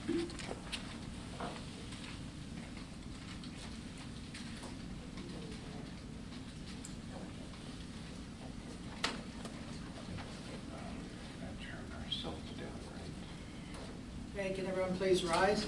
Okay, can everyone please rise?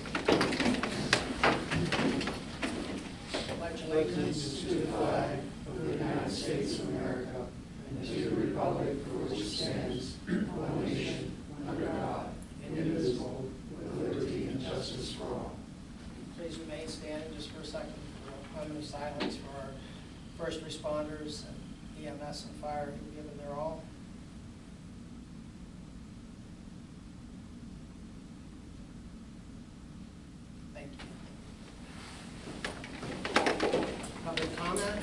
Pledge allegiance To the flag of the United States of America and to the republic for which it stands, one nation, under God, indivisible, with liberty and justice for all. Please remain standing just for a second for a moment of silence for our first responders and EMS and fire who've given their all. Thank you. Public comment?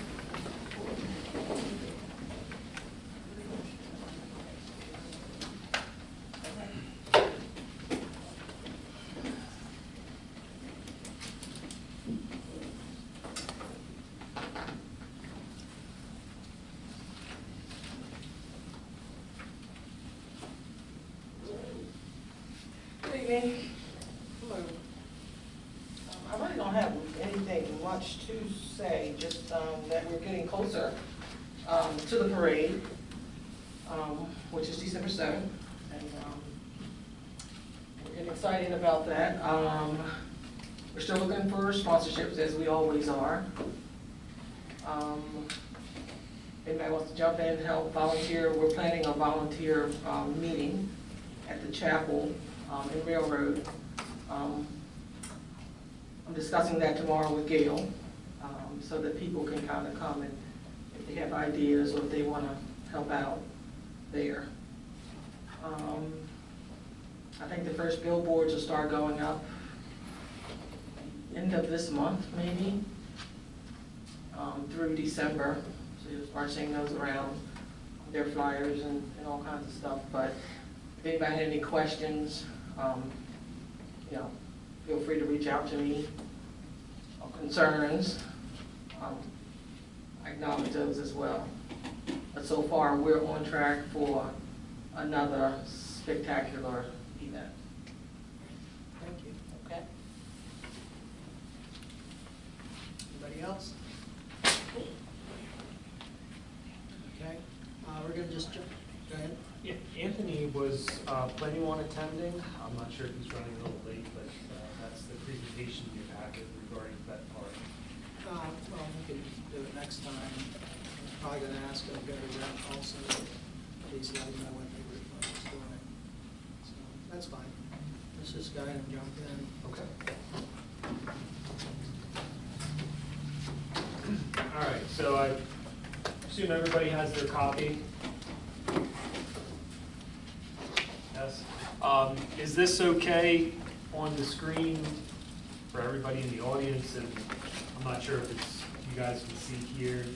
Good evening. Hello. I really don't have anything much to say, just that we're getting closer to the parade, which is December 7th. And we're getting excited about that. We're still looking for sponsorships, as we always are. Anybody wants to jump in and help volunteer? We're planning a volunteer meeting at the chapel in Railroad. I'm discussing that tomorrow with Gail, so that people can kind of come and if they have ideas or if they want to help out there. I think the first billboards will start going up end of this month, maybe, through December. So you'll start seeing those around, their flyers and all kinds of stuff. But if anybody had any questions, you know, feel free to reach out to me. Concerns, I acknowledge those as well. But so far, we're on track for another spectacular event. Thank you. Okay? Anybody else? Okay, we're going to just jump. Go ahead. Yeah, Anthony was planning on attending. I'm not sure if he's running a little late, but that's the presentation you have regarding that part. Well, we can do it next time. I'm probably going to ask them to go to rep also. Please let them know what they were doing. So that's fine. Let's just go ahead and jump in. Okay. All right, so I assume everybody has their copy. Yes. Is this okay on the screen for everybody in the audience? And I'm not sure if it's, you guys can see here.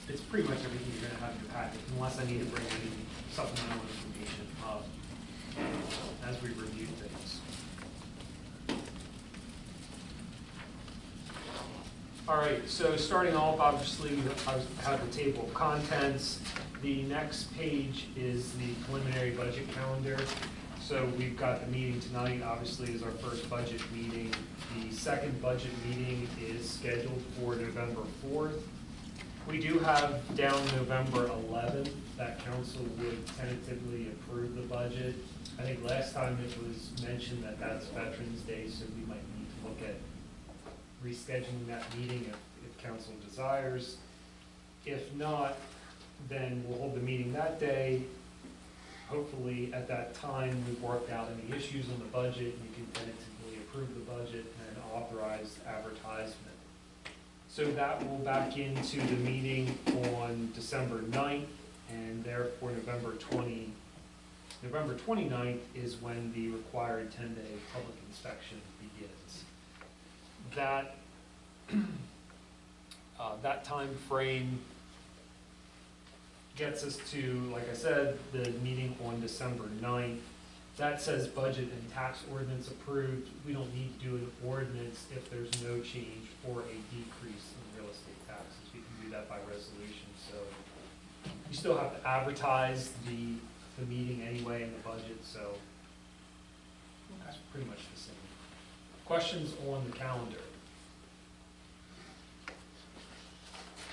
It's pretty much everything you're going to have in your packet, unless I need to bring any supplemental information up as we review things. All right, so starting off, obviously, I have the table of contents. The next page is the preliminary budget calendar. So we've got the meeting tonight, obviously, is our first budget meeting. The second budget meeting is scheduled for November 4th. We do have down November 11th that council would tentatively approve the budget. I think last time it was mentioned that that's Veterans Day, so we might need to look at rescheduling that meeting if council desires. If not, then we'll hold the meeting that day. Hopefully at that time we've worked out any issues on the budget, you can tentatively approve the budget and authorize advertisement. So that will back into the meeting on December 9th, and therefore November 29th is when the required 10-day public inspection begins. That that time frame gets us to, like I said, the meeting on December 9th. That says budget and tax ordinance approved. We don't need to do an ordinance if there's no change or a decrease in real estate taxes. We can do that by resolution. So you still have to advertise the meeting anyway in the budget, so that's pretty much the same. Questions on the calendar?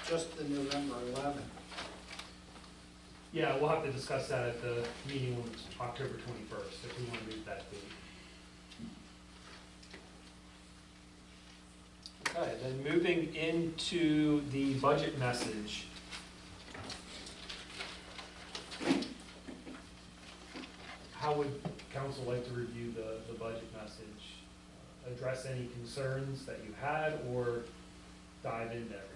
Just the November 11th. Yeah, we'll have to discuss that at the meeting on October 21st, if we want to move that date. Okay, then moving into the budget message. How would council like to review the budget message? Address any concerns that you had, or dive into everything?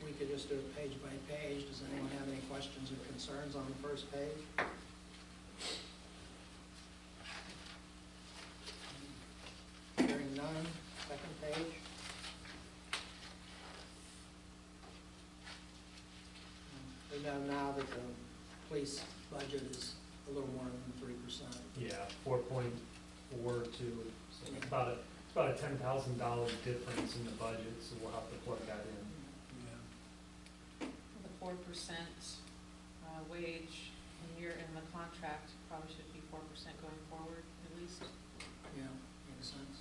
We could just do it page by page. Does anyone have any questions or concerns on the first page? Hearing none. Second page. We know now that the police budget is a little more than 3%. Yeah, 4.42, so it's about a $10,000 difference in the budget, so we'll have to plug that in. The 4% wage in the contract probably should be 4% going forward, at least. Yeah, makes sense.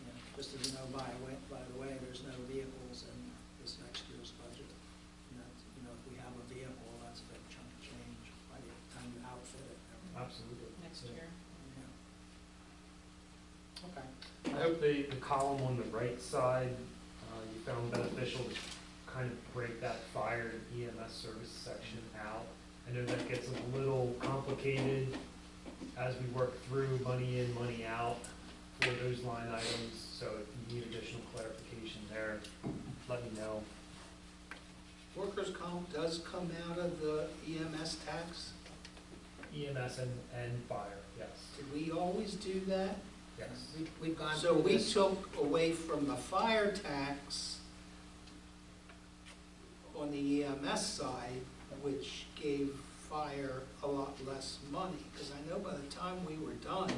Yeah, just as you know, by the way, there's no vehicles in this next year's budget. And that's, if we have a vehicle, that's a big chunk of change by the time you outfit it. Absolutely. Next Yeah. year. Yeah. Okay. I hope the column on the right side, you found beneficial to kind of break that fire and EMS service section out. I know that gets a little complicated as we work through money in, money out for those line items. So if you need additional clarification there, let me know. Workers' comp does come out of the EMS tax. EMS and fire, yes, Did we always do that? yes. We've gone. So we took away from the fire tax on the EMS side, which gave fire a lot less money, because I know by the time we were done,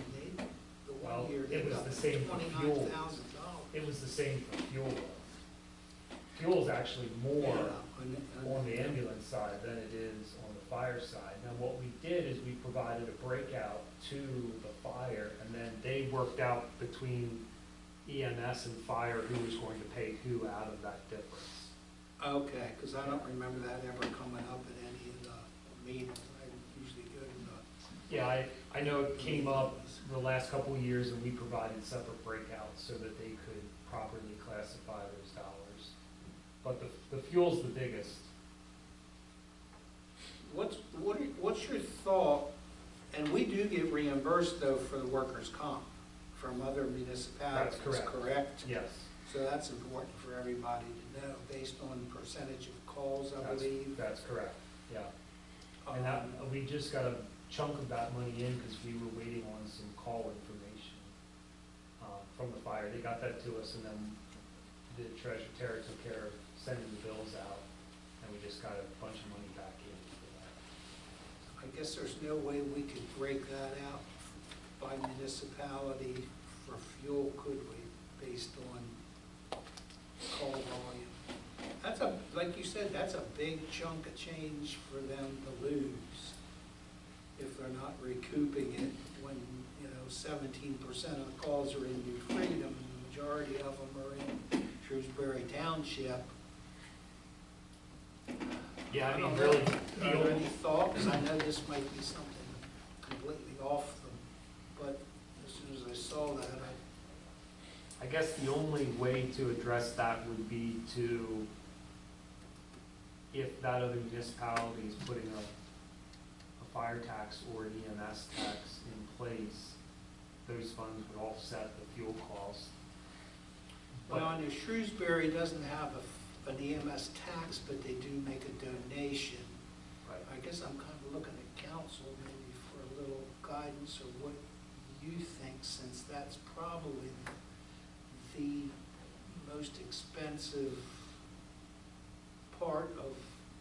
the Well, one year, they it was got the same for fuel. $29,000. It was the same for fuel. Fuel is actually more on the ambulance side than it is on the fire side. Now, what we did is we provided a breakout to the fire, and then they worked out between EMS and fire who was going to pay who out of that difference. Okay, because I don't remember that ever coming up at any of the meetings. I usually go to the. Yeah, I know it came up the last couple of years, and we provided separate breakouts so that they could properly classify those dollars. But the fuel's the biggest. What's your thought, and we do get reimbursed though for the workers' comp from other municipalities, That's correct. correct? Yes. So that's important for everybody to know, based on percentage of calls, I believe. That's correct, yeah. And that, we just got a chunk of that money in because we were waiting on some call information from the fire. They got that to us, and then the treasurer Tara took care of sending the bills out, and we just got a bunch of money back in for that. I guess there's no way we could break that out by municipality for fuel, could we, based on call volume? That's like you said, that's a big chunk of change for them to lose if they're not recouping it when, 17% of the calls are in New Freedom, and the majority of them are in Shrewsbury Township. Yeah, I mean, don't really, know. Are there any thoughts? I know this might be something completely off them, but as soon as I saw that, I guess the only way to address that would be to, if that other municipality is putting a fire tax or an EMS tax in place, those funds would offset the fuel cost. well, I know Shrewsbury doesn't have an EMS tax, but they do make a donation. Right. I guess I'm kind of looking at council maybe for a little guidance or what you think, since that's probably the most expensive part of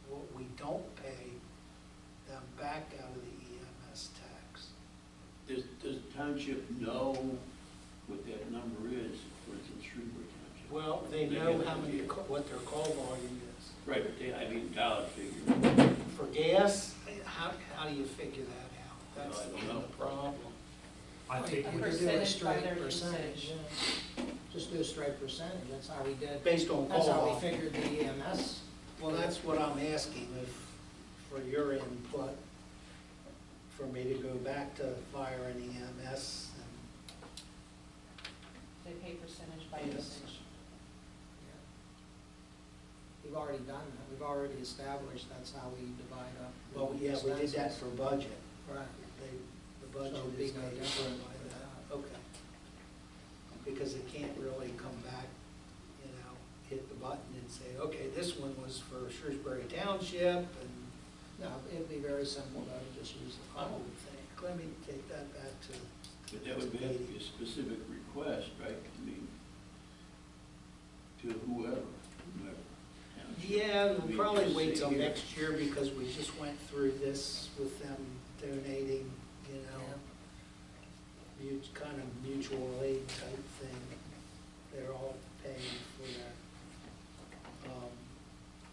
what we don't pay them back out of the EMS tax. Does the township know what that number is, for instance, Shrewsbury Township? Well, they know how many, what their call volume is. Right, but they, I mean, dollar figure. For gas, how do you figure that out? That's I don't know. the problem. I think A We could do percentage by straight their percentage, usage. yeah. Just do a straight percentage, that's how we did. Based on That's how call we off. figured the EMS. Well, that's what I'm asking, if, for your input, for me to go back to fire and EMS, and They pay percentage by Yes. usage. Yeah. We've already done that, we've already established that's how we divide up. the well, yeah, we did that expenses. for budget. Right. The So budget it'd be is no made different by with that, okay. Because it can't really come back, you know, hit the button and say, okay, this one was for Shrewsbury Township, and No, it'd be very simple though, to just use the I fund. would think, let me take that back to, But that would have to be a specific request, right? I mean, to whoever. township. yeah, We we'll probably just wait say till here. next year, because we just went through this with them donating, you know, kind of mutual aid type thing. They're all paying for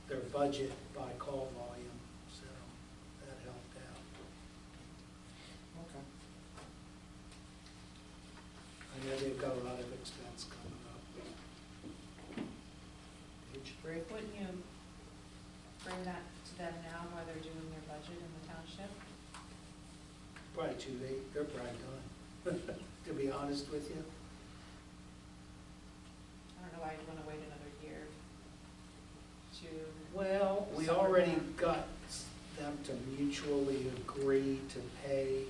their budget by call volume, so that helped out. Okay. I know they've got a lot of expense coming up. Page 3. Wouldn't you bring that to them now while they're doing their budget in the township? Probably too late, they're probably done, to be honest with you. I don't know why you'd wanna wait another year to. Well, we Summer already camp. got them to mutually agree to pay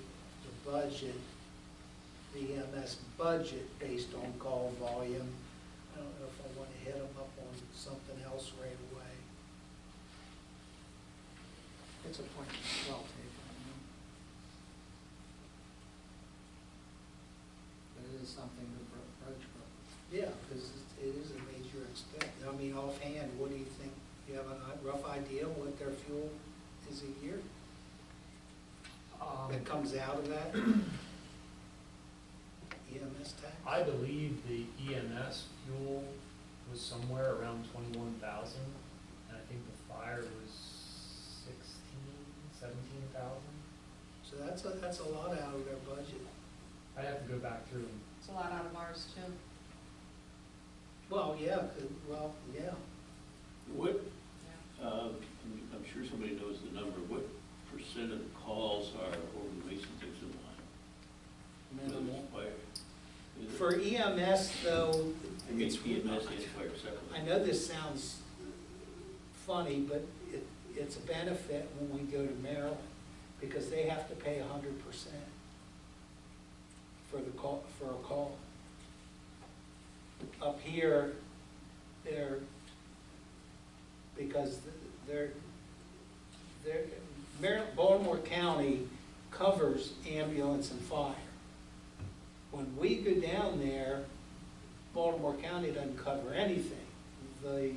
the budget, the EMS budget based on call volume. I don't know if I want to hit them up on something else right away. It's a point well taken, you know. But it is something to approach, but Yeah, because it is a major expense. I mean, offhand, what do you think? You have a rough idea what their fuel is a year that comes out of that EMS tax? I believe the EMS fuel was somewhere around 21,000, and I think the fire was 17,000. So that's a lot out of their budget. I'd have to go back through and It's a lot out of ours too. Well, yeah, yeah. What, Yeah. I'm sure somebody knows the number, what percent of the calls are over the Mason-Dixon line? Minimal. Fire. Is it- For EMS though, I mean, it's, EMS and fire separately. I know this sounds funny, but it's a benefit when we go to Maryland, because they have to pay 100% for the call, for a call. Up here, because Baltimore County covers ambulance and fire. When we go down there, Baltimore County doesn't cover anything. The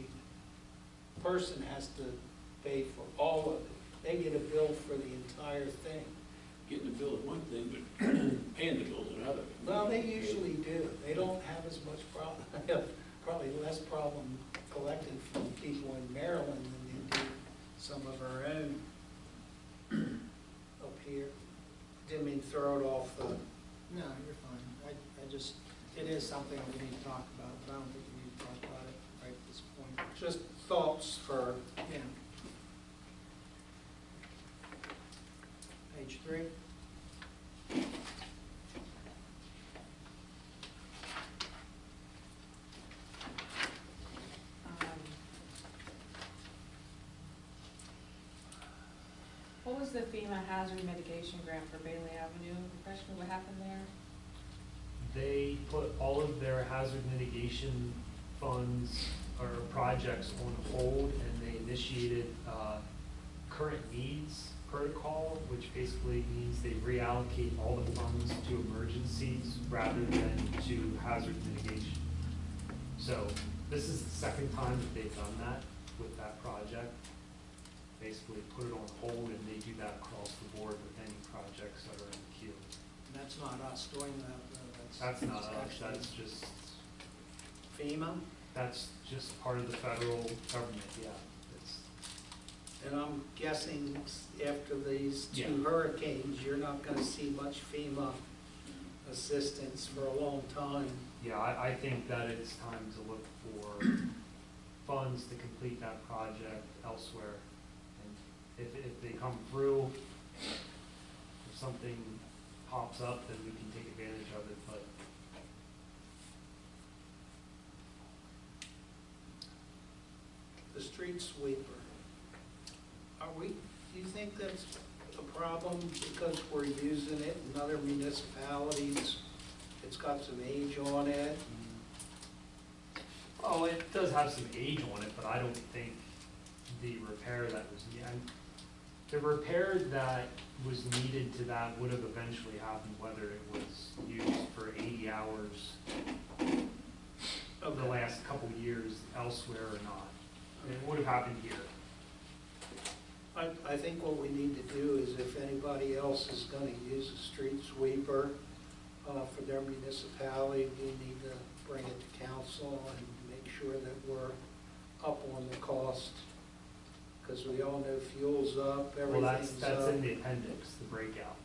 person has to pay for all of it. They get a bill for the entire thing. Getting the bill is one thing, but paying the bill is another. Well, they usually do. They don't have as much problem, have probably less problem collecting from people in Maryland than they do some of our own up here. Didn't mean to throw it off the, no, you're fine. I just, it is something we need to talk about, but I don't think we need to talk about it right at this point. just thoughts for, Yeah. Page 3. What was the FEMA hazard mitigation grant for Bailey Avenue? Refresh me, what happened there? they put all of their hazard mitigation funds or projects on hold, and they initiated current needs protocol, which basically means they reallocate all the funds to emergencies rather than to hazard mitigation. So this is the second time that they've done that with that project. Basically put it on hold, and they do that across the board with any projects that are in the queue. That's not us doing that, though. That's not us, actually that's just, FEMA. that's just part of the federal government, yeah. It's And I'm guessing after these Yeah. 2 hurricanes, you're not gonna see much FEMA assistance for a long time. Yeah, I think that it's time to look for funds to complete that project elsewhere. And if they come through, if something pops up, then we can take advantage of it, but The street sweeper, do you think that's a problem because we're using it in other municipalities? It's got some age on it. oh, it does have some age on it, but I don't think the repair that was, the repair that was needed to that would have eventually happened whether it was used for 80 hours of the last couple years elsewhere or not. It would have happened here. I think what we need to do is if anybody else is gonna use a street sweeper for their municipality, we need to bring it to council and make sure that we're up on the cost. Because we all know fuel's up, Well, everything's up. that's in the appendix, the breakout,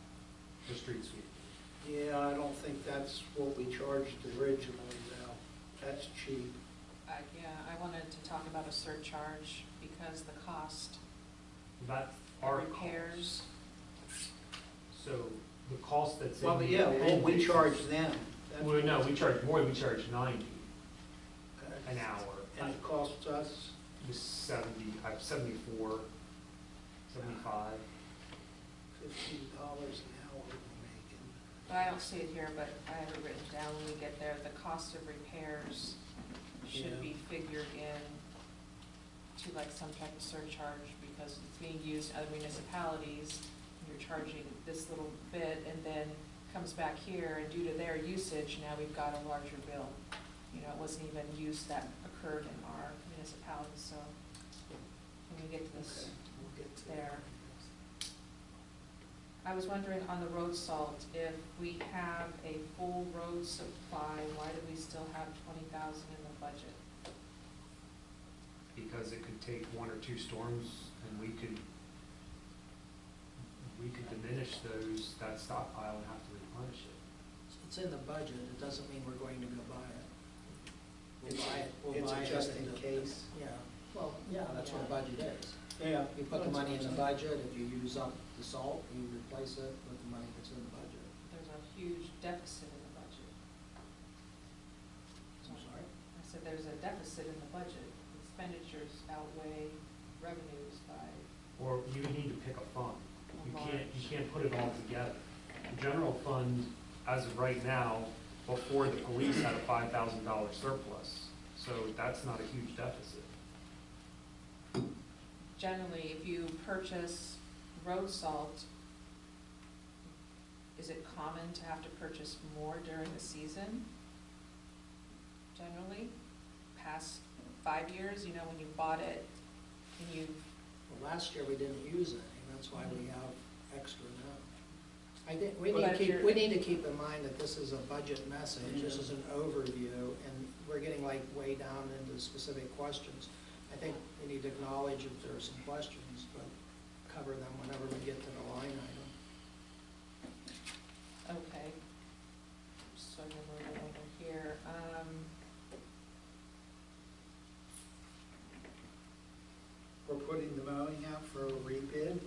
the street sweep. Yeah, I don't think that's what we charged originally though. That's cheap. Yeah, I wanted to talk about a surcharge because the cost That's of our repairs. cost. So the cost that's in Well, the yeah, well, we appendix- charge them. That's Well, no, we charge more, we charge 90 okay. an hour. And it costs us, It was 70, 74, 75. $15 an hour we're making. But I don't see it here, but I have it written down when we get there. The cost of repairs should Yeah. be figured in to like some type of surcharge because it's being used in other municipalities. And you're charging this little bit and then comes back here and due to their usage, now we've got a larger bill. You know, it wasn't even use that occurred in our municipality, so when we get to this Okay, we'll get to there. I was wondering on the road salt, if we have a full road supply, why do we still have 20,000 in the budget? Because it could take 1 or 2 storms and we could diminish that stockpile and have to replenish it. It's in the budget, it doesn't mean we're going to go buy it. We'll buy it, we'll It's buy a it. just in in the- case. Yeah, well, yeah, that's what a budget is. Yeah. You put the money in the budget, if you use up the salt, you replace it with the money that's in the budget. There's a huge deficit in the budget. I'm sorry? I said there's a deficit in the budget. Expenditures outweigh revenues by Or you need to pick a fund. a You large. can't put it all together. The general fund, as of right now, before the police had a $5,000 surplus, so that's not a huge deficit. Generally, if you purchase road salt, is it common to have to purchase more during the season? Generally, past 5 years, you know, when you bought it and you, Well, last year we didn't use any, that's why we have extra now. We But we need to keep in mind that this is a budget message, this is an overview, and we're getting like way down into specific questions. I think we need to acknowledge if there are some questions, but cover them whenever we get to the line item. okay. So I'm gonna move over here. We're putting the mowing out for a rebid.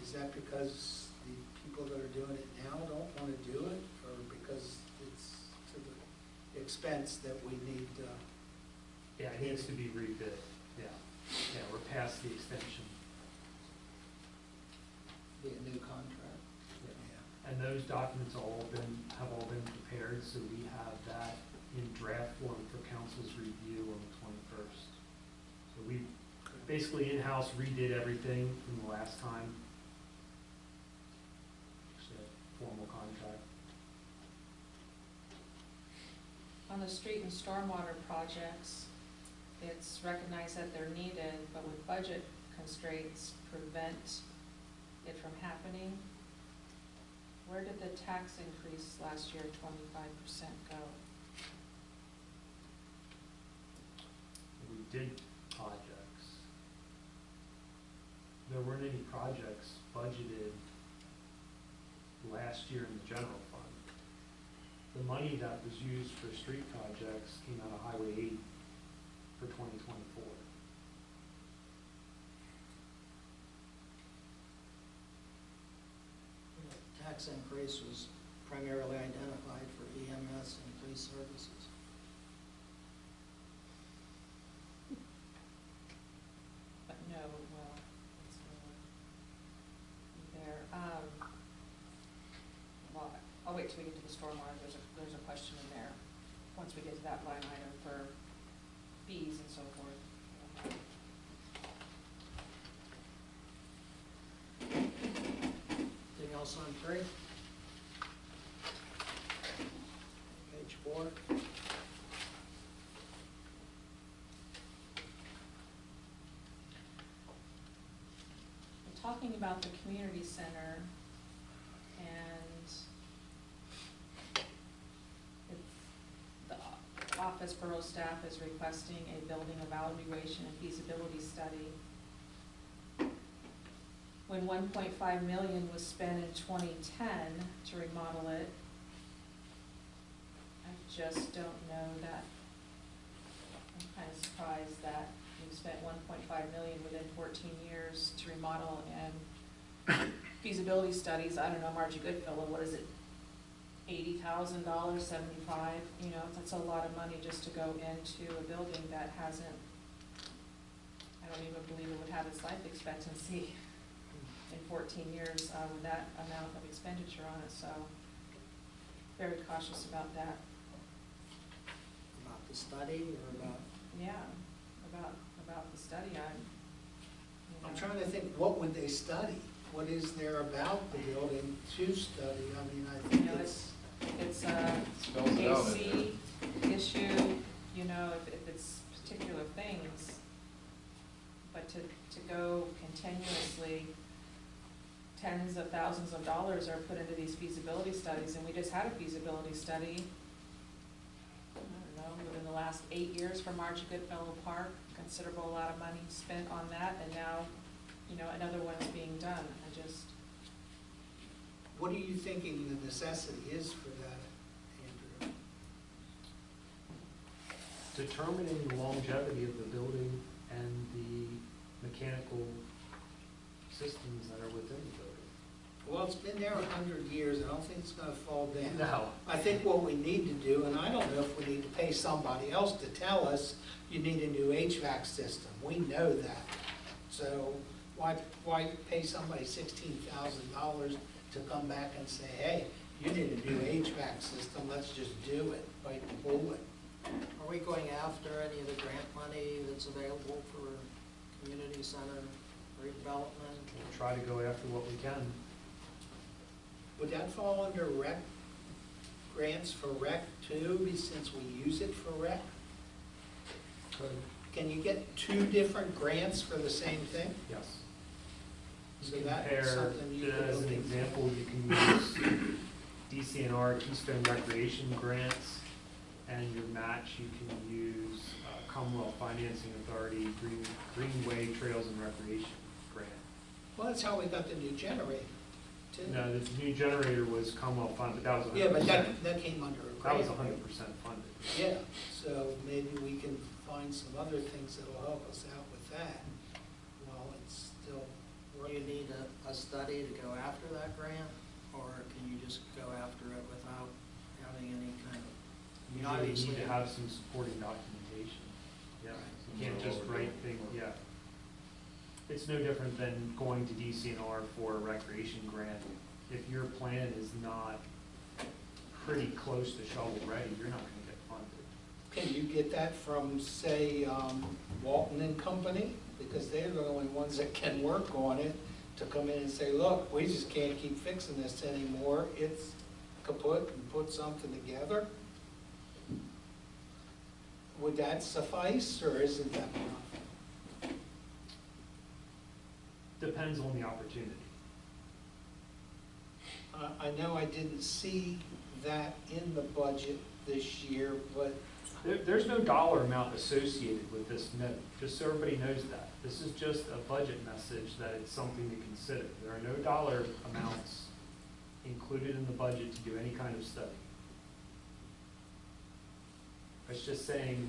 Is that because the people that are doing it now don't want to do it? Or because it's to the expense that we need, Yeah, it needs to be rebid, yeah. Yeah, we're past the extension. Be a new contract. yeah. And those documents have all been prepared, so we have that in draft form for council's review on the 21st. So we basically in-house redid everything from the last time. Actually, a formal contract. On the street and stormwater projects, it's recognized that they're needed, but with budget constraints prevent it from happening. Where did the tax increase last year, 25% go? We did projects. there weren't any projects budgeted last year in the general fund. The money that was used for street projects came out of Highway 8 for 2024. The tax increase was primarily identified for EMS and police services. But no, well, it's there. Well, I'll wait till we get to the stormwater. There's a question in there, once we get to that line item for fees and so forth. Anything else on 3? Page 4. We're talking about the community center, and the office borough staff is requesting a building evaluation and feasibility study. When 1.5 million was spent in 2010 to remodel it, I just don't know that, I'm kind of surprised that we've spent 1.5 million within 14 years to remodel and feasibility studies. I don't know, Margie Goodfellow, what is it, $80,000, 75? You know, that's a lot of money just to go into a building that hasn't, I don't even believe it would have its life expectancy in 14 years with that amount of expenditure on it, so very cautious about that. About the study or about? Yeah, about the study, I'm trying to think, what would they study? What is there about the building to study? I mean, I think You know, it's, it's a Spells it out in AC issue, you know, if it's particular things, but to go continuously, tens of thousands of dollars are put into these feasibility studies, and we just had a feasibility study, I don't know, within the last 8 years for Margie Goodfellow Park, considerable lot of money spent on that, and now, you know, another one's being done. I just, what are you thinking the necessity is for that, Andrew? Determining the longevity of the building and the mechanical systems that are within the building. Well, it's been there 100 years, I don't think it's gonna fall down. No. I think what we need to do, and I don't know if we need to pay somebody else to tell us, you need a new HVAC system, we know that. So why pay somebody $16,000 to come back and say, hey, you need a new HVAC system, let's just do it, bite the bullet. Are we going after any of the grant money that's available for community center redevelopment? We'll try to go after what we can. Would that fall under rec, grants for rec too, since we use it for rec? Can you get 2 different grants for the same thing? Yes. So You that's compare, something you could as look an into. example, you can use DCNR, Keystone Recreation grants, and your match, you can use Commonwealth Financing Authority, Greenway Trails and Recreation grant. Well, that's how we got the new generator, too. No, the new generator was Commonwealth funded, but that was 100%. Yeah, but that came under a That was grant, 100% right? funded. Yeah, so maybe we can find some other things that'll help us out with that while it's still Do you working. need a study to go after that grant, or can you just go after it without having any kind of? You I mean, really obviously- need to have some supporting documentation. Yeah, you can't just write things, yeah. It's no different than going to DCNR for a recreation grant. If your plan is not pretty close to shovel ready, you're not gonna get funded. Can you get that from, say, Walton and Company? Because they're the only ones that can work on it, to come in and say, look, we just can't keep fixing this anymore, it's kaput, and put something together? Would that suffice, or isn't that enough? Depends on the opportunity. I know I didn't see that in the budget this year, but There's no dollar amount associated with this note, just so everybody knows that. This is just a budget message that it's something to consider. There are no dollar amounts included in the budget to do any kind of study. It's just saying,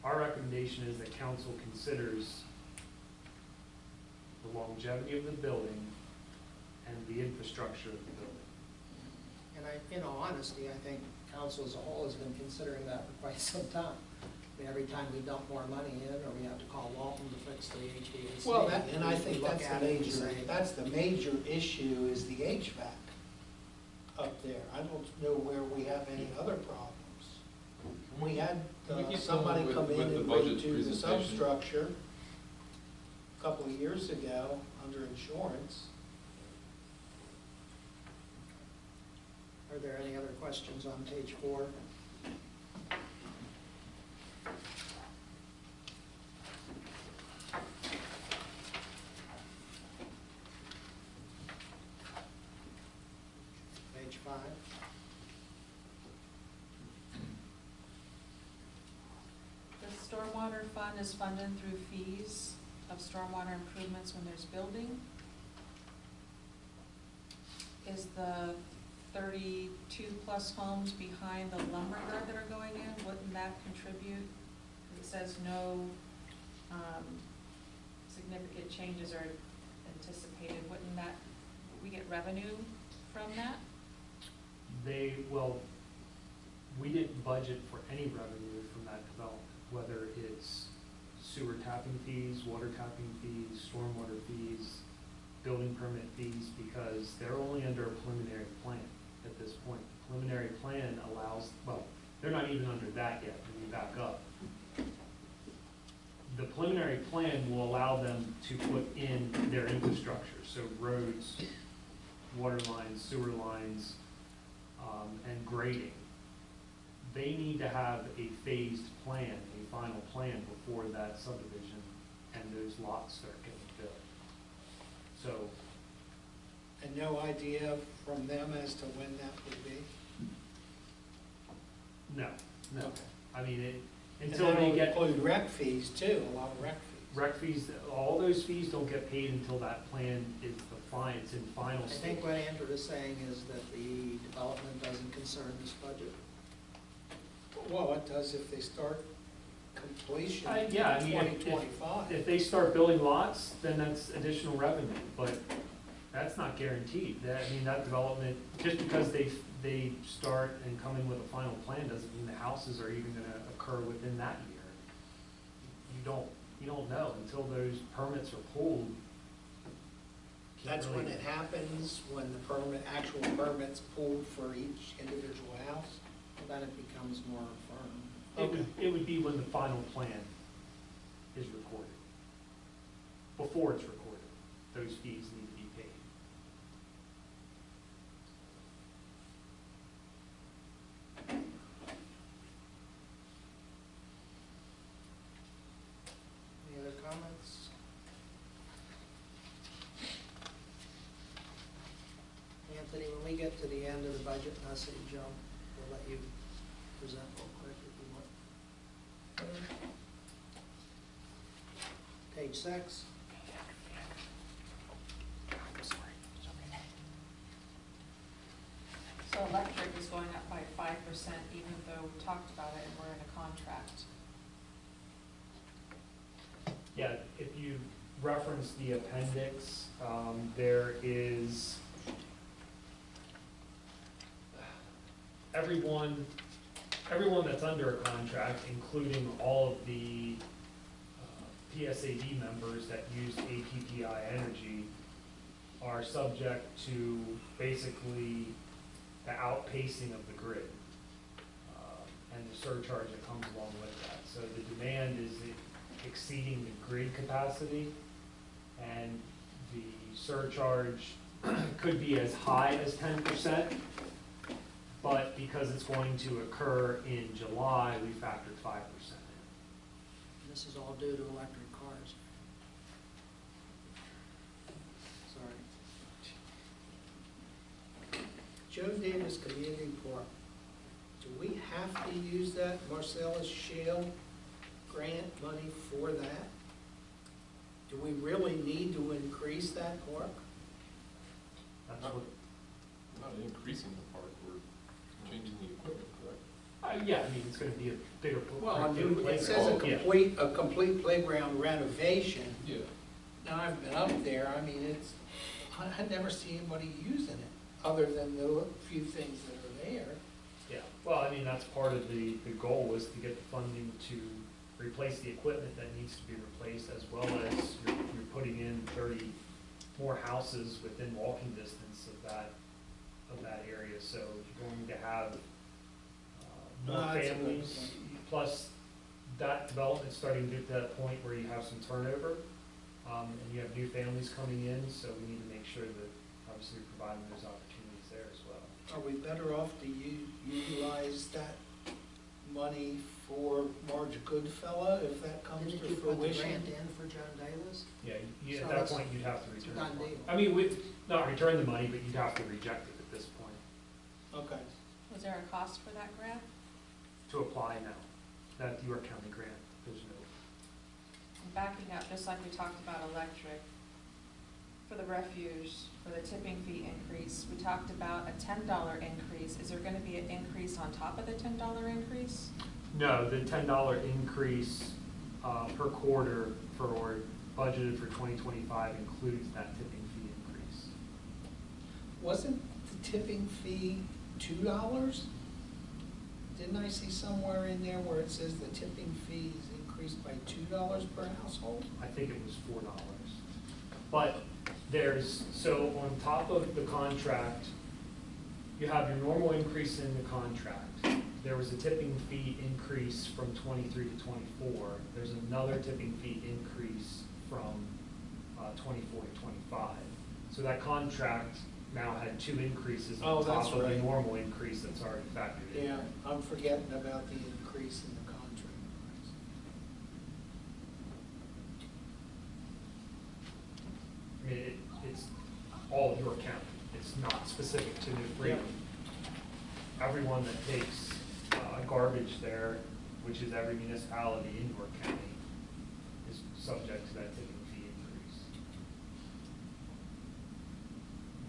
our recommendation is that council considers the longevity of the building and the infrastructure of the building. And in all honesty, I think council as a whole has been considering that for quite some time. I mean, every time we dump more money in, or we have to call Walton to fix the HVAC. Well, and I we think look that's the at it and major, say, that's the major issue is the HVAC up there. I don't know where we have any other problems. We had Can we keep somebody going come with in the and budget redo the presentation? substructure a couple of years ago under insurance. Are there any other questions on page 4? Page 5? The stormwater fund is funded through fees of stormwater improvements when there's building. Is the 32-plus homes behind the lumber yard that are going in, wouldn't that contribute? It says no significant changes are anticipated, wouldn't that, we get revenue from that? Well, we didn't budget for any revenue from that development, whether it's sewer tapping fees, water tapping fees, stormwater fees, building permit fees, because they're only under a preliminary plan at this point. The preliminary plan allows, well, they're not even under that yet, when you back up. The preliminary plan will allow them to put in their infrastructure, so roads, water lines, sewer lines, and grading. They need to have a phased plan, a final plan before that subdivision and those lots start getting built. So, And no idea from them as to when that would be? no. Okay. I mean, And until that'll they get, include rec fees too, a lot of rec fees. rec fees, all those fees don't get paid until that plan is it's in final I stage. think what Andrew is saying is that the development doesn't concern this budget. Well, it does if they start completion Yeah, I in mean, twenty twenty-five. if they start building lots, then that's additional revenue, but that's not guaranteed. I mean, that development, just because they start and come in with a final plan doesn't mean the houses are even gonna occur within that year. You don't know until those permits are pulled. Can't That's when really- it happens, when the actual permit's pulled for each individual house? Then it becomes more firm. It would be when the final plan is recorded. Before it's recorded, those fees need to be paid. Any other comments? Anthony, when we get to the end of the budget message, we'll let you present real quick if you want. Page 6. So electric is going up by 5%, even though we talked about it and we're in a contract. Yeah, if you reference the appendix, there is everyone that's under a contract, including all of the PSAD members that use APPI Energy, are subject to basically the outpacing of the grid and the surcharge that comes along with that. So the demand is exceeding the grid capacity, and the surcharge could be as high as 10%, but because it's going to occur in July, we factored 5% in. This is all due to electric cars. Sorry. Joe Davis Community Park, do we have to use that Marcellus Shale grant money for that? Do we really need to increase that park? That's what, We're not increasing the park, we're changing the equipment, correct? yeah, I mean, it's gonna be a bigger. Well, I bigger mean, it says playground. a complete playground renovation. Yeah. Now, I've been up there, I mean, I never see anybody using it, other than the few things that are there. Yeah, well, I mean, that's part of the goal was to get the funding to replace the equipment that needs to be replaced, as well as you're putting in 30 more houses within walking distance of that area, so you're going to have more That's a good families, point. plus that development's starting to get to that point where you have some turnover, and you have new families coming in, so we need to make sure that obviously we're providing those opportunities there as well. Are we better off to utilize that money for Marge Goodfellow if that comes Didn't to you put the fruition? grant in for John Davis? Yeah, So at that it's- point, you'd have to it's a return done the money. deal. I mean, not return the money, but you'd have to reject it at this point Okay. Was there a cost for that grant? to apply now. That York County grant, there's no, And backing up, just like we talked about electric, for the refuge, for the tipping fee increase, we talked about a $10 increase. Is there gonna be an increase on top of the $10 increase? no, the $10 increase per quarter for budgeted for 2025 includes that tipping fee increase. Wasn't the tipping fee $2? Didn't I see somewhere in there where it says the tipping fee is increased by $2 per household? I think it was $4. But so on top of the contract, you have your normal increase in the contract. There was a tipping fee increase from 23 to 24. There's another tipping fee increase from 24 to 25. So that contract now had 2 increases Oh, on that's top of the right. normal increase that's already factored in. Yeah, I'm forgetting about the increase in the contract price. I mean, it's all of York County. It's not specific to New Freedom. Everyone that takes garbage there, which is every municipality in York County, is subject to that tipping fee increase.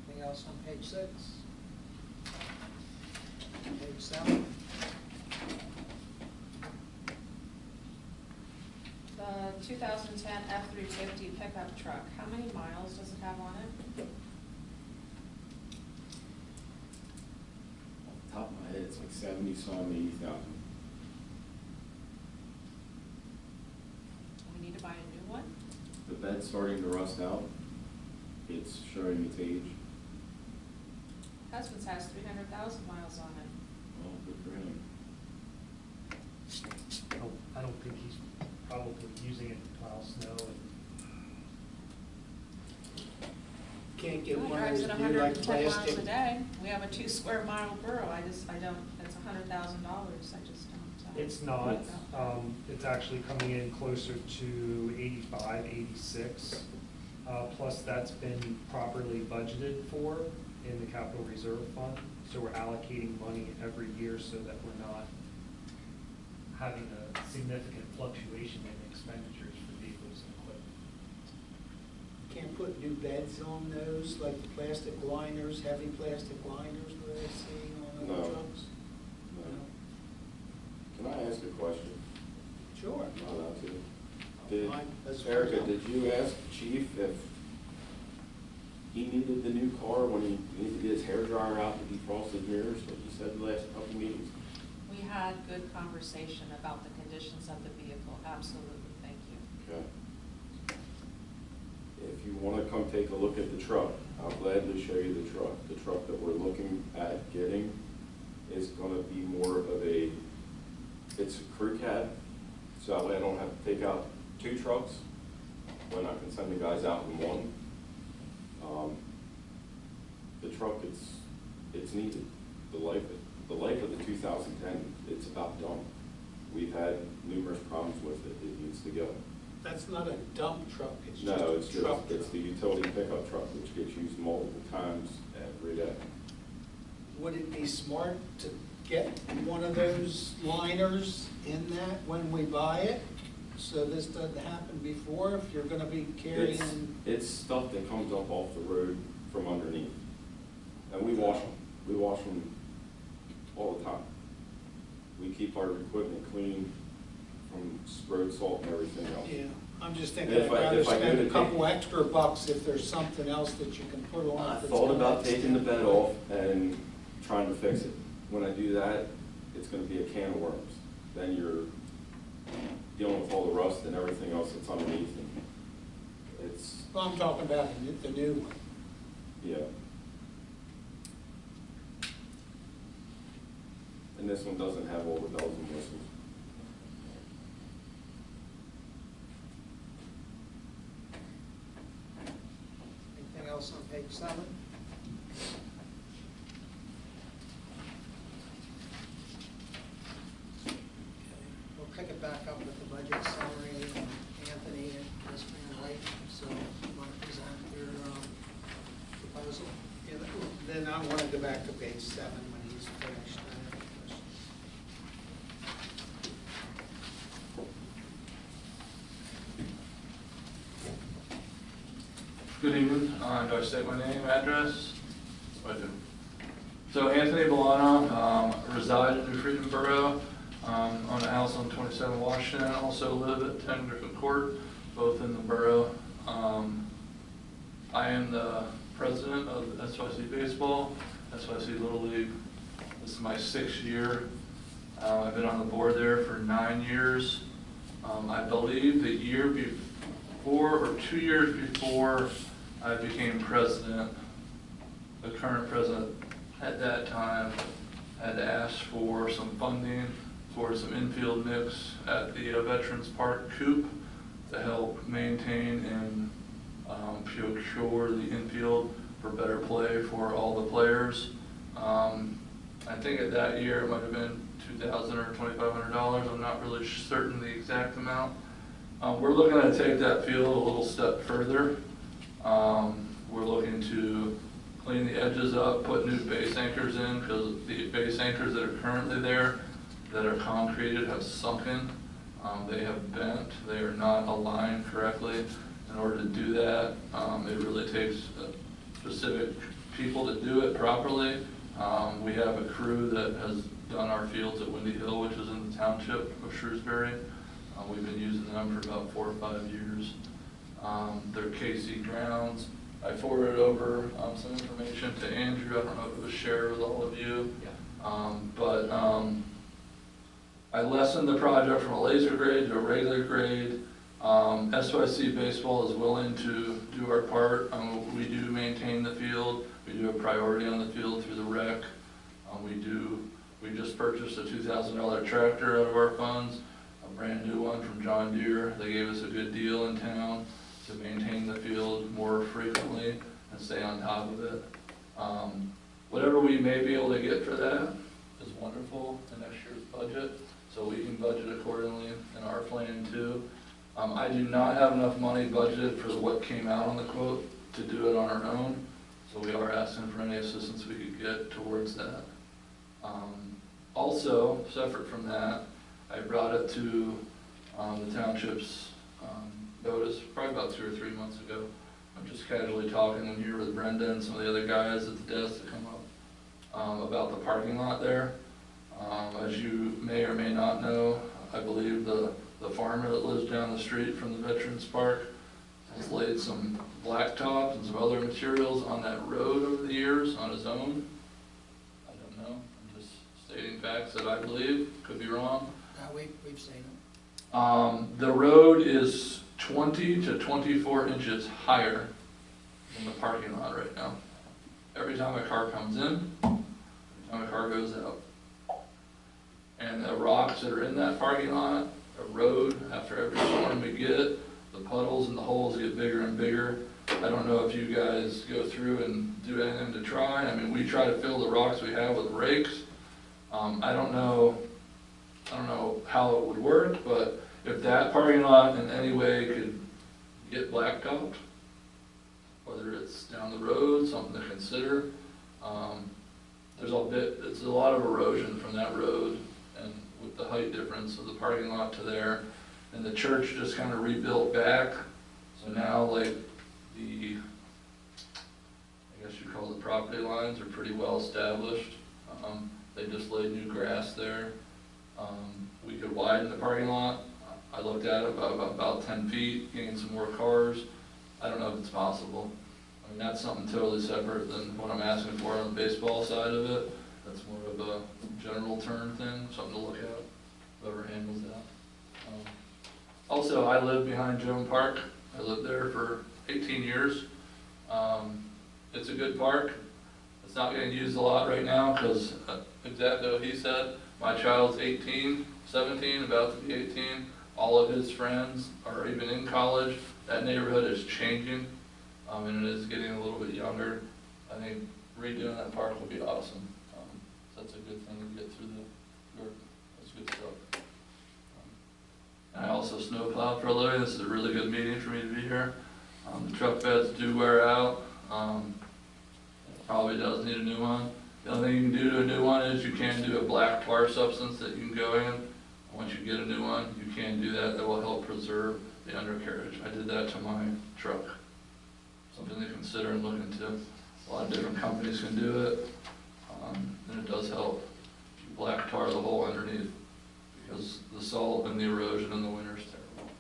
Anything else on page 6? Page 7? The 2010 F-350 pickup truck, how many miles does it have on it? Off the top of my head, it's like 70-some, 80,000. We need to buy a new one? The bed's starting to rust out. It's showing its age. Husband's has 300,000 miles on it. Well, good for him. I don't think he's probably using it to plow snow and Can't get He one of drives those it new like 110 miles plastic. a day. We have a 2 square mile borough. That's $100,000. I just don't. It's not, it's actually coming in closer to 85, 86. Plus that's been properly budgeted for in the capital reserve fund. So we're allocating money every year so that we're not having a significant fluctuation in expenditures for vehicles and equipment. Can't put new beds on those, like the plastic liners, heavy plastic liners that I see on No. other trucks? Can I ask a question? Sure. I'm not allowed to. Did, Mine, as far as Erica, I'm- did you ask Chief if he needed the new car when he needed to get his hair dryer out to defrost his mirrors, like you said the last couple meetings? We had good conversation about the conditions of the vehicle. Absolutely, thank you. Okay. If you want to come take a look at the truck, I'll gladly show you the truck. The truck that we're looking at getting is going to be more of a, it's a crew cab, so that way I don't have to take out 2 trucks when I can send the guys out in one. The truck, it's needed. The life of the 2010, it's about done. We've had numerous problems with it. It needs to go. That's not a dump truck, it's just No, it's a just, truck. it's the utility pickup truck, which gets used multiple times every day. Would it be smart to get one of those liners in that when we buy it? So this doesn't happen before, if you're gonna be carrying? It's stuff that comes up off the road from underneath. And we wash them all the time. We keep our equipment clean from road salt and everything else. Yeah, I'm just thinking If I'd I- rather if I go spend to a take- couple extra bucks if there's something else that you can put on. I if it's thought gonna about taking the extend. bed off and trying to fix it. When I do that, it's gonna be a can of worms. Then you're dealing with all the rust and everything else that's underneath. And it's, Well, I'm talking about the new one. yeah. And this one doesn't have all the bells and whistles. Anything else on page 7? We'll pick it back up with the budget summary, and Anthony and Chris Van White, so you want to present your proposal? Yeah, then I want to go back to page 7 when he's finished. I have a question. Good evening. Do I state my name, address? I do. So Anthony Bolano, reside in New Freedom Borough, own a house on 27 Washington. I also live at 10 Griffin Court, both in the borough. I am the president of SYC Baseball, SYC Little League. This is my 6th year. I've been on the board there for 9 years. I believe the year before, or 2 years before I became president, the current president at that time had asked for some funding for some infield mix at the Veterans Park Coop to help maintain and procure the infield for better play for all the players. I think at that year it might have been $2,000 or $2,500. I'm not really certain the exact amount. We're looking to take that field a little step further. We're looking to clean the edges up, put new base anchors in, because the base anchors that are currently there that are concreted have sunken. They have bent. They are not aligned correctly. In order to do that, it really takes specific people to do it properly. We have a crew that has done our fields at Windy Hill, which is in the township of Shrewsbury. We've been using them for about 4 or 5 years. They're KC grounds. I forwarded over some information to Andrew. I don't know if it was shared with all of you. Yeah. I lessened the project from a laser grade to a regular grade. SYC Baseball is willing to do our part. We do maintain the field. We do have priority on the field through the rec. We just purchased a $2,000 tractor out of our funds, a brand new one from John Deere. They gave us a good deal in town to maintain the field more frequently and stay on top of it. Whatever we may be able to get for that is wonderful in next year's budget, so we can budget accordingly in our plan too. I do not have enough money budgeted for what came out on the quote to do it on our own, so we are asking for any assistance we could get towards that. Also, separate from that, I brought it to the township's notice probably about 2 or 3 months ago. I'm just casually talking in here with Brenda and some of the other guys at the desk to come up about the parking lot there. As you may or may not know, I believe the farmer that lives down the street from the Veterans Park has laid some blacktop and some other materials on that road over the years on his own. I don't know, I'm just stating facts that I believe, could be wrong. We've seen it. The road is 20 to 24 inches higher than the parking lot right now. Every time a car comes in, every time a car goes out. And the rocks that are in that parking lot, a road, after every storm we get, the puddles and the holes get bigger and bigger. I don't know if you guys go through and do anything to try. I mean, we try to fill the rocks we have with rakes. I don't know how it would work, but if that parking lot in any way could get whether it's down the road, something to consider. it's a lot of erosion from that road, and with the height difference of the parking lot to there, and the church just kind of rebuilt back, so now like I guess you'd call the property lines are pretty well established. They just laid new grass there. We could widen the parking lot. I looked at it about 10 feet, gain some more cars. I don't know if it's possible. I mean, that's something totally separate than what I'm asking for on the baseball side of it. That's more of a general term thing, something to look at, whoever handles that. Also, I live behind Joan Park. I lived there for 18 years. It's a good park. It's not getting used a lot right now because exactly what he said. My child's 18, 17, about to be 18. All of his friends are even in college. That neighborhood is changing, and it is getting a little bit younger. I think redoing that park will be awesome. So that's a good thing to get through the work. That's good stuff. I also snowplow for a living. This is a really good meeting for me to be here. The truck beds do wear out. It probably does need a new one. The only thing you can do to a new one is you can do a black tar substance that you can go in. Once you get a new one, you can do that. That will help preserve the undercarriage. I did that to my truck. Something to consider and look into. A lot of different companies can do it, and it does help. You black tar the hole underneath because the salt and the erosion in the winter is terrible.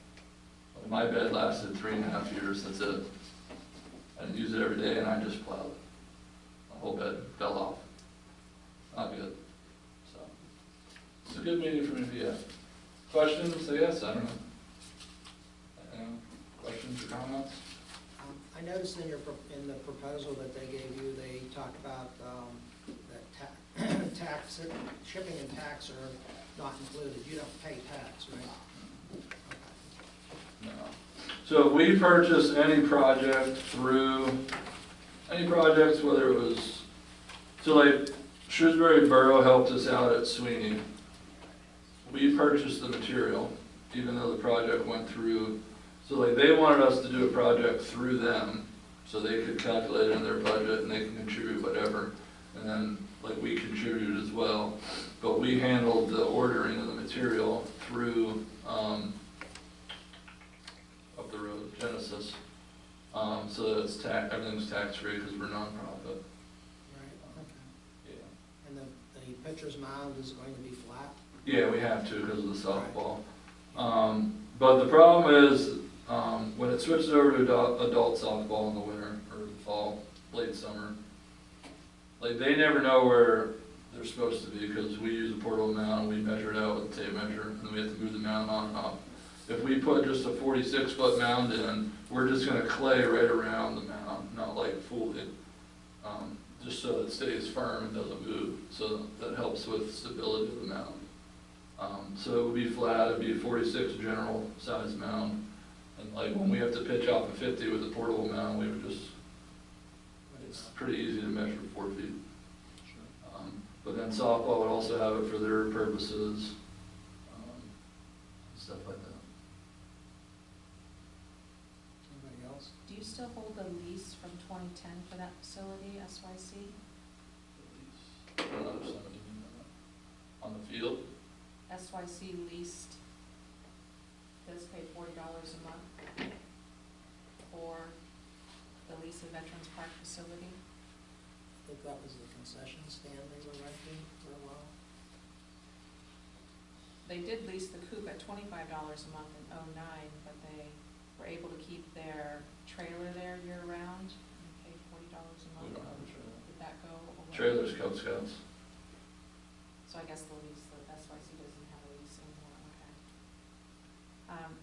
My bed lasted 3.5 years. That's it. I didn't use it every day, and I just plowed it. The whole bed fell off. Not good. So it's a good meeting for me to be at. Questions? I guess I don't know. Questions or comments? I noticed in in the proposal that they gave you, they talked about that tax, shipping and tax are not included. You don't pay tax, right? No. So if we purchase any projects, whether it was, so like Shrewsbury Borough helped us out at Sweeney. We purchased the material, even though the project went through. So like they wanted us to do a project through them, so they could calculate it in their budget and they can contribute whatever. And then like we contributed as well, but we handled the ordering of the material through up the road, Genesis. So that it's everything's tax-free because we're nonprofit. Right, okay. Yeah. And the pitcher's mound is going to be flat? Yeah, we have to because of the softball. But the problem is, when it switches over to adult softball in the winter or fall, late summer, like they never know where they're supposed to be because we use a portable mound, we measure it out with a tape measure, and then we have to move the mound on and off. If we put just a 46-foot mound in, we're just going to clay right around the mound, not like fool it, just so it stays firm and doesn't move. So that helps with stability of the mound. So it would be flat, it would be a 46 general size mound. And like when we have to pitch off a 50 with a portable mound, we would just, it's pretty easy to measure 4 feet. But then softball would also have it for their purposes, stuff like that. Anybody else? Do you still hold the lease from 2010 for that facility, SYC? I don't understand what you mean by that. On the field? SYC leased, does pay $40 a month for the lease of Veterans Park facility. I think that was the concession stand they were renting for a while. They did lease the coop at $25 a month in '09, but they were able to keep their trailer there year-round and pay $40 a month. We don't have a trailer. Did that go away? Trailers, Cub Scouts. So I guess the lease, the SYC doesn't have a lease anymore, okay.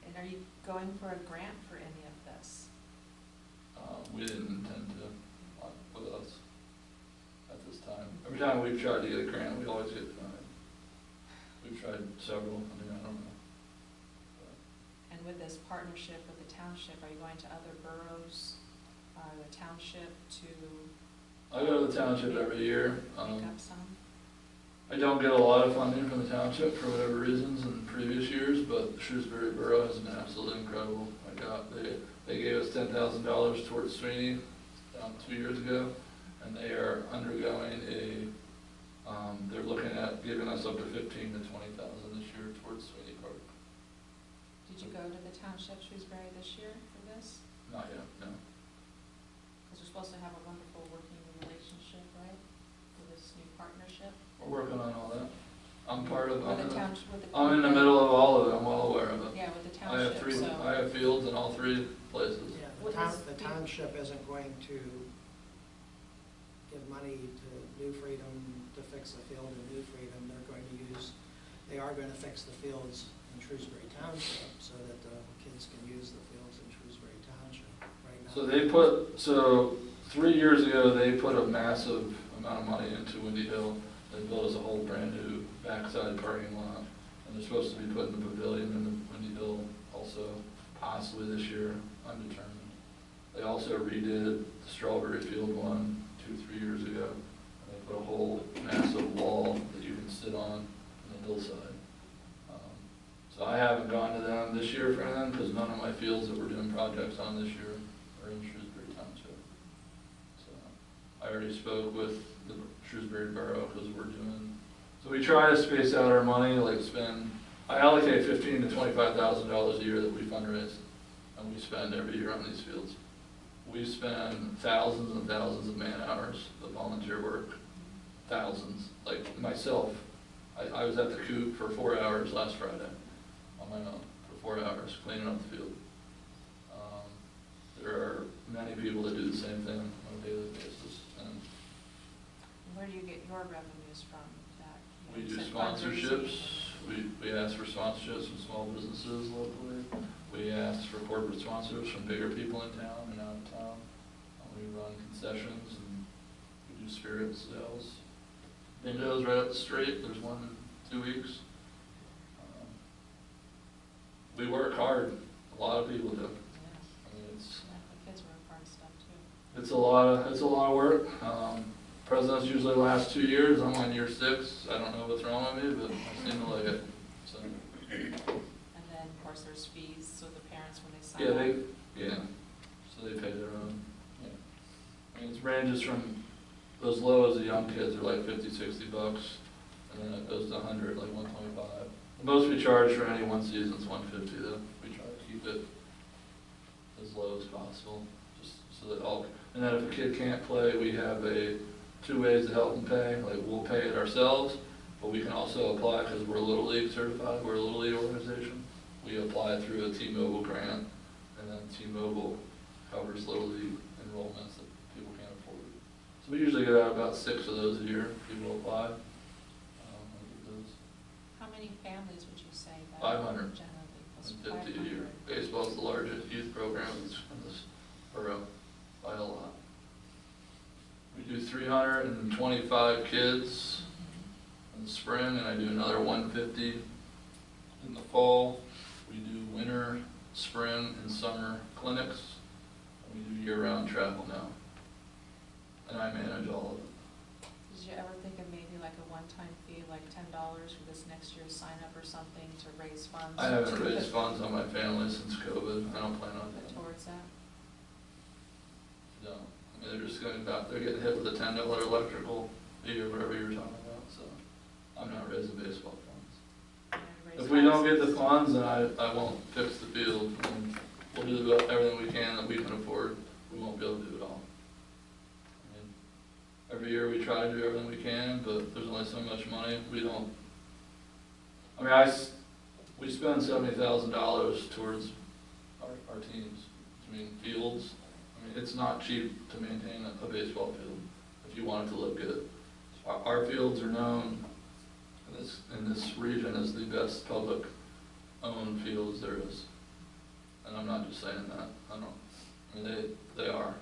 And are you going for a grant for any of this? We didn't intend to, not with us, at this time. Every time we've tried to get a grant, we always get denied. We've tried several, I mean, I don't know. And with this partnership with the township, are you going to other boroughs, the township to I go to the township every year. pick up some? I don't get a lot of funding from the township for whatever reasons in previous years, but Shrewsbury Borough has been absolutely incredible. They gave us $10,000 towards Sweeney 2 years ago, and they are undergoing a They're looking at giving us up to 15 to 20,000 this year towards Sweeney Park. Did you go to the township Shrewsbury this year for this? Not yet, no. Because we're supposed to have a wonderful working relationship, right, for this new partnership? We're working on all that. I'm part of, With the township, with the. I'm in the middle of all of it, I'm well aware of it. Yeah, with the I have township, so. I have fields in all 3 places. Yeah, What is the the- township isn't going to give money to New Freedom to fix the field in New Freedom. They are going to fix the fields in Shrewsbury Township so that the kids can use the fields in Shrewsbury Township right now. So 3 years ago, they put a massive amount of money into Windy Hill. They built us a whole brand new backside parking lot. And they're supposed to be putting the pavilion in the Windy Hill also, possibly this year, undetermined. They also redid the Strawberry Field one 2-3 years ago. And they put a whole massive wall that you can sit on the hillside. So I haven't gone to them this year for anything, because none of my fields that we're doing projects on this year are in Shrewsbury Township. So I already spoke with the Shrewsbury Borough, because so we try to space out our money, like I allocate $15,000 to $25,000 a year that we fundraise, and we spend every year on these fields. We spend thousands and thousands of man hours of volunteer work, thousands. Like myself, I was at the coop for 4 hours last Friday on my own, for 4 hours, cleaning up the field. There are many people that do the same thing on a daily basis. And Where do you get your revenues from that? we You do said sponsorships. fundraising. We ask for sponsorships from small businesses locally. We ask for corporate sponsors from bigger people in town and out of town. We run concessions and we do spirit sales. Bingo's right up the street. There's one in 2 weeks. We work hard. A lot of people do. Yeah, I mean, it's the kids work hard stuff too. it's a lot of work. Presidents usually last 2 years. I'm on year 6. I don't know what's wrong with me, but I seem to like it. So. And then, of course, there's fees, so the parents, when they sign up. So they pay their own. Yeah. I mean, it ranges from as low as the young kids are like $50, $60, and then it goes to 100, like 125. The most we charge for any one season is $150 though. We try to keep it as low as possible, just so that all. And then if a kid can't play, we have 2 ways to help them pay. Like we'll pay it ourselves, but we can also apply because we're Little League certified. We're a Little League organization. We apply through a T-Mobile grant, and then T-Mobile covers Little League enrollments that people can't afford. So we usually get out about 6 of those a year. People apply. How many families would you say that? 500. Generally, plus 50 a year. 500. Baseball's the largest youth program in this borough by a lot. We do 325 kids in the spring, and I do another 150 in the fall. We do winter, spring, and summer clinics. We do year-round travel now, and I manage all of it. Did you ever think of maybe like a one-time fee, like $10 for this next year's sign-up or something to raise funds? I haven't raised funds on my family since COVID. I don't plan on Put that. towards that? No, I mean, they're just they're getting hit with a $10 electrical fee or whatever you're talking about, so I'm not raising baseball funds. And raise If we don't funds? get the funds, then I won't fix the field, and we'll do everything we can that we can afford. We won't be able to do it all. I mean, every year we try to do everything we can, but there's only so much money. We don't, I mean, we spend $70,000 towards our teams, between fields. I mean, it's not cheap to maintain a baseball field if you want it to look good. Our fields are known in this region as the best public owned fields there is. And I'm not just saying that. I mean, they are.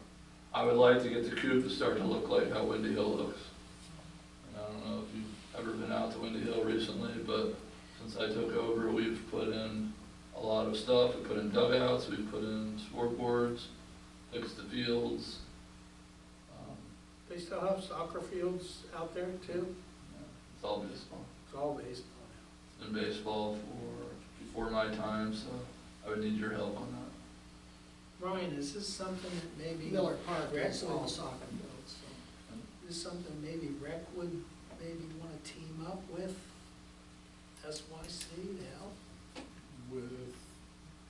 I would like to get the coop to start to look like how Windy Hill looks. And I don't know if you've ever been out to Windy Hill recently, but since I took over, we've put in a lot of stuff. We put in dugouts, we've put in scoreboards, fixed the fields. They still have soccer fields out there too? It's all baseball. It's all baseball It's been baseball before my time, so I would need your help on that. now. Ryan, is this something that maybe? Miller Park, Rec- that's all the soccer fields, so. Is this something maybe rec would maybe want to team up with SYC to help? With,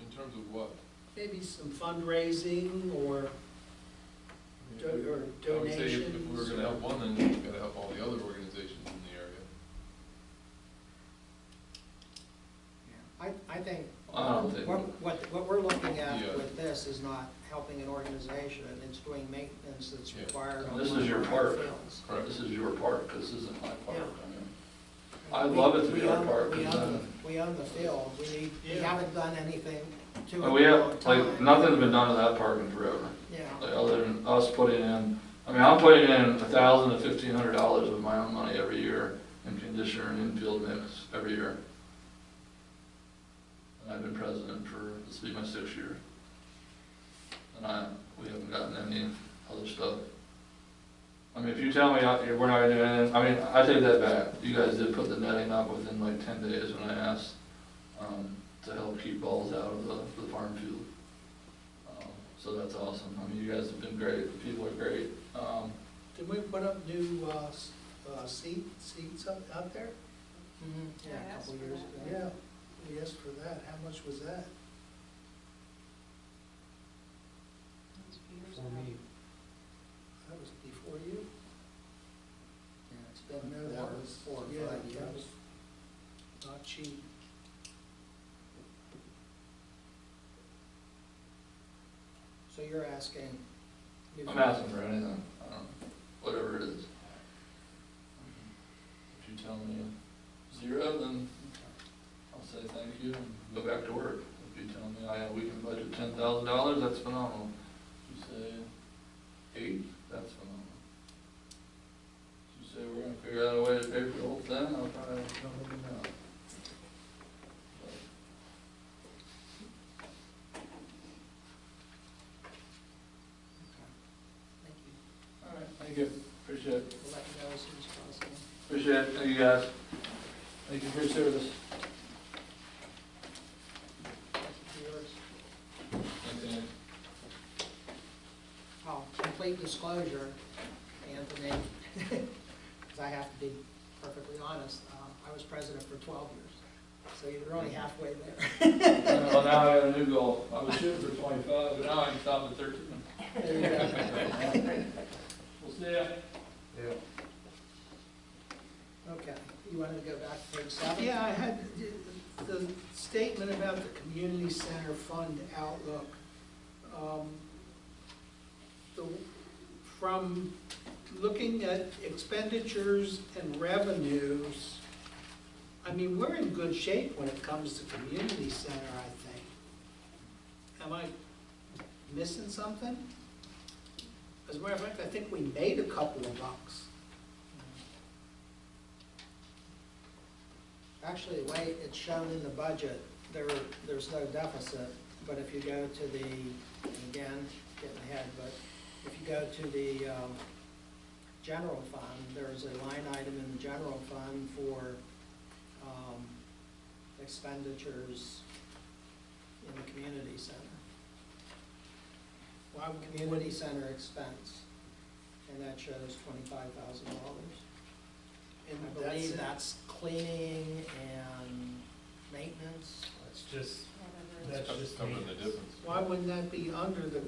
in terms of what? Maybe some fundraising or I Do- or I would say if we were donations gonna help one, then we've gotta help all the other organizations in the area. I think, I don't think. what we're looking at Yeah. with this is not helping an organization, it's doing maintenance that's Yeah. required on This one is your of our park. fields. Correct. This is your park, this isn't my park. Yeah. I mean, I'd love it to be We our own- park, We 'cause own, we own the field, we Yeah. haven't done anything to it but we in a have, long like, time. nothing's been done to that park in forever. Yeah, Like, other than us putting in, I mean, I'm putting in $1,000 to $1,500 of my own money every year in conditioner and infield mix every year. And I've been president for, this will be my 6th year. And we haven't gotten any other stuff. I mean, if you tell me we're not gonna do anything, I mean, I take that back. You guys did put the netting up within like 10 days when I asked, to help keep balls out of the farm field. So that's awesome. I mean, you guys have been great. The people are great. Did we put up new, seats out there? mhm, I yeah, a asked couple for years that. ago. Yeah, we asked for that. How much was that? That was a few years For ago. me, That was before you? Yeah, it's been No, that was, 4 or yeah, 5 that years. was not cheap. So you're asking? I'm asking for anything, whatever it is. If you tell me 0, then I'll say thank you and go back to work. If you tell me we can budget $10,000, that's phenomenal. If you say 8, that's phenomenal. If you say we're gonna figure out a way to pay for the whole thing, I'll probably come with you now. Thank you. All right, thank you, appreciate it. We'll let you know as soon as possible. Appreciate it, thank you guys. Thank you for your service. Thank you for yours. Thanks, Andy. Oh, complete disclosure, Anthony, because I have to be perfectly honest, I was president for 12 years, so you're only halfway there. Well, now I got a new goal. I was shooting for 25, but now I can stop at 13. There you go. We'll see ya. yeah. Okay, you wanted to go back to page 7? Yeah, I had the statement about the community center fund outlook. From looking at expenditures and revenues, I mean, we're in good shape when it comes to community center, I think. Am I missing something? As a matter of fact, I think we made a couple of bucks. Actually, the way it's shown in the budget, there's no deficit, but if you go to the, and again, getting ahead, but if you go to the general fund, there's a line item in the general fund for expenditures in the community center. Why would we- Community center expense, and that shows $25,000. And I that's believe it. that's cleaning and maintenance. That's just, Whatever it is. that's just Covering the maintenance. difference. Why wouldn't that be under the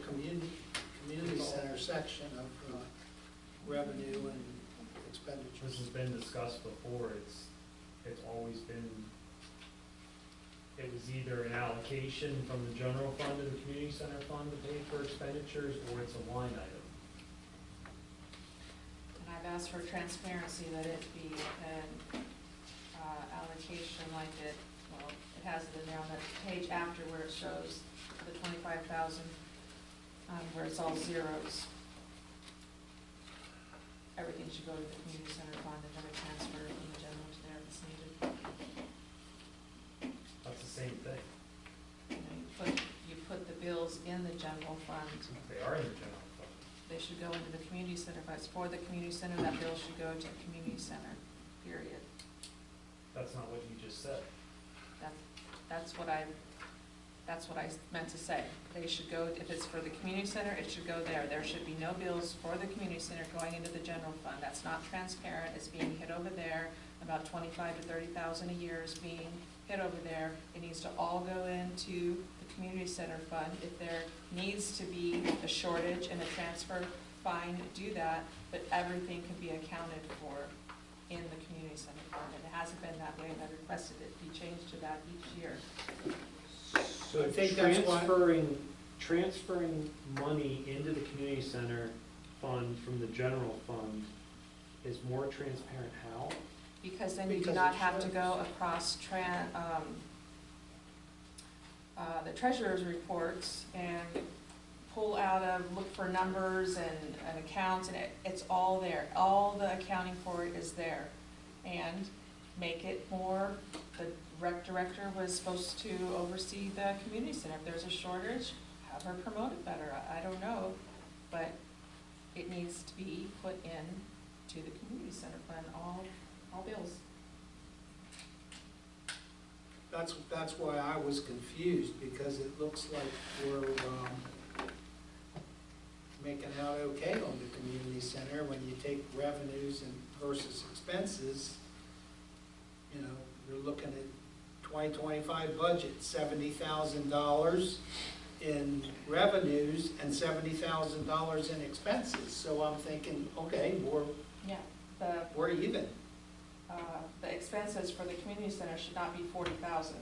community center section of revenue and This expenditures? has been discussed before, it's always been, it was either an allocation from the general fund to the community center fund to pay for expenditures, or it's a line item. And I've asked for transparency, that it be an allocation like it, well, it has it in there on the page after where it shows the 25,000, where it's all zeros. Everything should go to the community center fund and never transfer from the general to there if it's needed. That's the same thing. You know, you put the bills in the general fund, They are in the general fund. they should go into the community center. If it's for the community center, that bill should go to the community center, period. That's not what you just said. That's what I That's what I meant to say. They should go, if it's for the community center, it should go there. There should be no bills for the community center going into the general fund. That's not transparent. It's being hit over there. About 25 to 30,000 a year is being hit over there. It needs to all go into the community center fund. If there needs to be a shortage and a transfer, fine, do that, but everything can be accounted for in the community center fund. And it hasn't been that way, and I requested it be changed to that each year. So I think that's why- transferring money into the community center fund from the general fund is more transparent how? Because then you do Because not it have to shows. go across the treasurer's reports and pull out of, look for numbers and accounts, and it's all there. All the accounting for it is there. And make it more, the rec director was supposed to oversee the community center. If there's a shortage, have her promote it better. I don't know, but it needs to be put in to the community center fund, all bills. That's why I was confused, because it looks like we're making out okay on the community center when you take revenues and versus expenses. You know, you're looking at 2025 budget, $70,000 in revenues and $70,000 in expenses. So I'm thinking, okay, Yeah, we're even. the expenses for the community center should not be 40,000.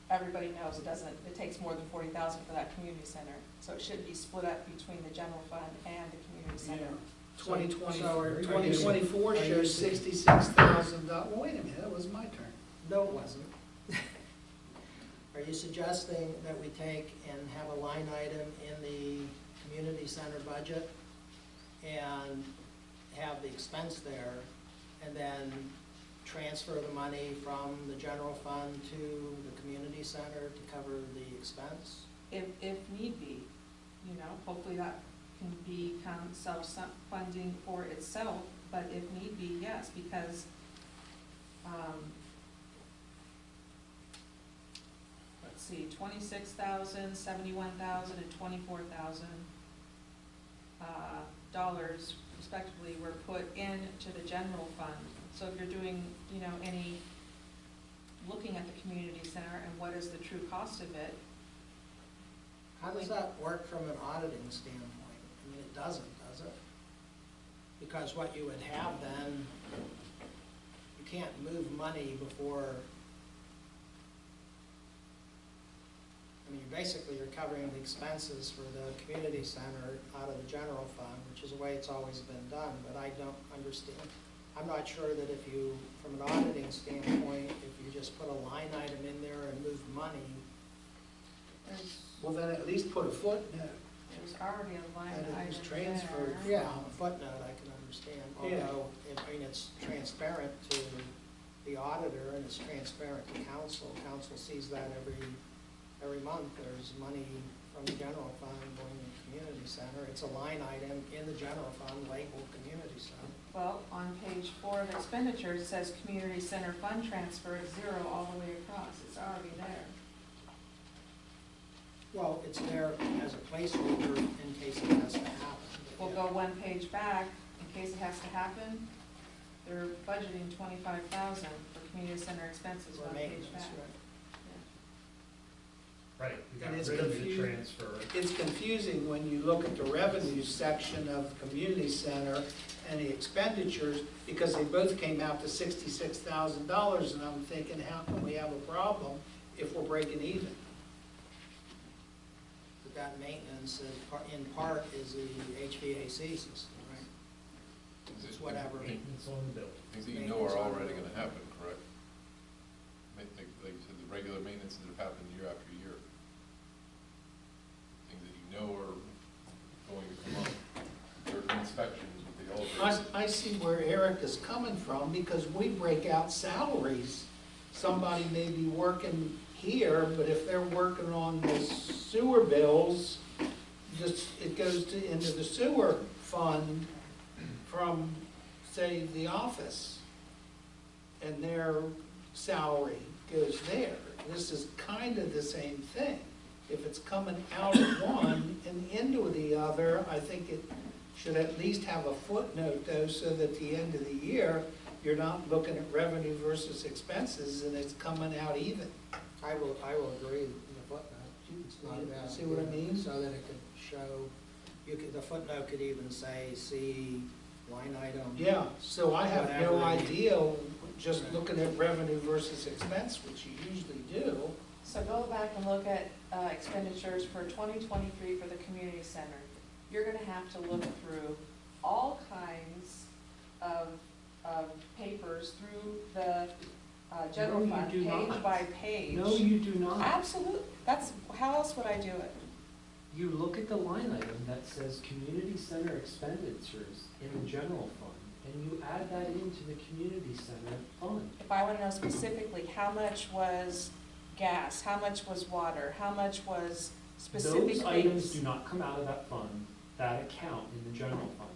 Everybody knows it takes more than 40,000 for that community center. So it should be split up between the general fund and the community center. 2024 are you shows saying- $66,000. Well, wait a minute, that was my turn. No, it wasn't. Are you suggesting that we take and have a line item in the community center budget and have the expense there, and then transfer the money from the general fund to the community center to cover the expense? If need be, you know, hopefully that can become self-funding for itself, but if need be, yes, because, let's see, 26,000, 71,000, and 24,000 dollars respectively were put into the general fund. So if you're doing, you know, looking at the community center and what is the true cost of it, How does that work from an auditing standpoint? I mean, it doesn't, does it? Because what you would have then, you can't move money before, I mean, basically you're covering the expenses for the community center out of the general fund, which is the way it's always been done, but I don't understand. I'm not sure that if you, from an auditing standpoint, if you just put a line item in there and move money, Well, then at least put a footnote. there's already a line And it was item transferred. there. yeah, on a footnote, I can understand. Yeah. Although, I mean, it's transparent to the auditor and it's transparent to council. Council sees that every month. There's money from the general fund going to the community center. It's a line item in the general fund labeled community center. Well, on page 4 of expenditures, it says community center fund transfer is 0 all the way across. It's already there. Well, it's there as a placeholder in case it has to happen. We'll go one page back, in case it has to happen. They're budgeting 25,000 for community center expenses, For one page maintenance, back. right. Right, we And got it's rid of the confusing. transfer. It's confusing when you look at the revenue section of the community center and the expenditures, because they both came out to $66,000, and I'm thinking, how can we have a problem if we're breaking even? But that maintenance in part is the HVAC system, right? It's whatever. Maintenance on the bill. Things that you know are already gonna happen, correct? Like you said, the regular maintenance that have happened year after year. Things that you know are going to come up. Certain inspections with the elevators. I see where Eric is coming from, because we break out salaries. Somebody may be working here, but if they're working on the sewer bills, just, it goes into the sewer fund from, say, the office. And their salary goes there. This is kind of the same thing. if it's coming out of one and into the other, I think it should at least have a footnote though, so that at the end of the year, you're not looking at revenue versus expenses and it's coming out even. I will agree in the footnote. It's not a bad See what I idea, mean? So that it could show, the footnote could even say, see line item. Yeah, so I have no Whatever. idea, just looking at revenue versus expense, which you usually do. So go back and look at expenditures for 2023 for the community center. You're gonna have to look through all kinds of papers through the general No, you fund, do page not. by page. No, you do not. Absolutely, that's, how else would I do it? You look at the line item that says community center expenditures in the general fund, and you add that into the community center fund. If I wanna know specifically, how much was gas, how much was water, how much was specific things? Those items do not come out of that fund, that account in the general fund.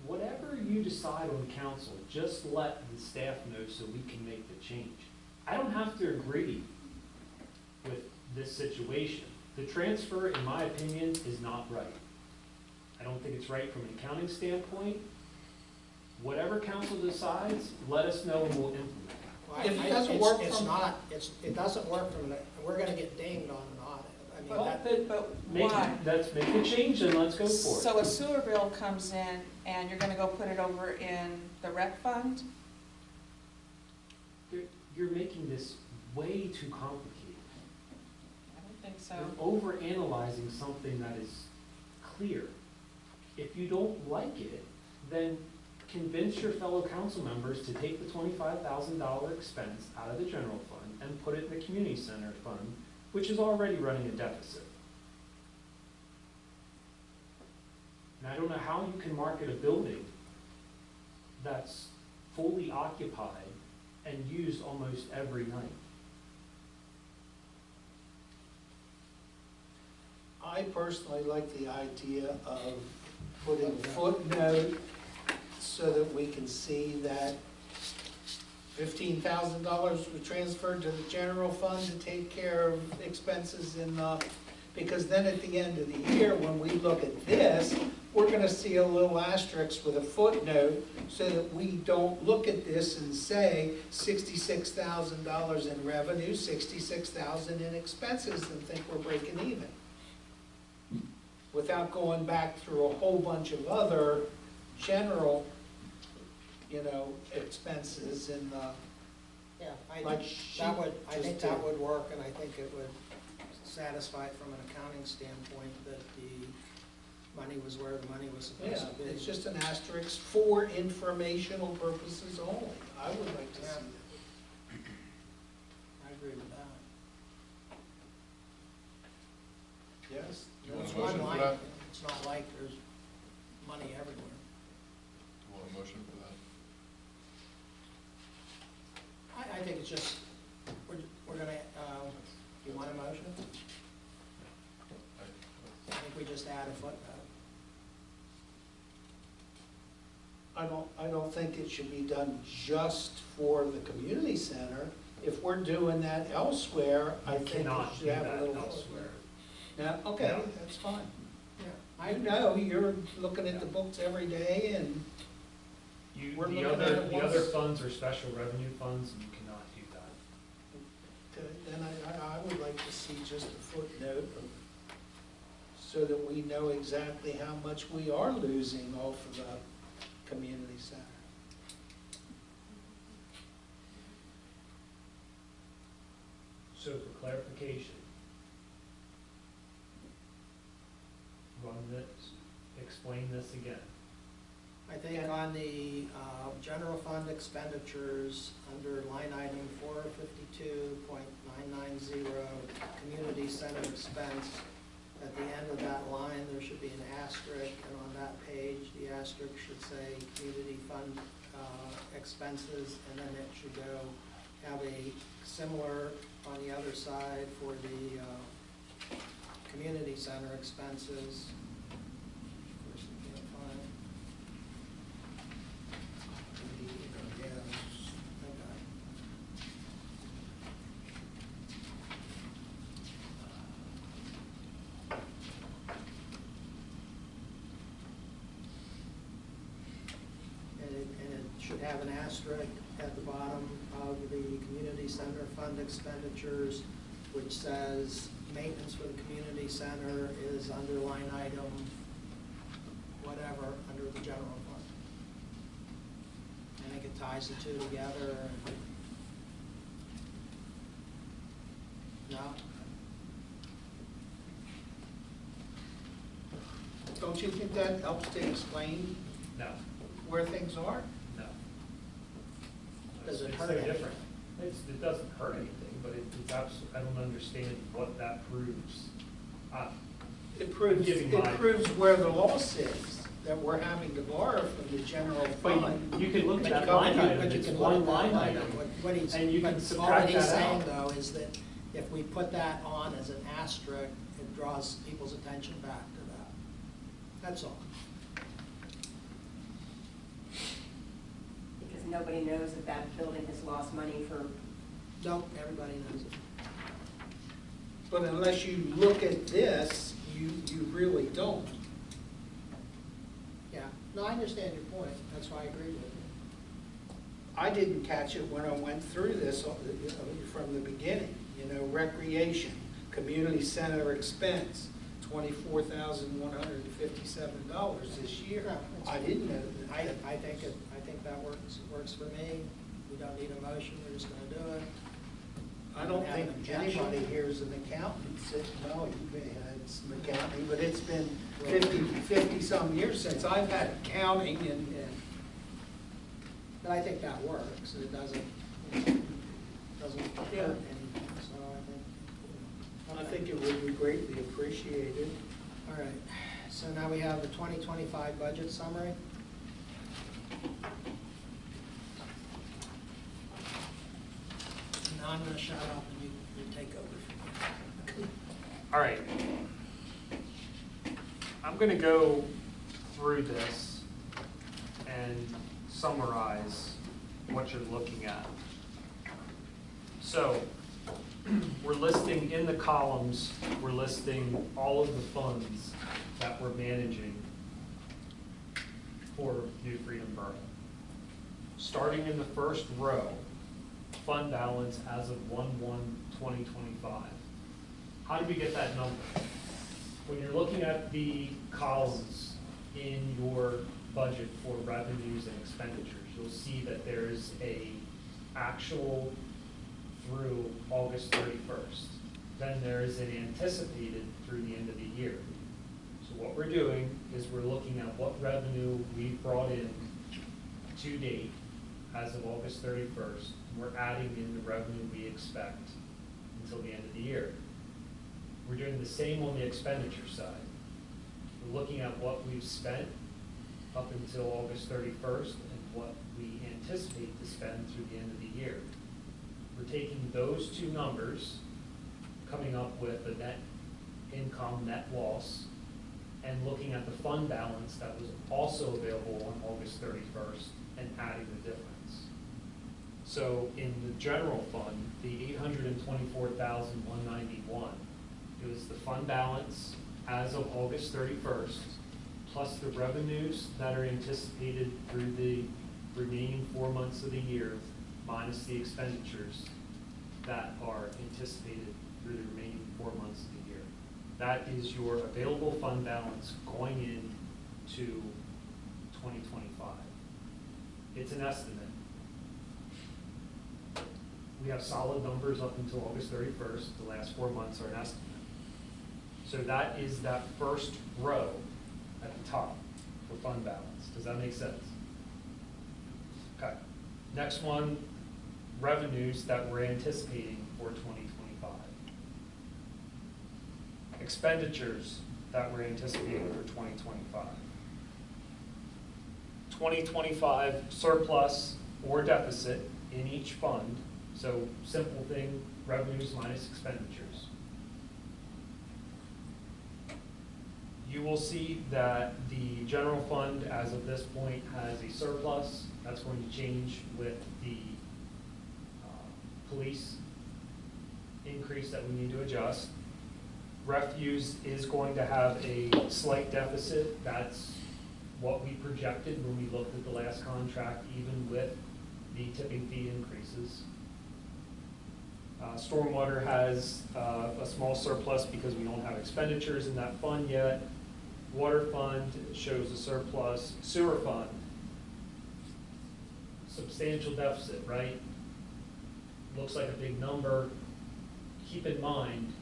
Whatever you decide on council, just let the staff know so we can make the change. I don't have to agree with this situation. The transfer, in my opinion, is not right. I don't think it's right from an accounting standpoint. Whatever council decides, let us know and we'll implement. Well, If it I- doesn't it's- work It's from- not, it doesn't work from, we're gonna get dinged on an audit. I mean, Well, that, but Make, why? let's make a change and let's go for it. So a sewer bill comes in and you're gonna go put it over in the rec fund? You're making this way too complicated. I don't think so. You're overanalyzing something that is clear. If you don't like it, then convince your fellow council members to take the $25,000 expense out of the general fund and put it in the community center fund, which is already running a deficit. And I don't know how you can market a building that's fully occupied and used almost every night. I personally like the idea of putting a footnote so that we can see that $15,000 was transferred to the general fund to take care of expenses in the, because then at the end of the year, when we look at this, we're gonna see a little asterisk with a footnote so that we don't look at this and say $66,000 in revenue, $66,000 in expenses and think we're breaking even, without going back through a whole bunch of other general, expenses in the, yeah, like that would, I just think to- that would work, and I think it would satisfy it from an accounting standpoint that the money was where the money was supposed Yeah, to be. it's just an asterisk for informational purposes only. I would like to see that. I agree with that. Yes? Do you want a It's motion one for line. that? It's not like there's money everywhere. Do you want a motion for that? I think it's just, we're gonna, you want a motion? I think we just add a footnote. I don't think it should be done just for the community center. If we're doing that elsewhere, I You think we cannot do should have a that little. elsewhere. Yeah, okay, No. that's fine. Yeah. I know, you're looking at the books every day and, We're The looking at other, it the other once. funds are special revenue funds, and you cannot do that. okay, then I would like to see just a footnote so that we know exactly how much we are losing off of the community center. So for clarification, run this, explain this again. I think on the general fund expenditures, under line item 452.990, community center expense, at the end of that line, there should be an asterisk, and on that page, the asterisk should say community fund expenses, and then it should go, have a similar on the other side for the community center expenses. Of course, we can't find. have an asterisk at the bottom of the community center fund expenditures, which says maintenance for the community center is under line item, whatever, under the general fund. I think it ties the two together. No? Don't you think that helps to explain No, where things are? no. Does it It's hurt no anything? different. It doesn't hurt anything, but it's I don't understand what that proves. It proves, Giving it my- proves where the loss is, that we're having to borrow from the general But fund. you can look at But that you can- line item, but you it's can one look at that line line item. What he's, And you can but all subtract that he's that saying out. though is that if we put that on as an asterisk, it draws people's attention back to that. That's all. Because nobody knows that that building has lost money for, No, everybody knows it. But unless you look at this, you really don't. Yeah, no, I understand your point, that's why I agree with you. I didn't catch it when I went through this from the beginning. You know, recreation, community center expense, $24,157 this year. No, it's- I didn't know I that. think that works for me. We don't need a motion, we're just gonna do it. I don't Have an think objection? anybody here is an accountant. No, it's an accounting, but it's been 50-some years since I've had accounting and, But I think that works, it doesn't hurt anything, so I think it would be greatly appreciated. All right, so now we have the 2025 budget summary. Now I'm gonna shut up and you take over. All right. I'm gonna go through this and summarize what you're looking at. So, we're listing in the columns, we're listing all of the funds that we're managing for New Freedom Borough. Starting in the first row, fund balance as of 1/1/2025. How do we get that number? When you're looking at the columns in your budget for revenues and expenditures, you'll see that there's a actual through August 31st. Then there's an anticipated through the end of the year. So what we're doing is we're looking at what revenue we've brought in to date as of August 31st. We're adding in the revenue we expect until the end of the year. We're doing the same on the expenditure side. We're looking at what we've spent up until August 31st and what we anticipate to spend through the end of the year. We're taking those two numbers, coming up with a net income, net loss, and looking at the fund balance that was also available on August 31st and adding the difference. So in the general fund, the $824,191, it was the fund balance as of August 31st, plus the revenues that are anticipated through the remaining 4 months of the year, minus the expenditures that are anticipated through the remaining 4 months of the year. That is your available fund balance going into 2025. It's an estimate. We have solid numbers up until August 31st. The last 4 months are an estimate. So that is that first row at the top for fund balance. Does that make sense? Okay. Next one, revenues that we're anticipating for 2025. Expenditures that we're anticipating for 2025. 2025 surplus or deficit in each fund. So simple thing, revenues minus expenditures. You will see that the general fund as of this point has a surplus. That's going to change with the police increase that we need to adjust. Refuse is going to have a slight deficit. That's what we projected when we looked at the last contract, even with the tipping fee increases. Stormwater has a small surplus because we don't have expenditures in that fund yet. Water fund shows a surplus. Sewer fund, substantial deficit, right? Looks like a big number. Keep in mind,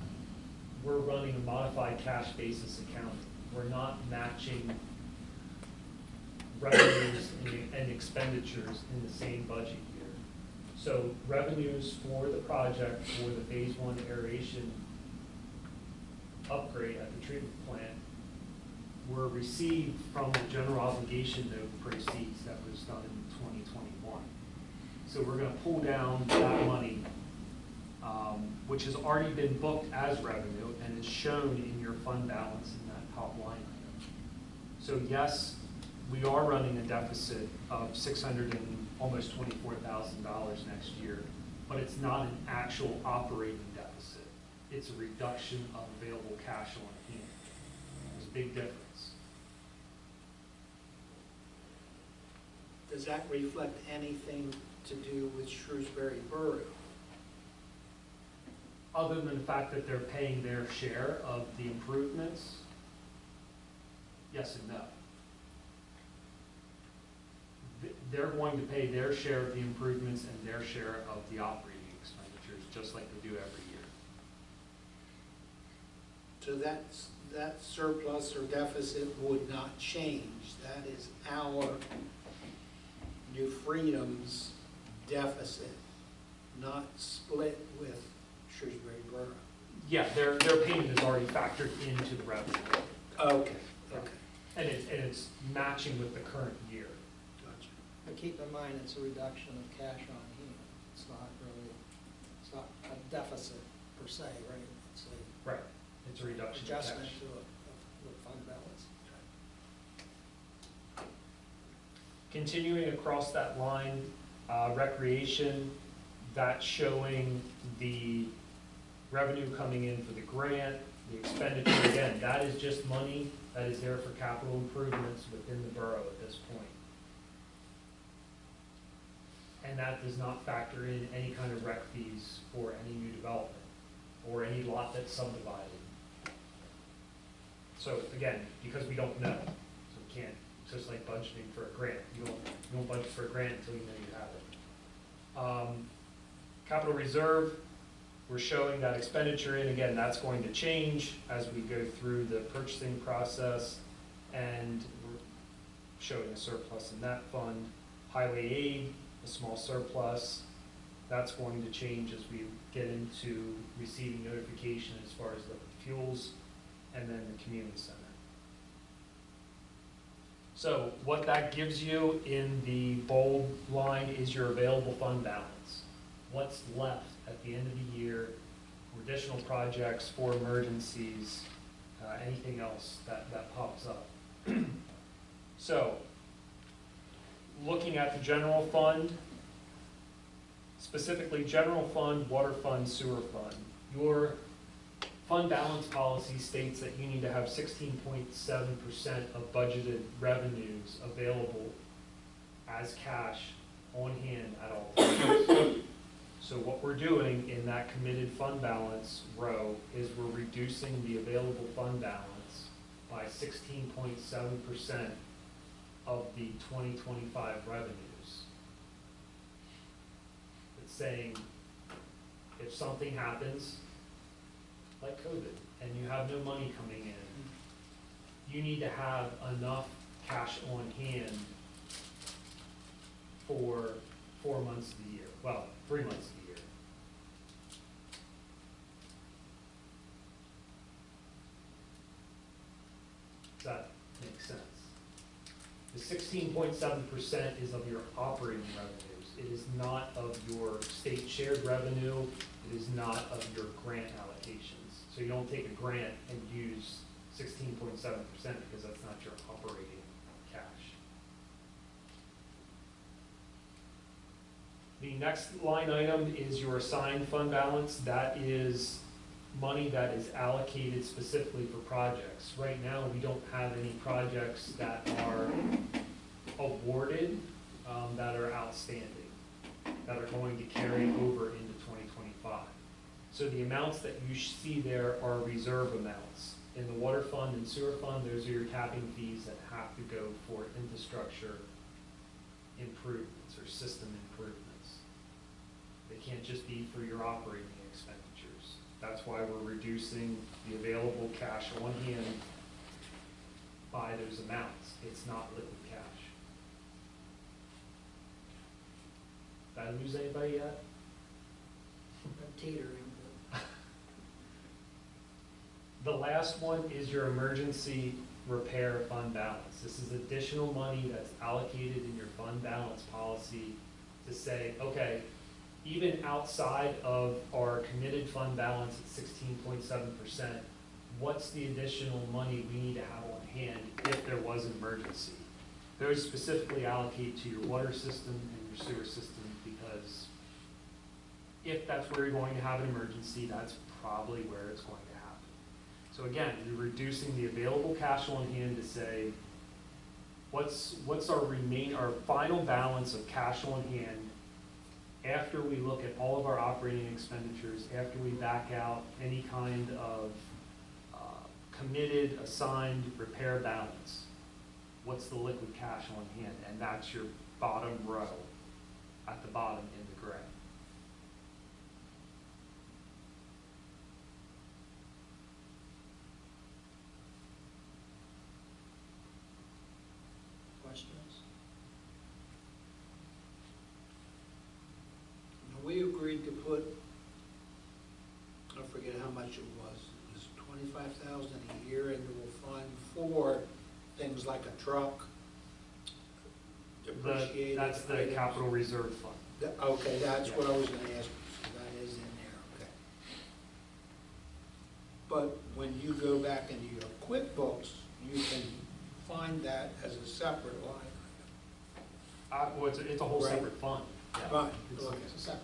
we're running a modified cash basis accounting. We're not matching revenues and expenditures in the same budget year. So revenues for the project for the phase 1 aeration upgrade at the treatment plant were received from the general obligation note proceeds that was done in 2021. So we're gonna pull down that money, which has already been booked as revenue and is shown in your fund balance in that top line item. So yes, we are running a deficit of almost $24,000 next year, but it's not an actual operating deficit. It's a reduction of available cash on hand. There's a big difference. Does that reflect anything to do with Shrewsbury Borough? Other than the fact that they're paying their share of the improvements, yes and no. They're going to pay their share of the improvements and their share of the operating expenditures, just like they do every year. So that surplus or deficit would not change. That is our New Freedom's deficit, not split with Shrewsbury Borough. Yeah, their payment is already factored into the revenue. Okay, okay, And it's matching with the current year. gotcha. But keep in mind, it's a reduction of cash on hand. It's not a deficit per se, right? It's a Right. It's a reduction of cash. adjustment to the fund balance. Continuing across that line, recreation, that's showing the revenue coming in for the grant, the expenditure, again, that is just money that is there for capital improvements within the borough at this point. And that does not factor in any kind of rec fees for any new development or any lot that's subdivided. So again, because we don't know, so we can't, it's just like budgeting for a grant. You don't budget for a grant until you know you have it. Capital reserve, we're showing that expenditure in, again, that's going to change as we go through the purchasing process, and we're showing a surplus in that fund. Highway aid, a small surplus, that's going to change as we get into receiving notification as far as the fuels, and then the community center. So what that gives you in the bold line is your available fund balance. What's left at the end of the year for additional projects, for emergencies, anything else that pops up. So, looking at the general fund, specifically general fund, water fund, sewer fund, your fund balance policy states that you need to have 16.7% of budgeted revenues available as cash on hand at all times. So what we're doing in that committed fund balance row is we're reducing the available fund balance by 16.7% of the 2025 revenues. It's saying if something happens, like COVID, and you have no money coming in, you need to have enough cash on hand for 4 months of the year. Well, 3 months of the year. Does that make sense? The 16.7% is of your operating revenues. It is not of your state shared revenue. It is not of your grant allocations. So you don't take a grant and use 16.7% because that's not your operating cash. The next line item is your assigned fund balance. That is money that is allocated specifically for projects. Right now, we don't have any projects that are awarded, that are outstanding, that are going to carry over into 2025. So the amounts that you see there are reserve amounts. In the water fund and sewer fund, those are your tapping fees that have to go for infrastructure improvements or system improvements. They can't just be for your operating expenditures. That's why we're reducing the available cash on hand by those amounts. It's not liquid cash. Did I lose anybody yet? I'm teetering, but The last one is your emergency repair fund balance. This is additional money that's allocated in your fund balance policy to say, okay, even outside of our committed fund balance at 16.7%, what's the additional money we need to have on hand if there was an emergency? Those specifically allocate to your water system and your sewer system, because if that's where you're going to have an emergency, that's probably where it's going to happen. So again, you're reducing the available cash on hand to say, what's our final balance of cash on hand after we look at all of our operating expenditures, after we back out any kind of committed, assigned repair balance. What's the liquid cash on hand? And that's your bottom row at the bottom in the gray. questions? Now, we agreed to put, I forget how much it was 25,000 a year into a fund for things like a truck, depreciated That's the items. capital reserve fund. Okay, that's what I was gonna ask, so that is in there, okay. But when you go back into your QuickBooks, you can find that as a separate line. Well, it's a whole Right. separate fund. Yeah. Right, It's okay. a separate.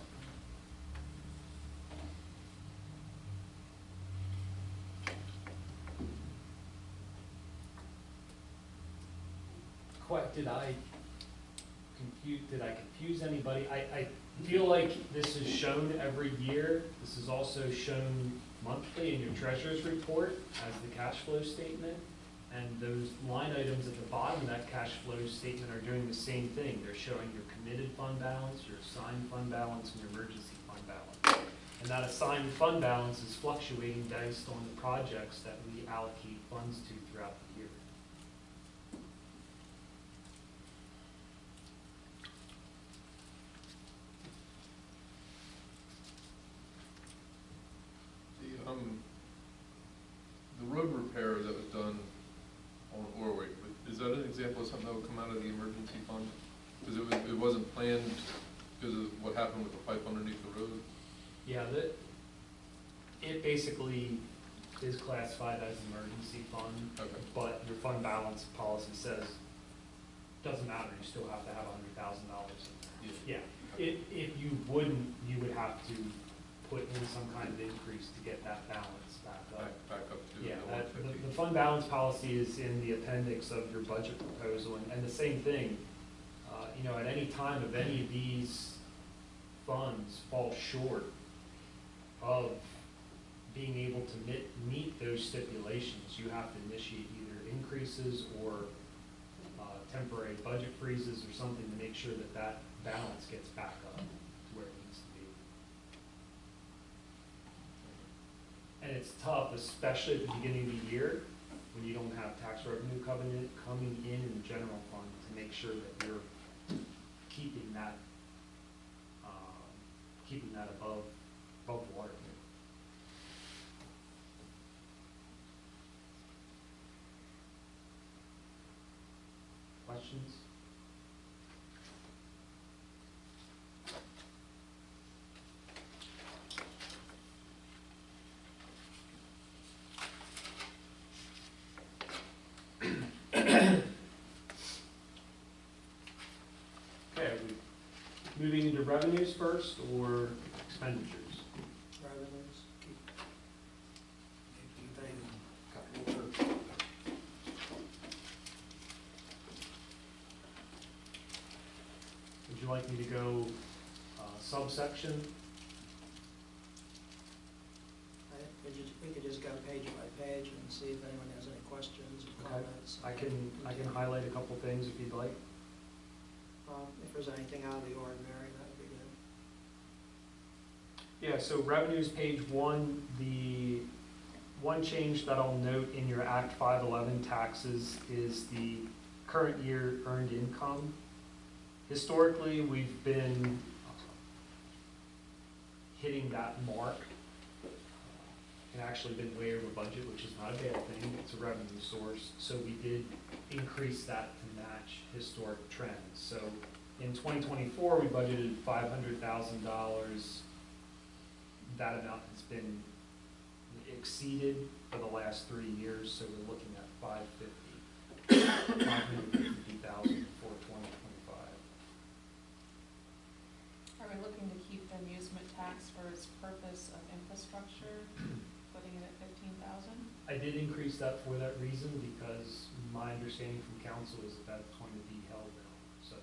Did I confuse anybody? I feel like this is shown every year. This is also shown monthly in your treasurer's report as the cash flow statement. And those line items at the bottom of that cash flow statement are doing the same thing. They're showing your committed fund balance, your assigned fund balance, and your emergency fund balance. And that assigned fund balance is fluctuating based on the projects that we allocate funds to throughout the year. The road repair that was done on Orwick, is that an example of something that would come out of the emergency fund? Because it wasn't planned because of what happened with the pipe underneath the road? Yeah, it basically is classified as an emergency fund, Okay. but your fund balance policy says, doesn't matter, you still have to have $100,000 in there. Yeah, if you wouldn't, you would have to put in some kind of increase to get that balance back up. Back up to Yeah, the 150. the fund balance policy is in the appendix of your budget proposal, and the same thing, at any time of any of these funds fall short of being able to meet those stipulations, you have to initiate either increases or temporary budget freezes or something to make sure that that balance gets back up to where it needs to be. And it's tough, especially at the beginning of the year, when you don't have tax revenue coming in the general fund, to make sure that you're keeping that above water. Questions? Okay, are we moving into revenues first or expenditures? Revenues, Would you like me to go subsection? We could just go page by page and see if anyone has any questions or Okay. comments. I can highlight a couple things if you'd like. If there's anything out of the ordinary, that would be good. Yeah, so revenues, page 1, the one change that I'll note in your Act 511 taxes is the current year earned income. Historically, we've been hitting that mark and actually been way over budget, which is not a bad thing. It's a revenue source. So we did increase that to match historic trends. So in 2024, we budgeted $500,000. That amount has been exceeded for the last 3 years, so we're looking at $550,000 for 2025. Are we looking to keep the amusement tax for its purpose of infrastructure, putting it at 15,000? I did increase that for that reason because my understanding from council is that that's going to be held now, so.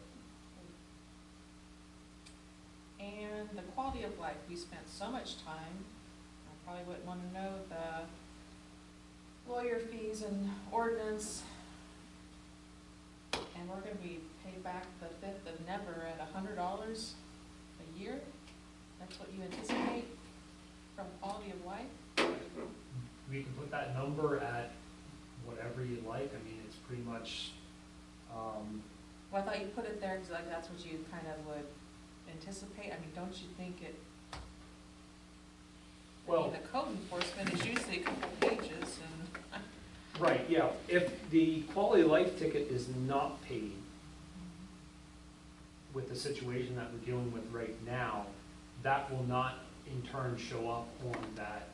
And the quality of life, we spent so much time, I probably wouldn't want to know the lawyer fees and ordinance. And we're gonna be paid back the 5th of never at $100 a year? That's what you anticipate from quality of life? We can put that number at whatever you like. I mean, it's pretty much, Well, I thought you put it there because like that's what you kind of would anticipate. I mean, don't you think it? I Well- mean, the code enforcement is usually a couple pages and. right, yeah. If the quality of life ticket is not paid with the situation that we're dealing with right now, that will not in turn show up on that,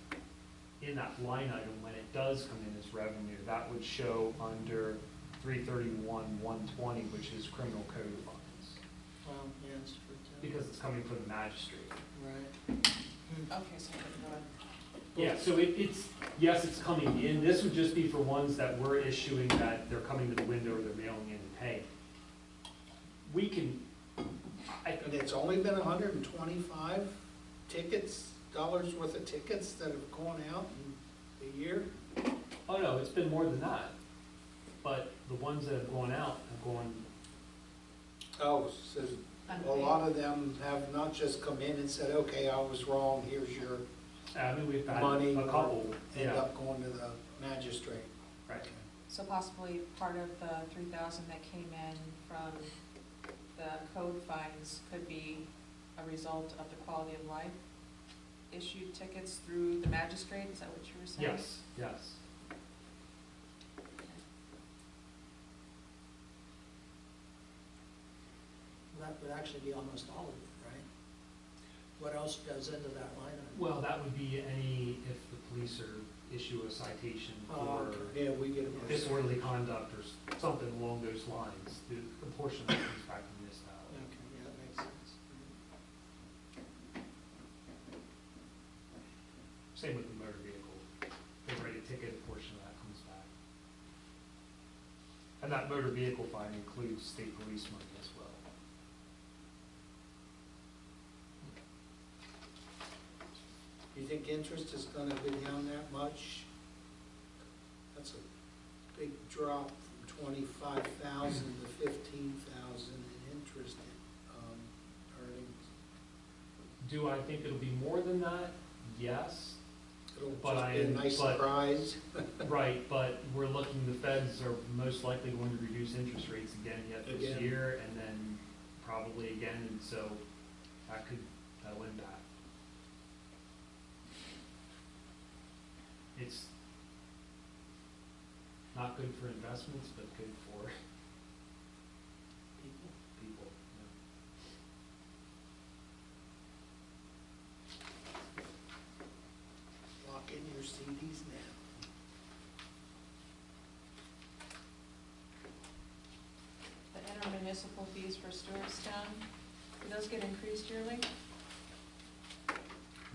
in that line item when it does come in as revenue. That would show under 331-120, which is criminal code funds, Well, yeah, it's for, because it's coming from the magistrate. right. Okay, so go ahead. Yeah, so it's, yes, it's coming in. This would just be for ones that we're issuing that they're coming to the window or they're mailing in and paying. We can, And it's only been 125 tickets, dollars worth of tickets that have gone out in a year? oh no, it's been more than that. But the ones that have gone out have gone, Oh, so a lot of them have not just come in and said, okay, I was wrong, here's your I mean, we've had money. a couple, End yeah, up going to the magistrate. right. So possibly part of the 3,000 that came in from the code fines could be a result of the quality of life issued tickets through the magistrate, is that what you were saying? Yes, yes. That would actually be almost all of it, right? What else goes into that line item? Well, that would be any, if the police are issue a citation Oh, for okay. Yeah, we get a. disorderly conduct or something along those lines, the portion that comes back to municipality. Okay, yeah, that makes sense. Same with the motor vehicle. They write a ticket, a portion of that comes back. And that motor vehicle fine includes state police money as well. You think interest is gonna go down that much? That's a big drop from 25,000 to 15,000 in interest earnings. Do I think it'll be more than that? Yes. It'll But just be a nice but- surprise. Right, but we're looking, the feds are most likely going to reduce interest rates again yet this Again. year, and then probably again, and so that'll impact. It's not good for investments, but good for people, Lock in your CDs now. The intermunicipal fees for Stewartstown, do those get increased yearly?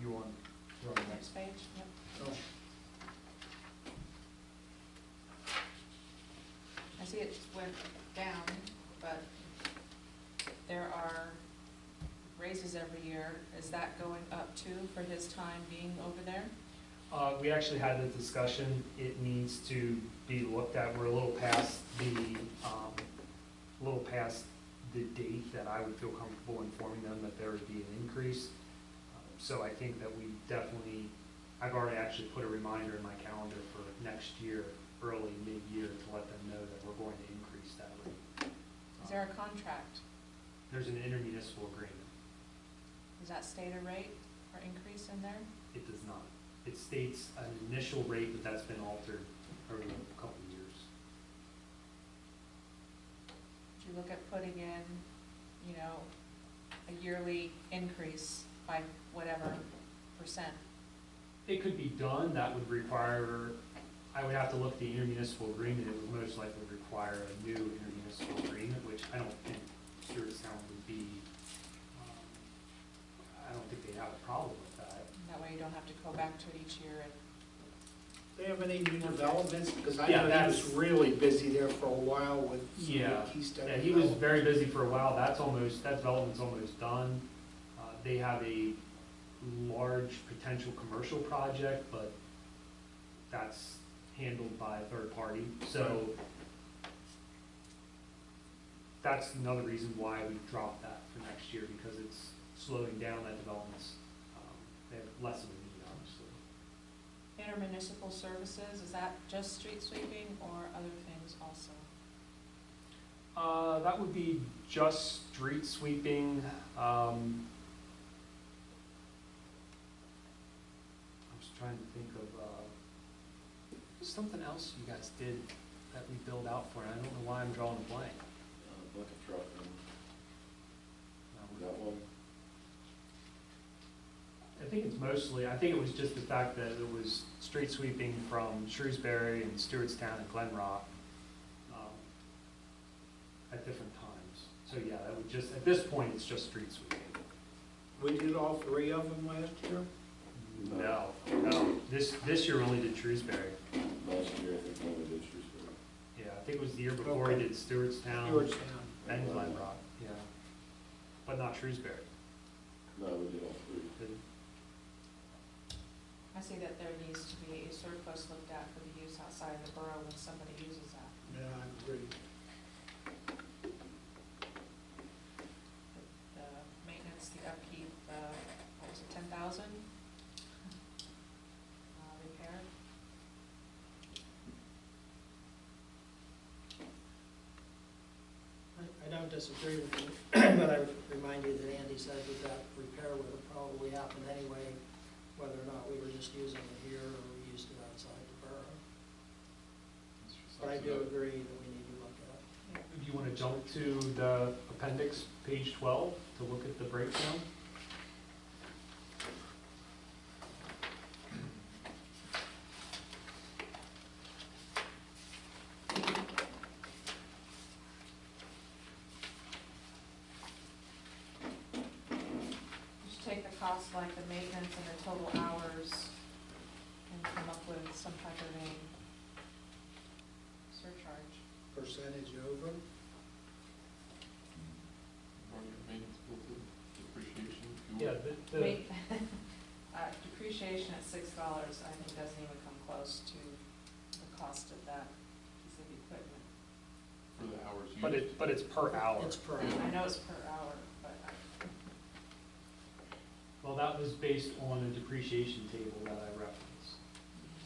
You're on the Next page, yep. Oh, I see it went down, but there are raises every year. Is that going up too for his time being over there? We actually had the discussion, it needs to be looked at, we're a little past the date that I would feel comfortable informing them that there would be an increase. So I think that we definitely, I've already actually put a reminder in my calendar for next year, early, mid-year, to let them know that we're going to increase that rate. Is there a contract? There's an intermunicipal agreement. Does that state a rate or increase in there? It does not. It states an initial rate, but that's been altered over a couple of years. Would you look at putting in, you know, a yearly increase by whatever percent? It could be done, that would require, I would have to look at the intermunicipal agreement, it would most likely require a new intermunicipal agreement, which I don't think Stewartstown would be, I don't think they'd have a problem with that. That way you don't have to go back to it each year and, Do they have any new developments? Because I Yeah, know he was that's- really busy there for a while with some of Yeah, the Keystone. yeah, he was very busy for a while, that development's almost done. They have a large potential commercial project, but that's handled by a third party, so that's another reason why we dropped that for next year, because it's slowing down that development's, they have less of a need, honestly. intermunicipal services, is that just street sweeping or other things also? That would be just street sweeping, I was trying to think of, something else you guys did that we billed out for, and I don't know why I'm drawing a blank. Bucket truck, that one. I think it's mostly, I think it was just the fact that it was street sweeping from Shrewsbury and Stewartstown and Glen Rock, at different times. So yeah, that would just, at this point, it's just street sweeping. We did all three of them last year? No, this year only did Shrewsbury. Last year, I think we only did Shrewsbury. Yeah, I think it was the year before he Okay. did Stewartstown Georgetown. and Glen Rock, yeah. But not Shrewsbury. No, we did all three. Did- I say that there needs to be a surplus looked at for the use outside the borough when somebody uses that. Yeah, I agree. The maintenance, the upkeep, what was it, 10,000? Repair. I don't disagree with you, but I would remind you that Andy said that that repair would have probably happened anyway, whether or not we were just using it here or we used it outside the borough. But I do agree that we need to look at it. If you want to jump to the appendix, page 12, to look at the breakdown. Just take the cost like the maintenance and the total hours and come up with some type of a surcharge. Percentage over? Market maintenance built in, depreciation, fuel. Yeah, Wait, depreciation at $6, I think doesn't even come close to the cost of that piece of equipment. For the hours used. but it's per hour. It's per, I know it's per hour, but Well, that was based on a depreciation table that I referenced.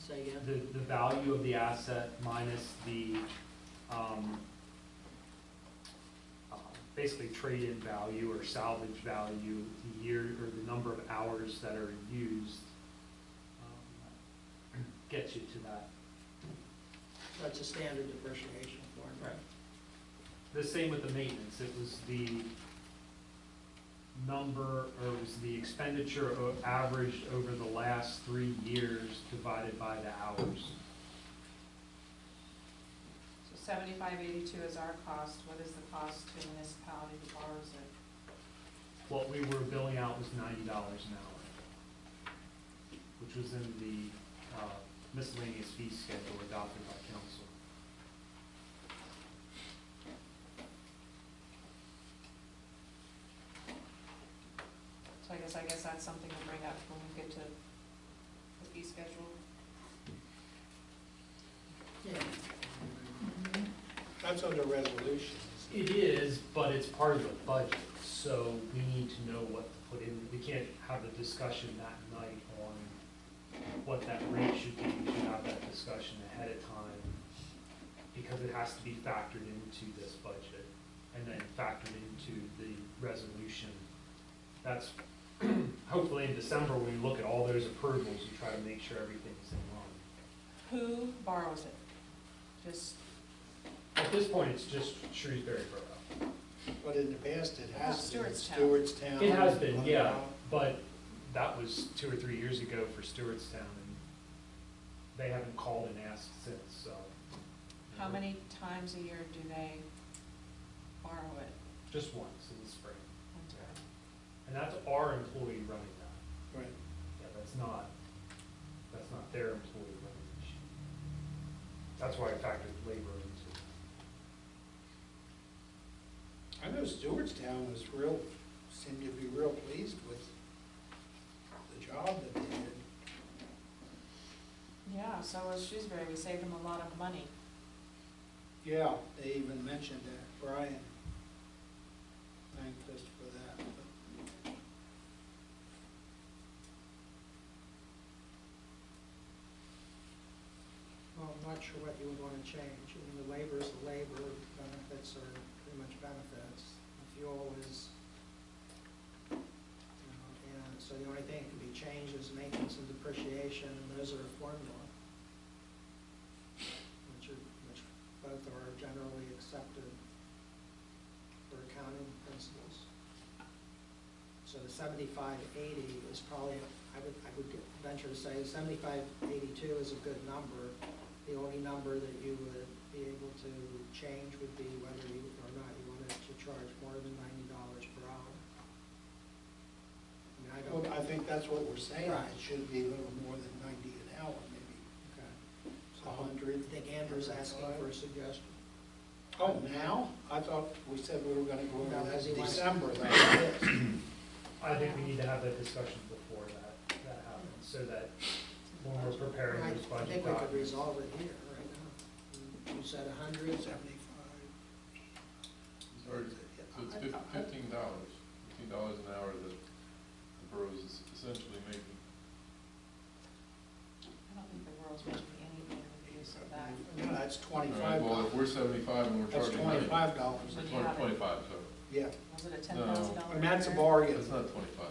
say again? The value of the asset minus the, basically trade-in value or salvage value, the year, or the number of hours that are used, gets you to that. That's a standard depreciation formula. The same with the maintenance, it was the number, or it was the expenditure averaged over the last 3 years divided by the hours. so 75.82 is our cost. What is the cost to a municipality that borrows it? What we were billing out was $90 an hour, which was in the miscellaneous fee schedule adopted by council. because I guess that's something to bring up when we get to the fee schedule. Yeah. That's under resolutions. It is, but it's part of the budget, so we need to know what to put in. We can't have a discussion that night on what that rate should be. We should have that discussion ahead of time, because it has to be factored into this budget, and then factored into the resolution. That's, hopefully in December, when we look at all those approvals, we try to make sure everything's in line. Who borrows it? Just, At this point, it's just Shrewsbury Borough. But in the past, it has been Stewartstown. Stewartstown. It has been, yeah, but that was 2 or 3 years ago for Stewartstown, and they haven't called and asked since, so. how many times a year do they borrow it? Just once in the spring. Once a year. And that's our employee running that. Right. Yeah, that's not their employee running the machine. That's why I factored labor into it. I know Stewartstown was seemed to be real pleased with the job that they did. Yeah, so was Shrewsbury, we saved them a lot of money. Yeah, they even mentioned that, Brian thanked us for that. But Well, I'm not sure what you would want to change. I mean, the labor is the labor, benefits are pretty much benefits. The fuel is, and so the only thing that can be changed is maintenance and depreciation, and those are a formula, which both are generally accepted for accounting principles. So the 7580 is probably, I would venture to say 7582 is a good number. The only number that you would be able to change would be whether you or not you wanted to charge more than $90 per hour. I mean, I don't. Well, I think that's what we're saying, Right. it should be a little more than 90 an hour, maybe Okay. So 100. I think Andrew's asking for a suggestion. Oh, now? I thought we said we were gonna go No, over that because he in wants- December, like this. I think we need to have that discussion before that happens, so that when we're preparing I those budget think we could documents. resolve it here, right now. You said 100. 75. Or, so it's $15 an hour that the boroughs is essentially making. I don't think the world's making anything with the use of that. No, that's All right, well, if $25. we're 75 and we're That's charging 90. $25. When you Twenty- have it. 25, so, Yeah, Was it a $10,000? and that's a bargain. that's not 25.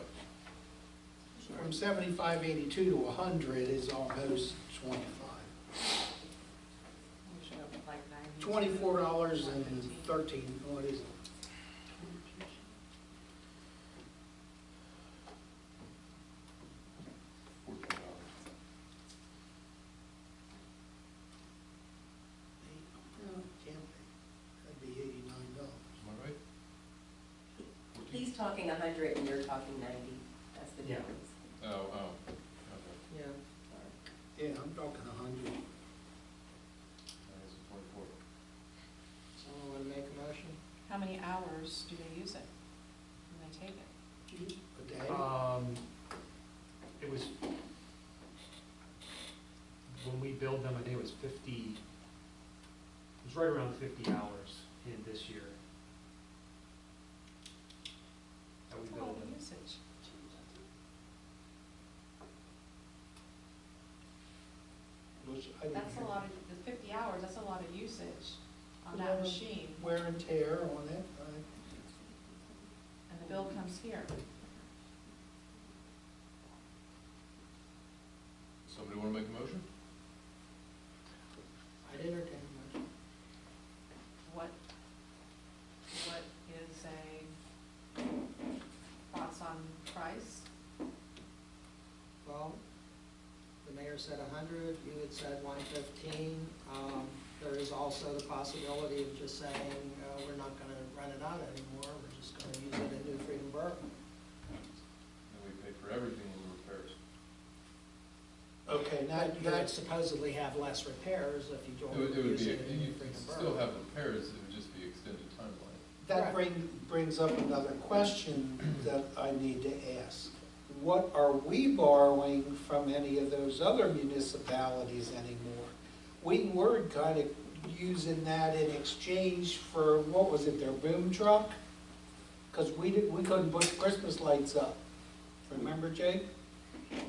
From 7582 to 100 is almost 25. We should have like 90. $24.13, what is it? $14. No, can't be. That'd be $89. Am I right? 14? He's talking 100 and you're talking 90. That's the Yeah. difference. Oh, okay. Yeah. Yeah, I'm talking 100. That's 24. Someone want to make a motion? How many hours do they use it when they take it? A day? It was, when we billed them, I think it was 50, it was right around 50 hours in this year that we That's a lot billed of them. usage. I didn't That's a hear. lot of, the 50 hours, that's a lot of usage on Well, that machine, Wear and tear on it. and the bill comes here. Somebody want to make a motion? I'd entertain a motion. What is a, thoughts on price? Well, the mayor said 100, you had said 115. There is also the possibility of just saying, we're not going to rent it out anymore, we're just going to use it in New Freedom Borough. And we pay for everything in the repairs. Okay, now But you would that's, supposedly have less repairs if you don't It would use be, it in New you Freedom Borough. still have repairs, it would just be extended timeline. that brings up another question that I need to ask. what are we borrowing from any of those other municipalities anymore? We were kind of using that in exchange for, what was it, their boom truck? Because we couldn't put Christmas lights up. Remember, Jake?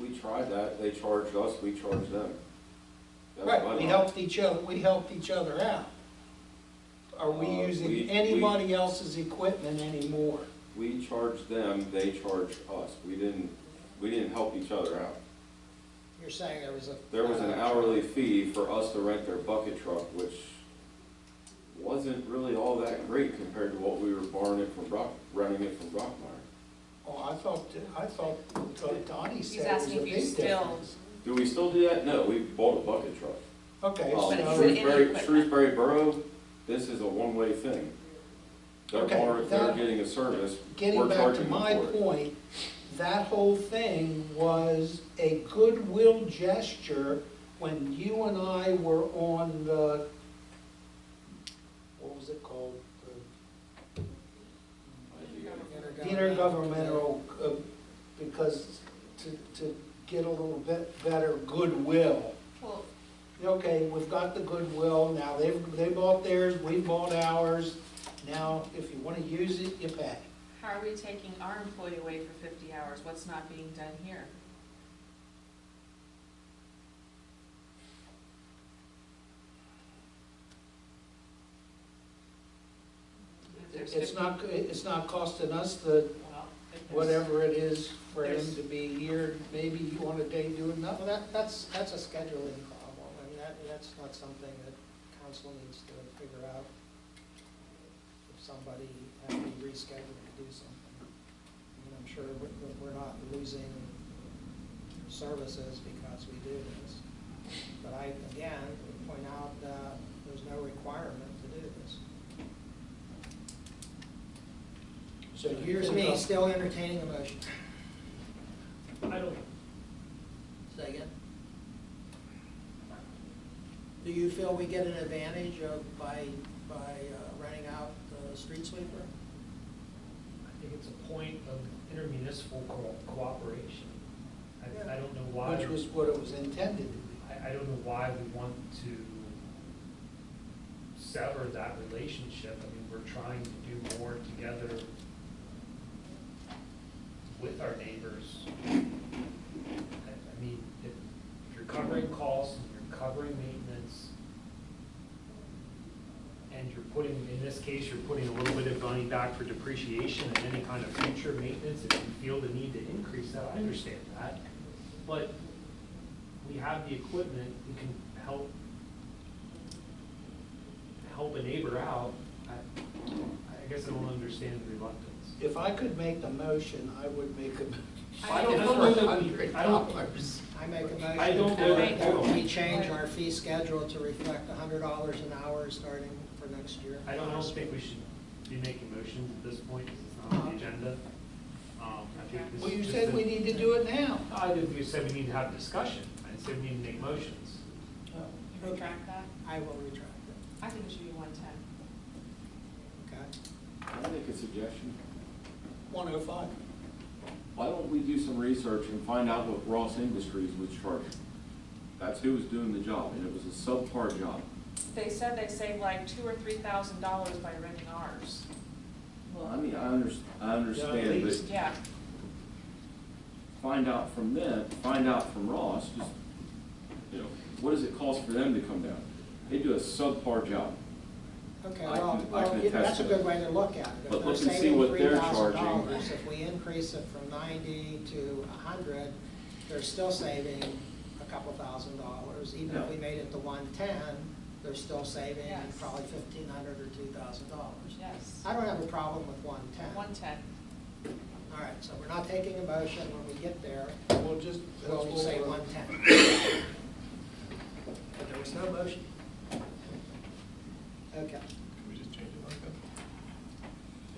We tried that, they charged us, we charged them. That's Right, my we line. helped each other out. Are we using we- anybody else's equipment anymore? We charged them, they charged us. We didn't help each other out. You're saying there was a. There was an hourly fee for us to rent their bucket truck, which wasn't really all that great compared to what we were borrowing it from renting it from Brockmeyer. Oh, I thought Donnie He's said it was asking a if you big still- difference. Do we still do that? No, we bought a bucket truck. Okay, Well, But it's so, in any equipment. Shrewsbury Borough, this is a one-way thing. They're Okay, they're getting a service, getting we're back to charging them my for it. point, that whole thing was a goodwill gesture when you and I were on the, what was it called? The intergovernmental, because to get a little bit better goodwill. Well, Okay, we've got the goodwill, now they bought theirs, we bought ours, now if you wanna use it, you pay. how are we taking our employee away for 50 hours? What's not being done here? If there's It's not costing us the, well, if there's- whatever it is for him There's- to be here, maybe you want a day doing nothing. Well, that's a scheduling problem. I mean, that's not something that council needs to figure out. If somebody had to be rescheduled to do something. I mean, I'm sure we're not losing services because we do this. But I, again, would point out that there's no requirement to do this. So Here's here's me me, still entertaining a motion. I don't, Say again? Do you feel we get an advantage by renting out the street sweeper? I think it's a point of intermunicipal cooperation. I don't know why. which was what it was intended to be. I don't know why we want to sever that relationship. I mean, we're trying to do more together with our neighbors. I mean, if you're covering costs and you're covering maintenance, and you're putting, in this case, you're putting a little bit of money back for depreciation and any kind of future maintenance, if you feel the need to increase that, I understand that. But we have the equipment, we can help a neighbor out. I guess I don't understand the reluctance. If I could make the motion, I would make a. I don't know that we, I don't, I make a motion. I don't know that- that we change our fee schedule to reflect $100 an hour starting for next year. I don't think we should be making motions at this point, because it's not on the agenda. I think this Well, you is said just we need to do it now. I didn't, you said we need to have discussion, I said we need to make motions. You retract that? I will retract it, I think it should be 110. okay? Can I make a suggestion? 105. Why don't we do some research and find out what Ross Industries was charging? That's who was doing the job, and it was a subpar job. They said they saved like $2,000 or $3,000 by renting ours. Well, I mean, I understand, but least. Yeah, find out from them, find out from Ross, just, what does it cost for them to come down? They do a subpar job. Okay, I well, can attest that's a to good that. way to look at it. If But they're look and see saving what they're $3,000, charging. If we increase it from 90 to 100, they're still saving a couple $1,000s. Even if Yeah. we made it to 110, they're still saving Yes. probably $1,500 or $2,000. yes. I don't have a problem with 110. 110. All right, so we're not taking a motion. When we get there, We'll just, we'll say we'll, 110. But there was no motion. Okay. Can we just change it like that?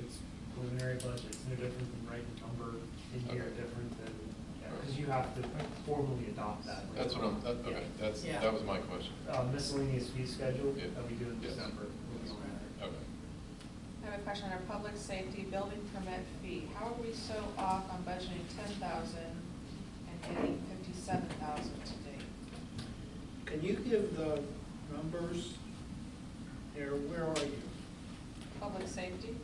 It's preliminary budget, it's no different than writing a number in here, Okay. different than, because you have to formally adopt that. That's what okay, Yeah. that was my question. Miscellaneous fee schedule Yeah. that we do in Yes. December. We'll be on that. Okay. I have a question on our public safety building permit fee. How are we so off on budgeting 10,000 getting 57,000 to date. Can you give the numbers there, where are you? Public safety,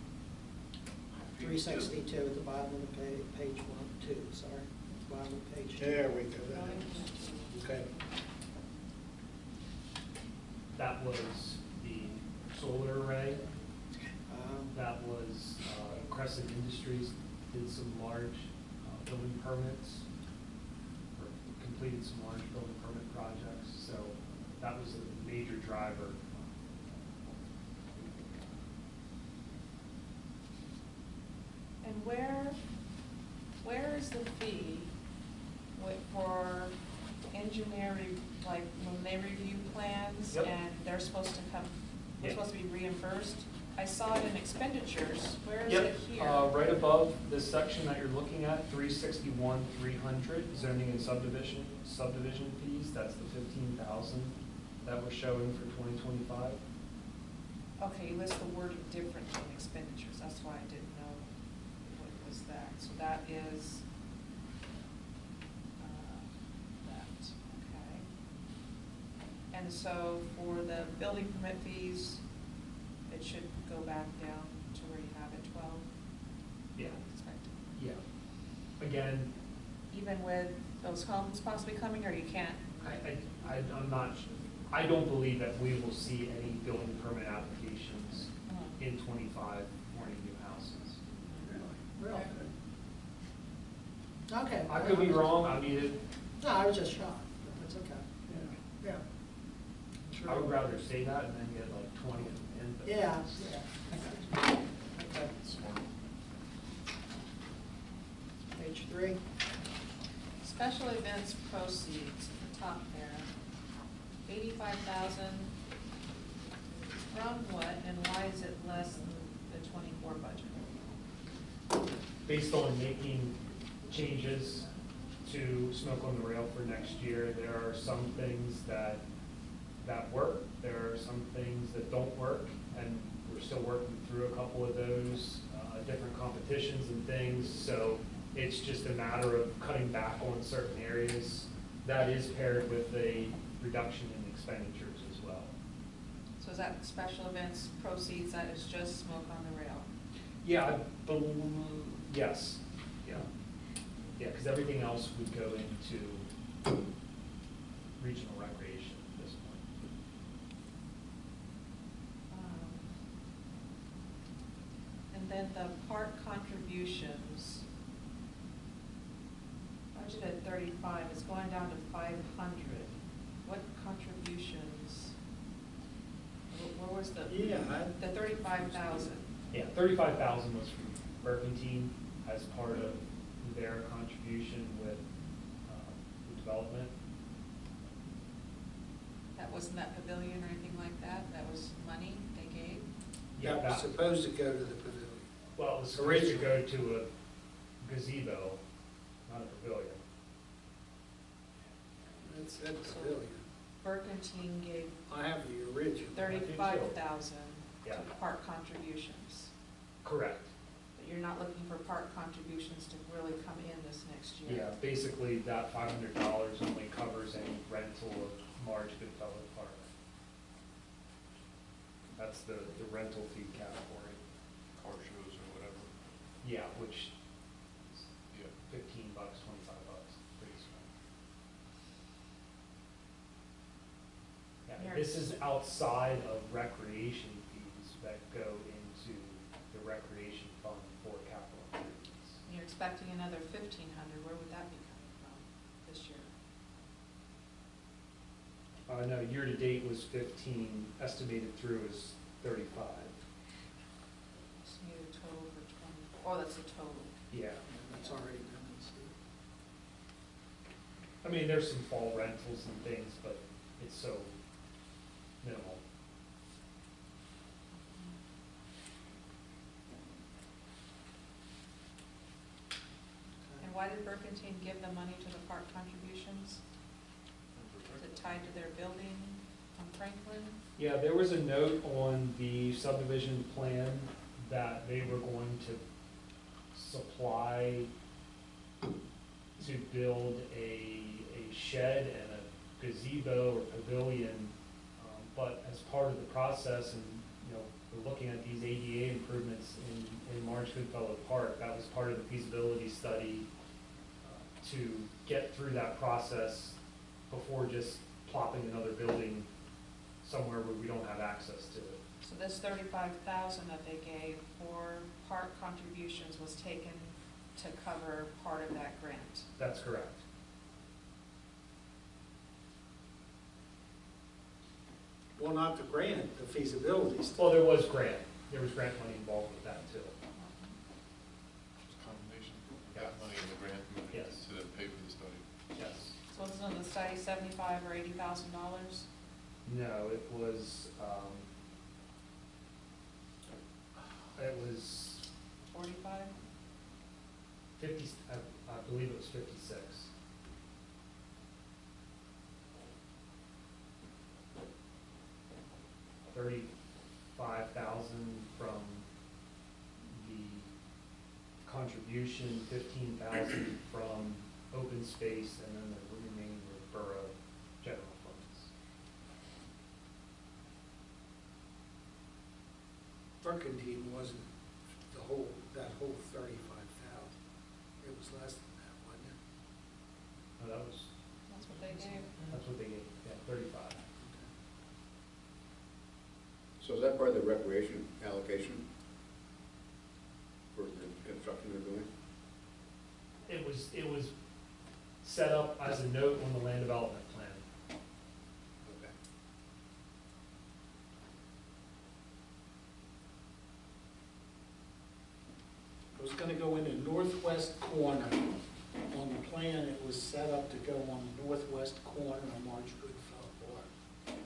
362 at the bottom of the page 1, 2, sorry, bottom of page 2. There we go. building Okay. That was the solar array. That was Crescent Industries did some large building permits, or completed some large building permit projects. So that was a major driver. And where is the fee for engineering, like when they review plans Yep. and they're supposed to come, they're Yeah. supposed to be reimbursed? I saw it in expenditures, where is Yep, it here? right above this section that you're looking at, 361, 300, zoning and subdivision fees, that's the 15,000 that we're showing for 2025. Okay, you list the wording different in expenditures, that's why I didn't know what was that. So that is, that, okay. And so for the building permit fees, it should go back down to where you have it, 12? Yeah. Expected. Yeah. Again, Even with those homes possibly coming, or you can't? I'm not, I don't believe that we will see any building permit applications in 25 for any new houses. Really? Okay. I could be wrong, I mean, it, No, I was just shocked, but that's okay. Yeah. I would rather say that and then get like 20 in. But Yeah, yeah. Okay. Page 3. Special events proceeds, at the top there, 85,000. From what, and why is it less than the 24 budget? Based on making changes to Smoke on the Rail for next year, there are some things that work, there are some things that don't work, and we're still working through a couple of those, different competitions and things, so it's just a matter of cutting back on certain areas. That is paired with a reduction in expenditures as well. So is that special events proceeds, that is just Smoke on the Rail? Yeah, yes, yeah. Yeah, because everything else would go into regional recreation at this point. And then the park contributions, budgeted 35, is going down to 500. What contributions? Where was the? Yeah, The 35,000. Yeah, 35,000 was from Burkentine as part of their contribution with the development. That wasn't that pavilion or anything like that? That was money they gave? Yeah, that was supposed to go to the pavilion. well, it was supposed to go to a gazebo, not a pavilion. It said pavilion. Burkentine gave I have the original. 35,000 Yeah. to park contributions. Correct. But you're not looking for park contributions to really come in this next year? Yeah, basically that $500 only covers any rental of Marge Goodfellow Park. That's the rental fee category. Car shows or whatever. Yeah, which is Yeah. $15, $25, pretty small. Yeah, this is outside of recreation fees that go into the recreation fund for capital improvements. And you're expecting another 1,500, where would that be coming from this year? No, year-to-date was 15, estimated through is 35. Just need a total for 20, oh, that's the total. Yeah. That's already done, Steve. I mean, there's some fall rentals and things, but it's so minimal. And why did Burkentine give the money to the park contributions? Is it tied to their building on Franklin? Yeah, there was a note on the subdivision plan that they were going to supply to build a shed and a gazebo or pavilion. But as part of the process, and, you know, we're looking at these ADA improvements in March Goodfellow Park, that was part of the feasibility study to get through that process before just plopping another building somewhere where we don't have access to it. So this 35,000 that they gave for park contributions was taken to cover part of that grant. That's correct. Well, not the grant, the feasibility study. Well, there was grant money involved with that too. It's a combination. Got money in the grant money Yes. to then pay for the study. Yes. So wasn't the study $75,000 or $80,000? No, it was 45? 50, I believe it was 56. $35,000 from the contribution, 15,000 from open space, and then the remaining were borough general funds. Burkentine wasn't that whole 35,000. It was less than that, wasn't it? No, that was, That's what they gave. that's what they gave, yeah, 35. So is that part of the recreation allocation for the construction they're doing? It was set up as a note on the land development plan. Okay. It was gonna go in the northwest corner. On the plan, it was set up to go on the northwest corner of March Goodfellow Park.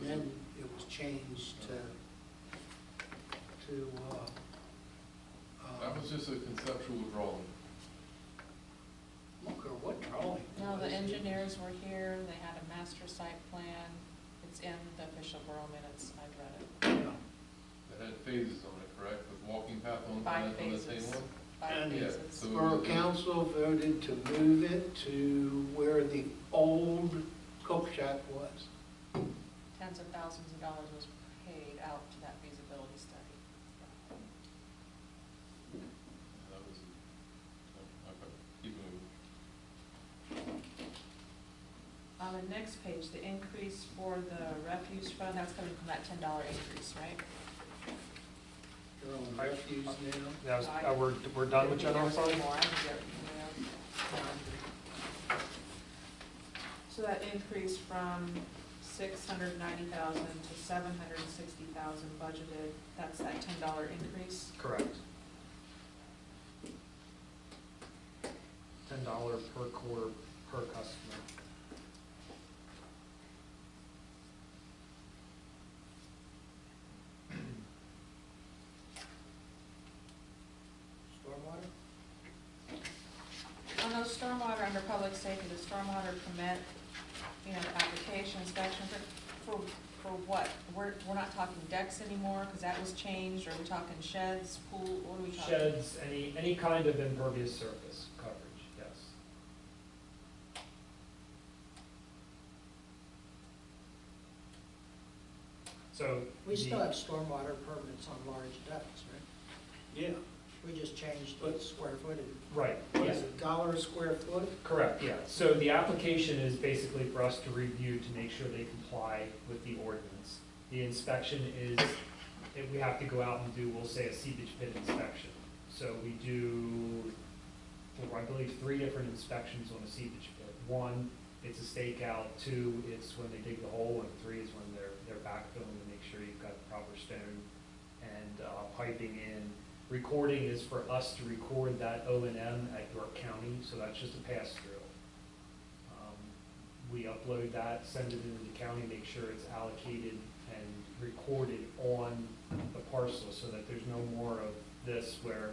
And then it was changed to, That was just a conceptual drawing. look at what drawing. No, the was. engineers were here, they had a master site plan. It's in the official borough minutes, I read it. Yeah. It had phases on it, correct? With walking path on 5 on the same phases. one? 5 And Yeah, phases. so- Borough Council voted to move it to where the old cook shack was. Tens of thousands of dollars was paid out to that feasibility study. That was, okay, keep moving. On the next page, the increase for the refuse fund, that's coming from that $10 increase, right? They're on refuse now. That was, we're done with general There was fund? more, I didn't get it from there. So that increase from 690,000 to 760,000 budgeted, that's that $10 increase? Correct. $10 per quarter per customer. Stormwater? On those stormwater, under public safety, the stormwater permit, you know, the application inspection for what? We're not talking decks anymore, because that was changed, or are we talking sheds, pool, what are we talking? Sheds, any kind of impervious surface coverage, yes. So. We still the- have stormwater permits on large decks, right? Yeah. We just changed the square footage. Right, What yes. is it, $1 a square foot? Correct, yeah. So the application is basically for us to review to make sure they comply with the ordinance. The inspection is, if we have to go out and do, we'll say, a seepage pit inspection. So we do, I believe, 3 different inspections on a seepage pit. 1, it's a stakeout. 2, it's when they dig the hole. And 3 is when they're backfilling to make sure you've got the proper stone and piping in. Recording is for us to record that O&M at York County, so that's just a pass-through. We upload that, send it into the county, make sure it's allocated and recorded on the parcel, so that there's no more of this where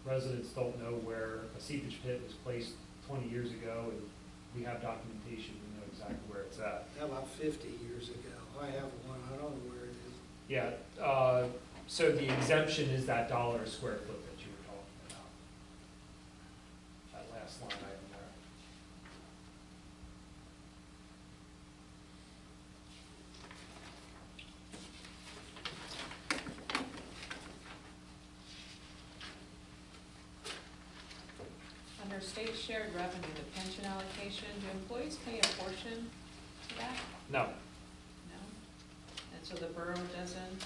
residents don't know where a seepage pit was placed 20 years ago, and we have documentation, we know exactly where it's at. How about 50 years ago? I have one, I don't know where it is. Yeah, so the exemption is that $1 a square foot that you were talking about. That last line item there. under state shared revenue, the pension allocation, do employees pay a portion to that? No, No? And so the borough doesn't,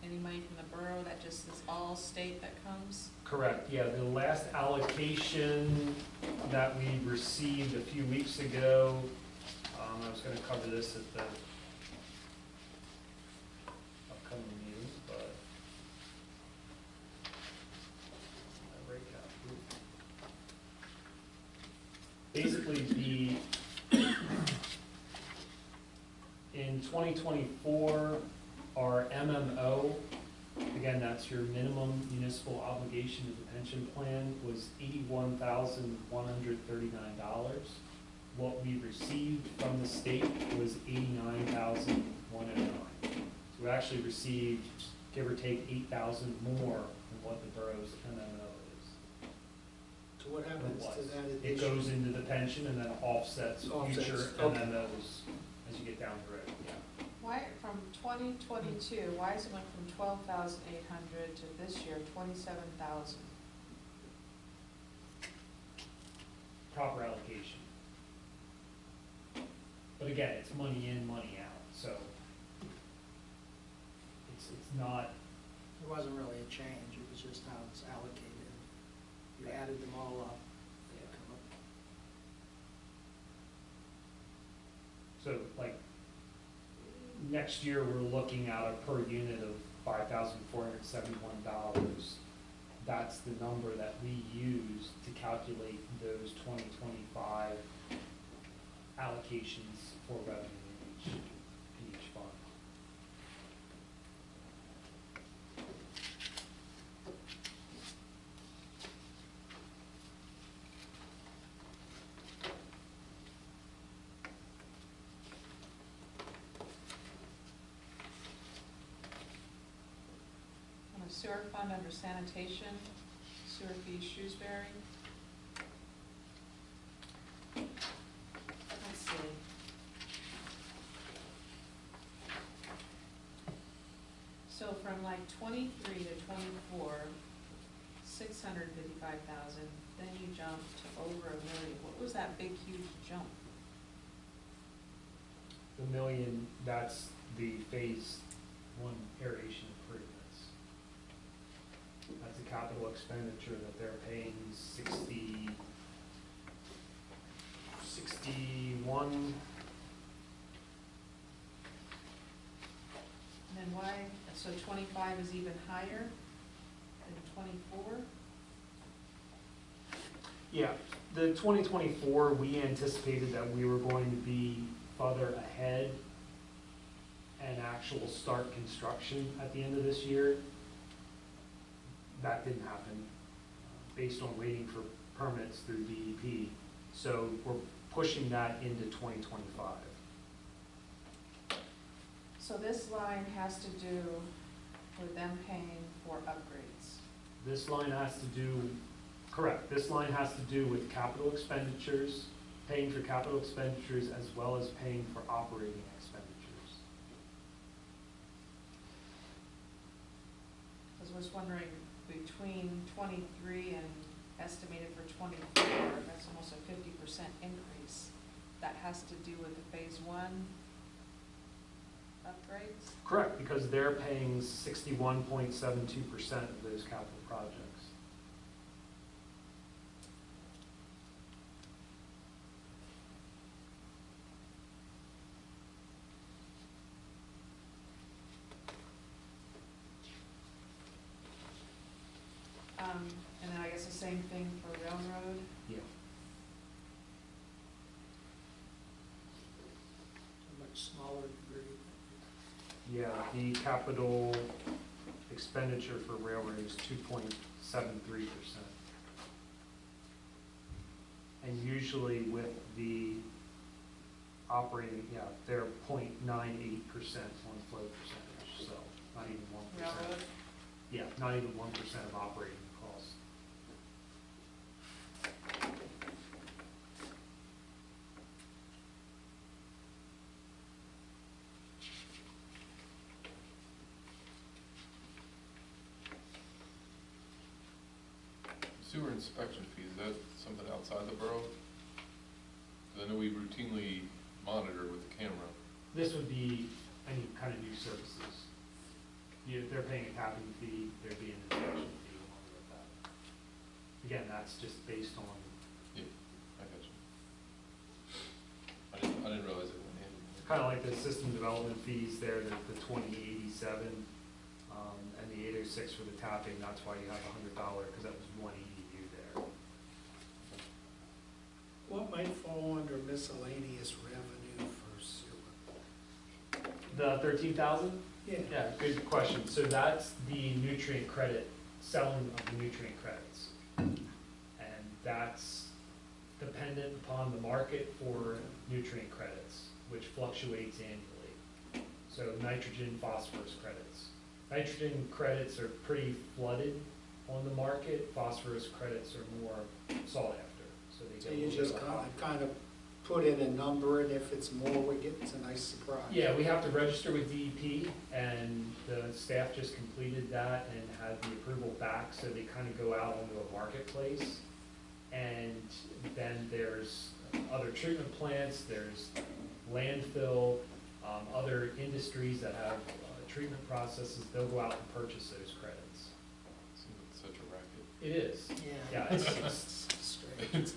any money from the borough, that just is all state that comes? correct, yeah, the last allocation that we received a few weeks ago, I was gonna cover this at the upcoming meeting, but my breakout group. Basically, in 2024, our MMO, again, that's your minimum municipal obligation to the pension plan, was $81,139. What we received from the state was $89,109. So we actually received, give or take, 8,000 more than what the borough's MMO is. So what happens to that addition? It goes into the pension and then offsets Offsets, future okay. MMOs as you get down the road, yeah. Why, from 2022, why is it went from 12,800 to this year, 27,000? Proper allocation. But again, it's money in, money out, so it's not, There wasn't really a change, it was just how it's allocated. You added them all up. they come up. so like, next year, we're looking at a per unit of $5,471. That's the number that we use to calculate those 2025 allocations for revenue in each fund. On the sewer fund under sanitation, sewer fees Shrewsbury. Let's see. So from like 23 to 24, 655,000, then you jumped to over $1 million. What was that big huge jump? The million, that's the phase one aeration improvements. That's a capital expenditure that they're paying 61. And then why, so 25 is even higher than 24? Yeah, the 2024, we anticipated that we were going to be further ahead and actual start construction at the end of this year. That didn't happen, based on waiting for permits through DEP. So we're pushing that into 2025. So this line has to do with them paying for upgrades. This line has to do, correct, this line has to do with capital expenditures, paying for capital expenditures as well as paying for operating expenditures. I was wondering, between 23 and estimated for 24, that's almost a 50% increase. That has to do with the phase one upgrades? Correct, because they're paying 61.72% of those capital projects. And then I guess the same thing for railroad. Yeah. A much smaller degree. Yeah, the capital expenditure for railroad is 2.73%. And usually with the operating, yeah, they're 0.98% on flow percentage, so not even 1%. Railroad. Yeah, not even 1% of operating costs. sewer inspection fees, is that something outside the borough? 'Cause I know we routinely monitor with the camera. This would be any kind of new services. They're paying a tapping fee, there'd be an inspection fee along with that. Again, that's just based on, Yeah, I got you. I didn't realize it went in. kind of like the system development fees there, the 2087, and the 806 for the tapping, that's why you have $100, because that was one EDU there. What might fall under miscellaneous revenue for sewer? The 13,000? Yeah. Yeah, good question. So that's the nutrient credit, selling of the nutrient credits. And that's dependent upon the market for nutrient credits, which fluctuates annually. So nitrogen, phosphorus credits. Nitrogen credits are pretty flooded on the market, phosphorus credits are more sought after, so they So get a you little just bit of a high. kind of put in a number, and if it's more, we get, it's a nice surprise. Yeah, we have to register with DEP, and the staff just completed that and had the approval back, so they kind of go out onto a marketplace. And then there's other treatment plants, there's landfill, other industries that have treatment processes, they'll go out and purchase those credits. Seems like such a racket. It is, Yeah. yeah, it's, Strange.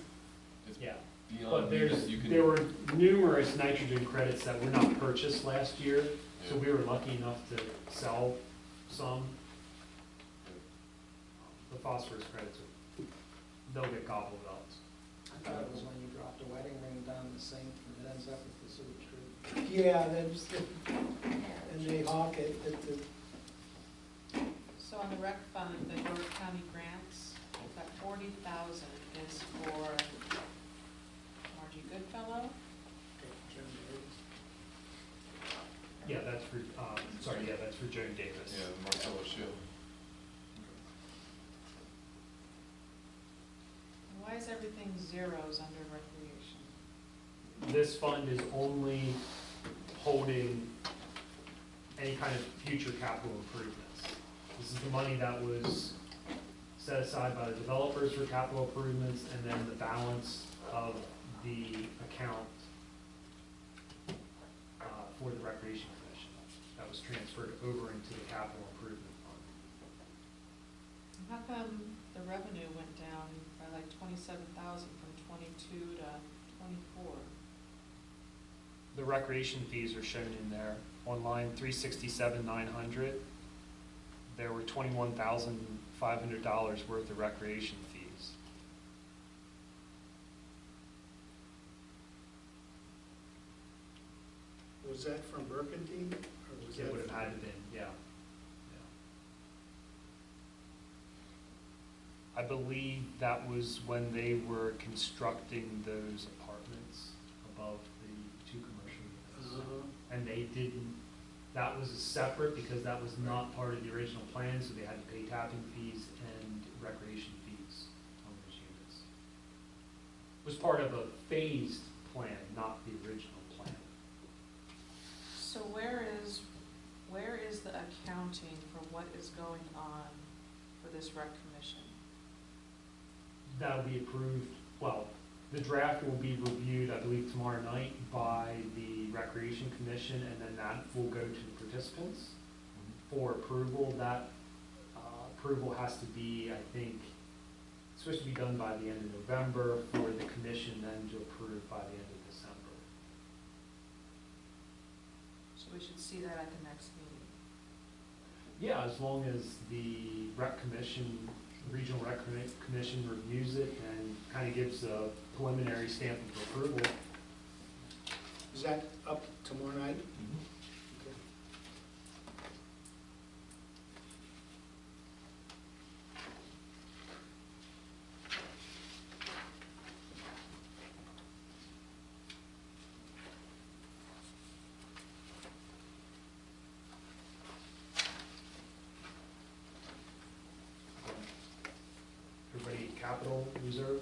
yeah. But Beyond me there's, that you can. there were numerous nitrogen credits that were not purchased last year, so Yeah. we were lucky enough to sell some. The phosphorus credits, they'll get gobbled up. I thought it was when you dropped a wedding ring down the sink and it ends up with the sewage treatment. Yeah, and they hawk it at the. So on the rec fund, the Borough County grants, that 40,000 is for Margie Goodfellow. Yeah, that's for, sorry, yeah, that's for Joan Davis. Yeah, the Marcellus Shale. Why is everything zeros under recreation? This fund is only holding any kind of future capital improvements. This is the money that was set aside by the developers for capital improvements, and then the balance of the account for the Recreation Commission that was transferred over into the capital improvement fund. How come the revenue went down by like 27,000 from 22 to 24? The recreation fees are shown in there. On line 367,900, there were $21,500 worth of recreation fees. Was that from Burkentine, or was that? It would have from- had to been, yeah. I believe that was when they were constructing those apartments above the two commercial units. And they didn't, that was separate because that was not part of the original plan, so they had to pay tapping fees and recreation fees on those units. It was part of a phased plan, not the original plan. So where is the accounting for what is going on for this rec commission? That'll be approved, well, the draft will be reviewed, I believe, tomorrow night by the Recreation Commission, and then that will go to the participants for approval. That approval has to be, I think, it's supposed to be done by the end of November, for the commission then to approve by the end of December. So we should see that at the next meeting. Yeah, as long as the Rec Commission, Regional Rec Commission reviews it and kind of gives a preliminary stamp of approval. Is that up tomorrow night? Okay. Everybody, capital reserve?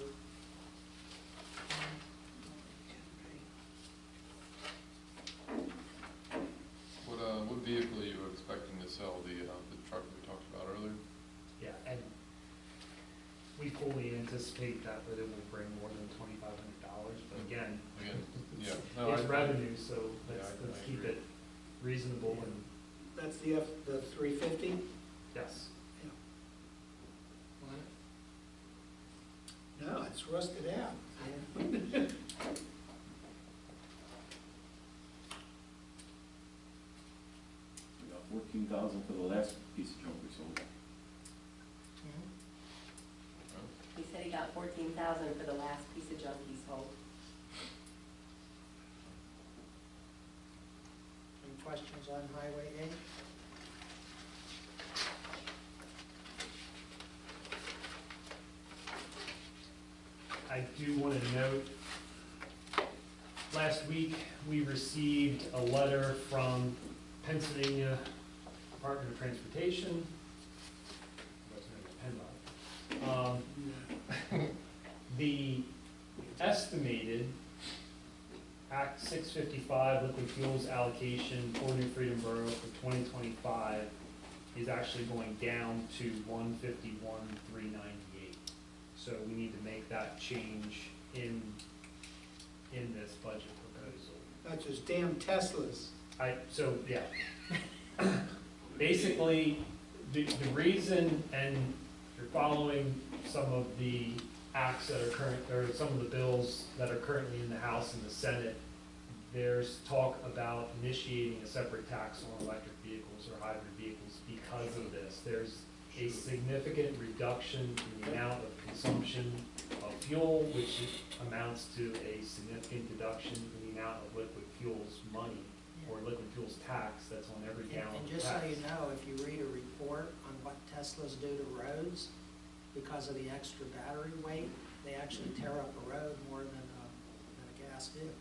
What vehicle are you expecting to sell, the truck we talked about earlier? Yeah, and we fully anticipate that it will bring more than $2,500, but again, Again, yeah. No, it's I- revenue, so Yeah, let's I keep agree. it reasonable and, That's the 350? yes. No, it's rusted out. Yeah. We got 14,000 for the last piece of junk we sold. He said he got 14,000 for the last piece of junk he sold. Any questions on Highway 8? I do want to note, last week, we received a letter from Pennsylvania Department of Transportation. The estimated Act 655 liquid fuels allocation for New Freedom Borough for 2025 is actually going down to 151,398. So we need to make that change in this budget proposal. That's just damn Teslas. Yeah. Basically, the reason, and you're following some of the acts that are current, or some of the bills that are currently in the House and the Senate, there's talk about initiating a separate tax on electric vehicles or hybrid vehicles because of this. There's a significant reduction in the amount of consumption of fuel, which amounts to a significant deduction in the amount of liquid fuels money or liquid fuels tax that's on every gallon And of just so tax. you know, if you read a report on what Teslas do to roads, because of the extra battery weight, they actually tear up a road more than a gas vehicle.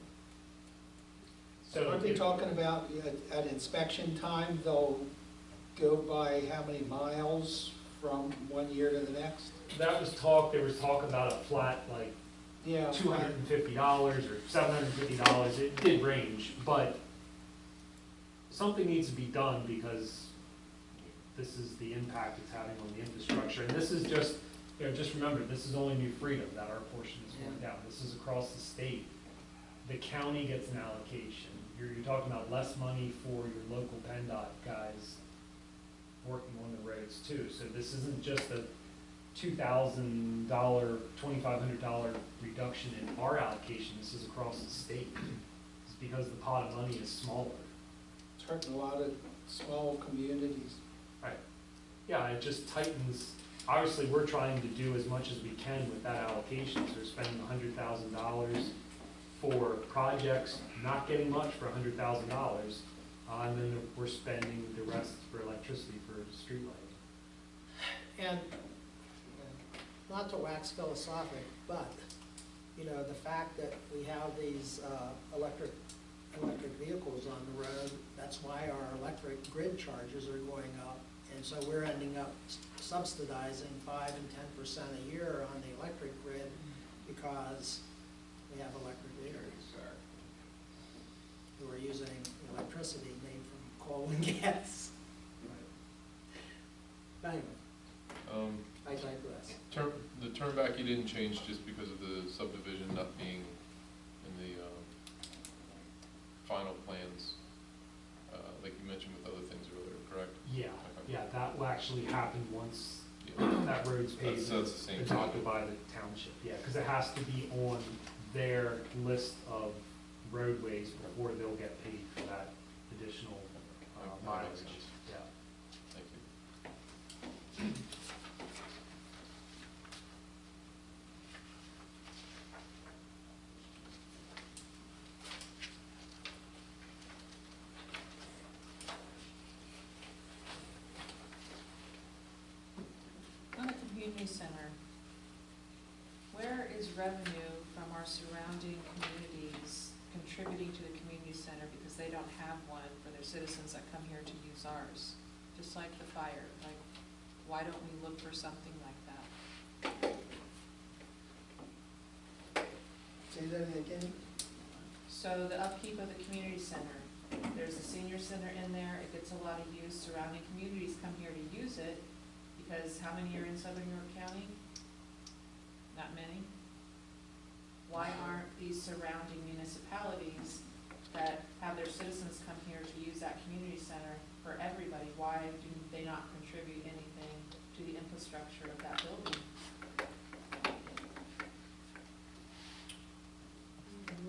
So Aren't they talking about at inspection time, they'll go by how many miles from one year to the next? there was talk about a flat, like, Yeah. $250 or $750, it did range, but something needs to be done because this is the impact it's having on the infrastructure. And this is just, just remember, this is only New Freedom that our portion is going down. This is across the state. The county gets an allocation. You're talking about less money for your local PennDOT guys working on the roads too. So this isn't just a $2,000, $2,500 reduction in our allocation. This is across the state. It's because the pot of money is smaller. It's hurting a lot of small communities. Right. Yeah, it just tightens. Obviously, we're trying to do as much as we can with that allocation. So we're spending $100,000 for projects, not getting much for $100,000. And then we're spending the rest for electricity for street lighting. And not to wax philosophic, but, the fact that we have these electric vehicles on the road, that's why our electric grid charges are going up. And so we're ending up subsidizing 5 and 10% a year on the electric grid because we have electric vehicles who are using electricity made from coal and gas. But anyway, I digress. The turn back you didn't change just because of the subdivision not being in the final plans, like you mentioned with other things earlier, correct? Yeah, Okay. yeah, that will actually happen once Yeah. that road's paved and That's the same adopted thing. by the township. Yeah, because it has to be on their list of roadways before they'll get paid for that additional That makes mileage. sense. Yeah. Thank you. On the community center, where is revenue from our surrounding communities contributing to the community center because they don't have one for their citizens that come here to use ours? Just like the fire, like, why don't we look for something like that? Say that again? So the upkeep of the community center, there's a senior center in there, it gets a lot of use, surrounding communities come here to use it, because how many are in southern York County? that many? Why aren't these surrounding municipalities that have their citizens come here to use that community center for everybody, why do they not contribute anything to the infrastructure of that building?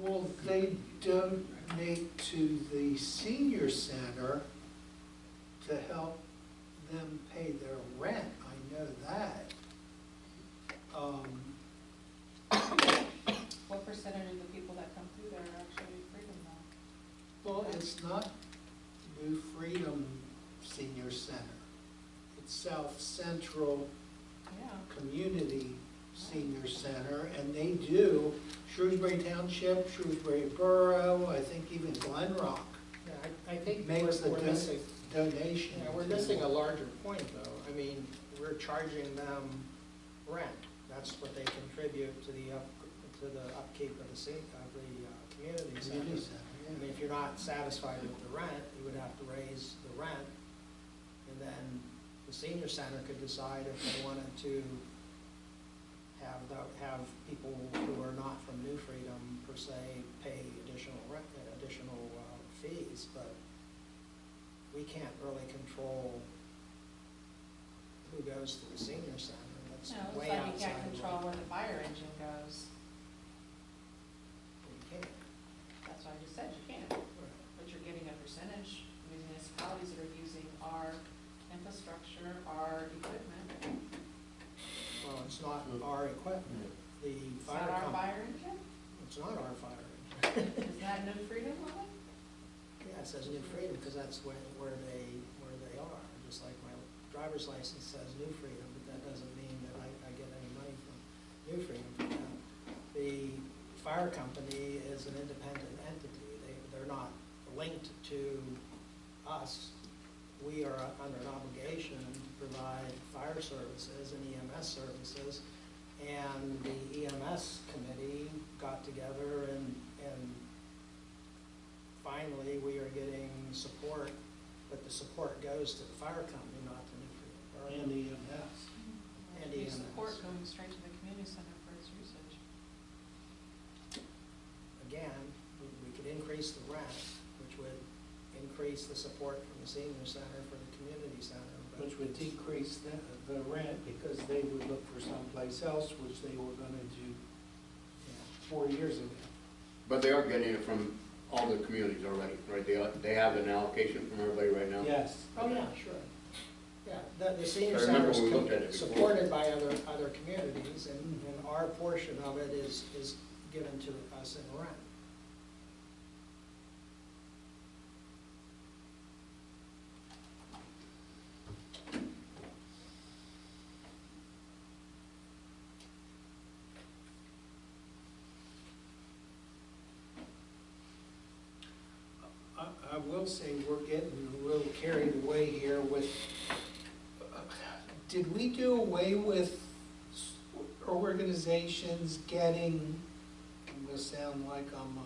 Well, they donate to the senior center to help them pay their rent, I know that. What percentage of the people that come through there are actually Freedom though? Well, it's not New Freedom Senior Center. It's South Central Yeah. Community Senior Center, and they do Shrewsbury Township, Shrewsbury Borough, I think even Glen Rock Yeah, I think makes the we're missing, donation. yeah, we're missing a larger point though. I mean, we're charging them rent. That's what they contribute to the upkeep of the community center. Community center, I mean, if you're not satisfied with the rent, you would have to raise the rent. And then the senior center could decide if they wanted to have people who are not from New Freedom per se pay additional rent, additional fees, but we can't really control who goes to the senior center. That's No, it's way like you outside can't of control what where the fire engine goes. we can. That's what I just said, you can't. But you're getting a percentage, municipalities that are using our infrastructure, our equipment. Well, it's not our equipment. The It's fire not our company, fire engine? it's not our fire engine. Is that New Freedom on it? Yeah, it says New Freedom because that's where they are. Just like my driver's license says New Freedom, but that doesn't mean that I get any money from New Freedom for that. The fire company is an independent entity. They're not linked to us. We are under an obligation to provide fire services and EMS services. And the EMS committee got together and finally we are getting support, but the support goes to the fire company, not to New Freedom. And EMS. And There's EMS. support going straight to the community center for its usage. Again, we could increase the rent, which would increase the support from the senior center for the community center. but Which would decrease the rent because they would look for someplace else, which they were gonna do yeah. 4 years ago. But they are getting it from all the communities already, right? They have an allocation from everybody right now? Yes. Oh, yeah, sure. Yeah, the senior I center remember is when we looked at it before. supported by other communities, and our portion of it is given to us in rent. I will say we're getting a little carried away here with, did we do away with organizations getting, I'm gonna sound like I'm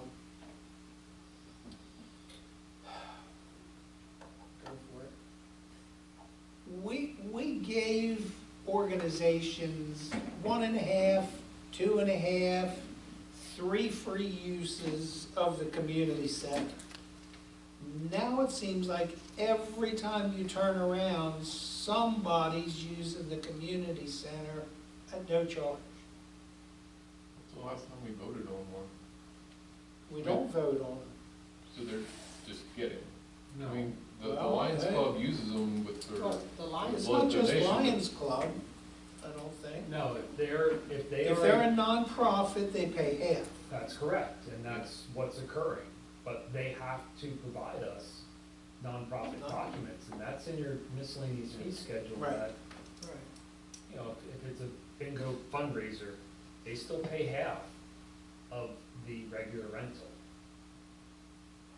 go for it. We gave organizations 1.5, 2.5, 3 free uses of the community center. Now it seems like every time you turn around, somebody's using the community center at no charge. What's the last time we voted on one? We don't vote on it. So they're just getting. No. I mean, the Well, Lions hey. Club uses them with their. Well, the Lions It's blood not just donation. Lions Club, I don't think. No, if they're If they're a nonprofit, they pay half. That's correct, and that's what's occurring. But they have to provide us nonprofit documents, and that's in your miscellaneous fee schedule Right. that, Right. you know, if it's a bingo fundraiser, they still pay half of the regular rental.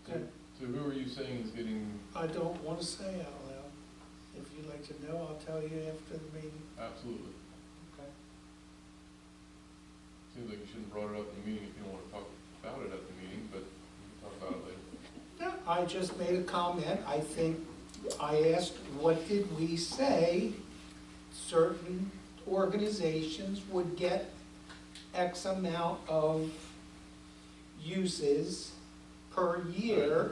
So who are you saying is getting, I don't want to say out loud. If you'd like to know, I'll tell you after the meeting. absolutely, Okay. seems like you shouldn't have brought it up in the meeting if you don't want to talk about it at the meeting, but we can talk about it later. No, I just made a comment. I think I asked, what did we say certain organizations would get X amount of uses per year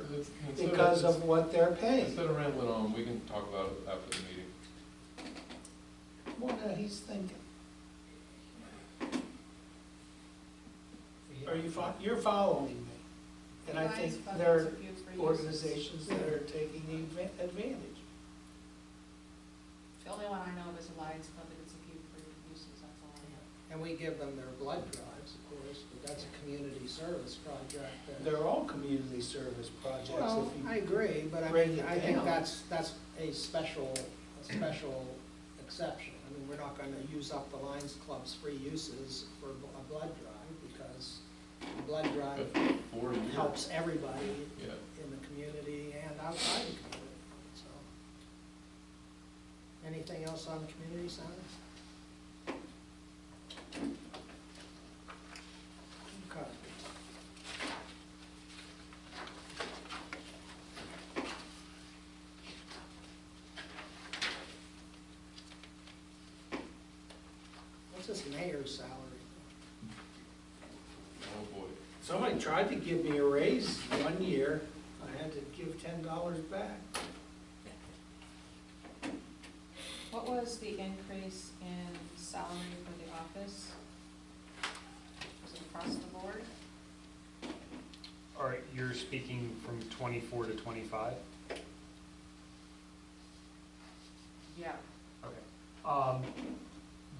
Instead because of what they're paying. Instead of rambling on, we can talk about it after the meeting. What he's thinking. Are you you're following me? And I think there are organizations that are taking advantage. The only one I know of is Alliance Club, that it's a few for uses, that's all I know. And we give them their blood drives, of course, but that's a community service project. They're all community service projects. Well, if you I agree, but I break mean, it I think down. that's a special exception. I mean, we're not gonna use up the Lions Club's free uses for a blood drive, because the blood drive But 4 years. helps everybody Yeah. in the community and outside the community, so. Anything else on the community side? Okay. What's this mayor's salary? Oh, boy. Somebody tried to give me a raise one year. I had to give $10 back. What was the increase in salary for the office? Was it across the board? All right, you're speaking from 24 to 25? Yeah. Okay.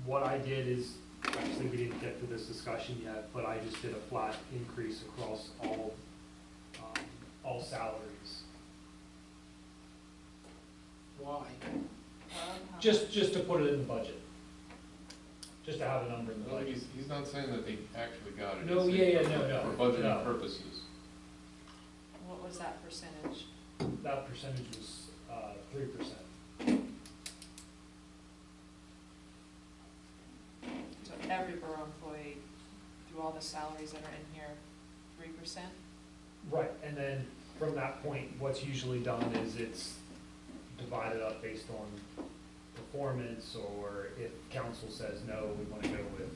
What I did is, actually, we didn't get to this discussion yet, but I just did a flat increase across all salaries. Why? Just to put it in the budget. Just to have a number in the No, budget. he's not saying that they actually got it. No, He's yeah, saying no. For budgeting purposes. What was that percentage? That percentage was 3%. So every borough employee, through all the salaries that are in here, 3%? Right, and then from that point, what's usually done is it's divided up based on performance, or if council says, no, we want to go with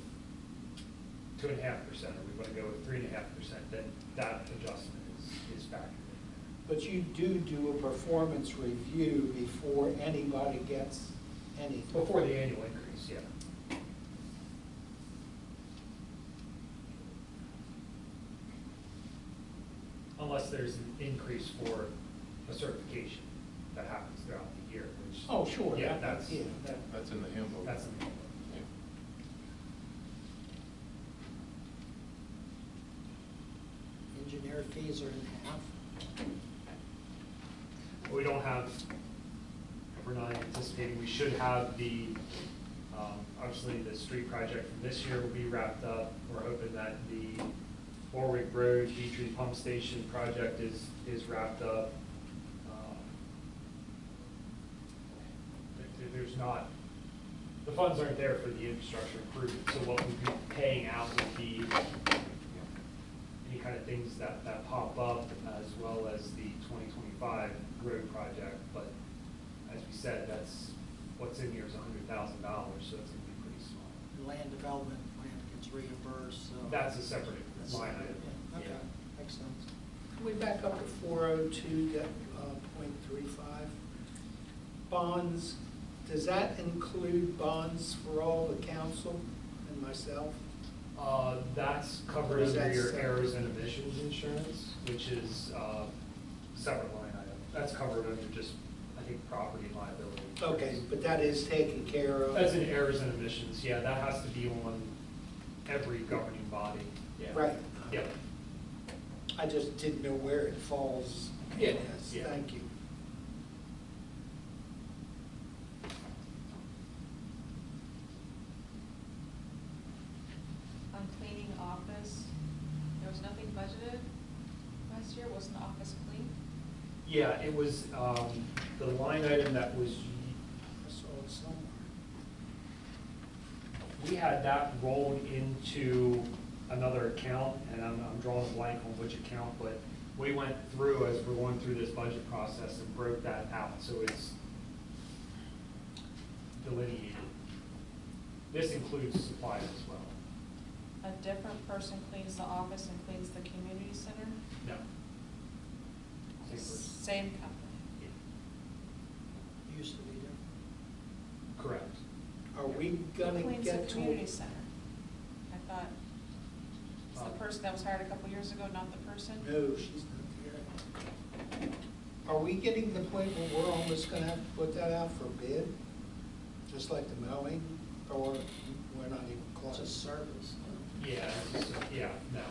2.5%, or we want to go with 3.5%, then that adjustment is factored in. But you do a performance review before anybody gets anything. Before the annual increase, yeah. Unless there's an increase for a certification that happens throughout the year, which. Oh, sure. Yeah, that's, That's in the handbook. that's in the Yeah. Engineer fees are in half. We don't have, we're not anticipating, we should have the, obviously, the street project from this year will be wrapped up. We're hoping that the Warwick Road Petrie Pump Station project is wrapped up. There's not, the funds aren't there for the infrastructure improvement, so what we'd be paying out would be any kind of things that pop up, as well as the 2025 road project. But as we said, that's, what's in here is $100,000, so it's gonna be pretty small. The land development plan gets reimbursed, so. That's a separate That's line separate, item. yeah. Okay, makes sense. Can we back up to 402.35? Bonds, does that include bonds for all the council and myself? That's covered Or is under that your separate? errors and emissions insurance, which is separate line item. That's covered under just, I think, property and liability. Okay, but that is taken care of? That's in errors and emissions, yeah, that has to be on every governing body. Yeah. Right. Yep. I just didn't know where it falls. Yeah, Yes, yeah. thank you. On cleaning office, there was nothing budgeted last year, wasn't the office clean? Yeah, it was, the line item that was, I saw it somewhere. we had that rolled into another account, and I'm drawing a blank on which account, but we went through, as we're going through this budget process, and broke that out, so it's delineated. This includes supplies as well. a different person cleans the office and cleans the community center? No. Same person. Same company. Used to be there. Correct. Are we Who gonna cleans get the to? community center? I thought, it's the Um, person that was hired a couple years ago, not the person? No, she's not here. Are we getting to the point where we're almost gonna have to put that out for bid? Just like the mowing, or we're not even It's a close? service. Yeah, yeah, no.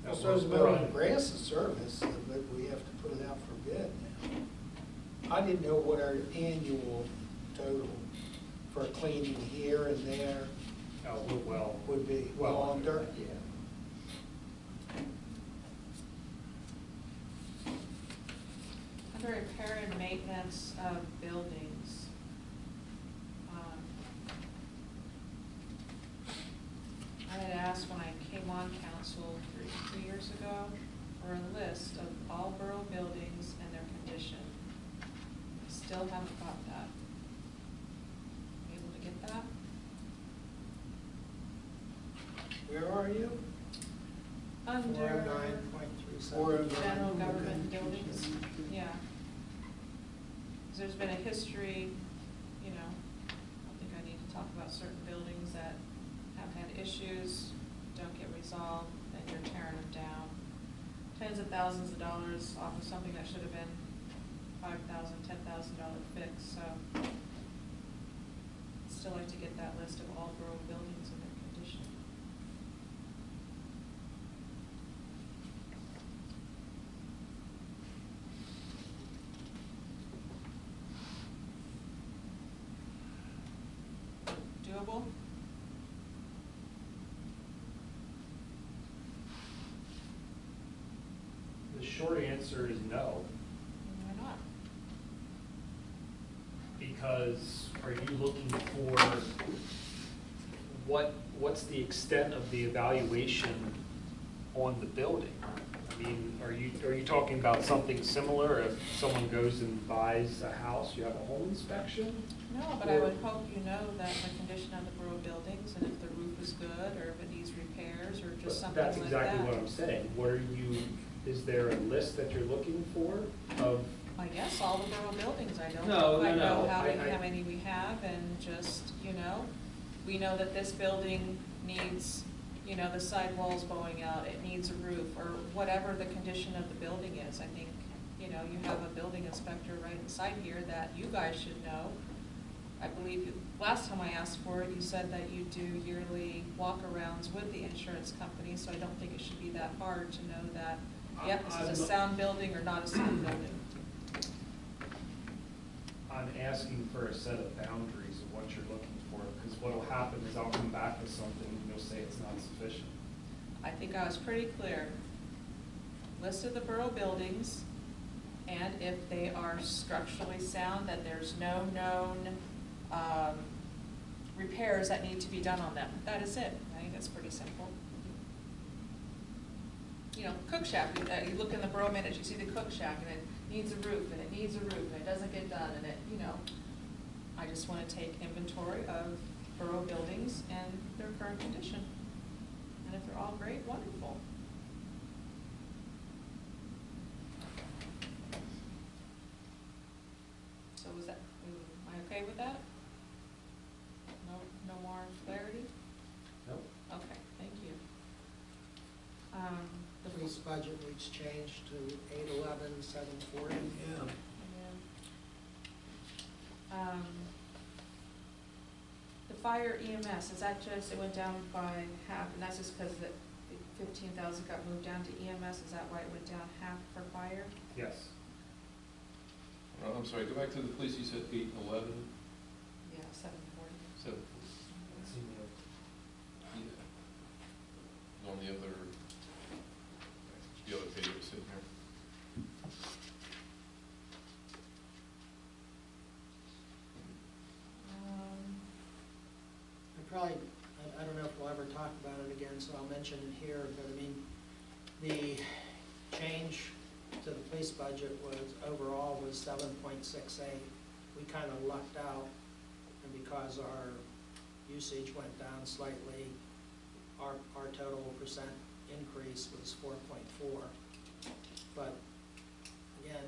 No, So is we're mowing on- grass a service, but we have to put it out for bid now. I didn't know what our annual total for cleaning here and there Oh, we're well. would be. Well Under? that, yeah. Under repair and maintenance of buildings. I had asked when I came on council 3 years ago for a list of all borough buildings and their condition. I still haven't got that. Able to get that? Where are you? Under 409.37. general government buildings, yeah. 'Cause there's been a history, you know, I think I need to talk about certain buildings that have had issues, don't get resolved, then you're tearing them down. Tens of thousands of dollars off of something that should have been $5,000, $10,000 fix, so. Still like to get that list of all borough buildings and their condition. Doable? The short answer is no, Why not? because are you looking for what's the extent of the evaluation on the building? I mean, are you talking about something similar? If someone goes and buys a house, you have a home inspection? No, but I would hope you know that the condition of the borough buildings, and if the roof is good, or if it needs repairs, or just something like that. That's exactly what I'm saying. What are you, is there a list that you're looking for of? I guess all the borough buildings, I don't No, know if no, I know no. how I- many we have, and just, you know, we know that this building needs, you know, the sidewalls going out, it needs a roof, or whatever the condition of the building is. I think, you know, you have a building inspector right inside here that you guys should know. I believe, last time I asked for it, you said that you do yearly walkarounds with the insurance company, so I don't think it should be that hard to know that, yep, this is a sound building or not a sound building. I'm asking for a set of boundaries of what you're looking for, because what'll happen is I'll come back with something and you'll say it's not sufficient. I think I was pretty clear. List of the borough buildings, and if they are structurally sound, that there's no known repairs that need to be done on them. That is it. I think that's pretty simple. You know, cook shack, you look in the borough minutes, you see the cook shack, and it needs a roof, and it needs a roof, and it doesn't get done, and it, you know. I just want to take inventory of borough buildings and their current condition. And if they're all great, wonderful. So was that, am I okay with that? No more clarity? Nope. Okay, thank you. The police budget needs changed to 811,740. Yeah. The fire EMS, is that just, it went down by half, and that's just because the 15,000 got moved down to EMS, is that why it went down half for fire? Yes. I'm sorry, go back to the police, you said 811, Yeah, 740. 7, It's in yeah. On the other page was sitting here. I don't know if we'll ever talk about it again, so I'll mention it here, but I mean, the change to the police budget was, overall was 7.68. We kind of lucked out, and because our usage went down slightly, our total percent increase was 4.4. But again,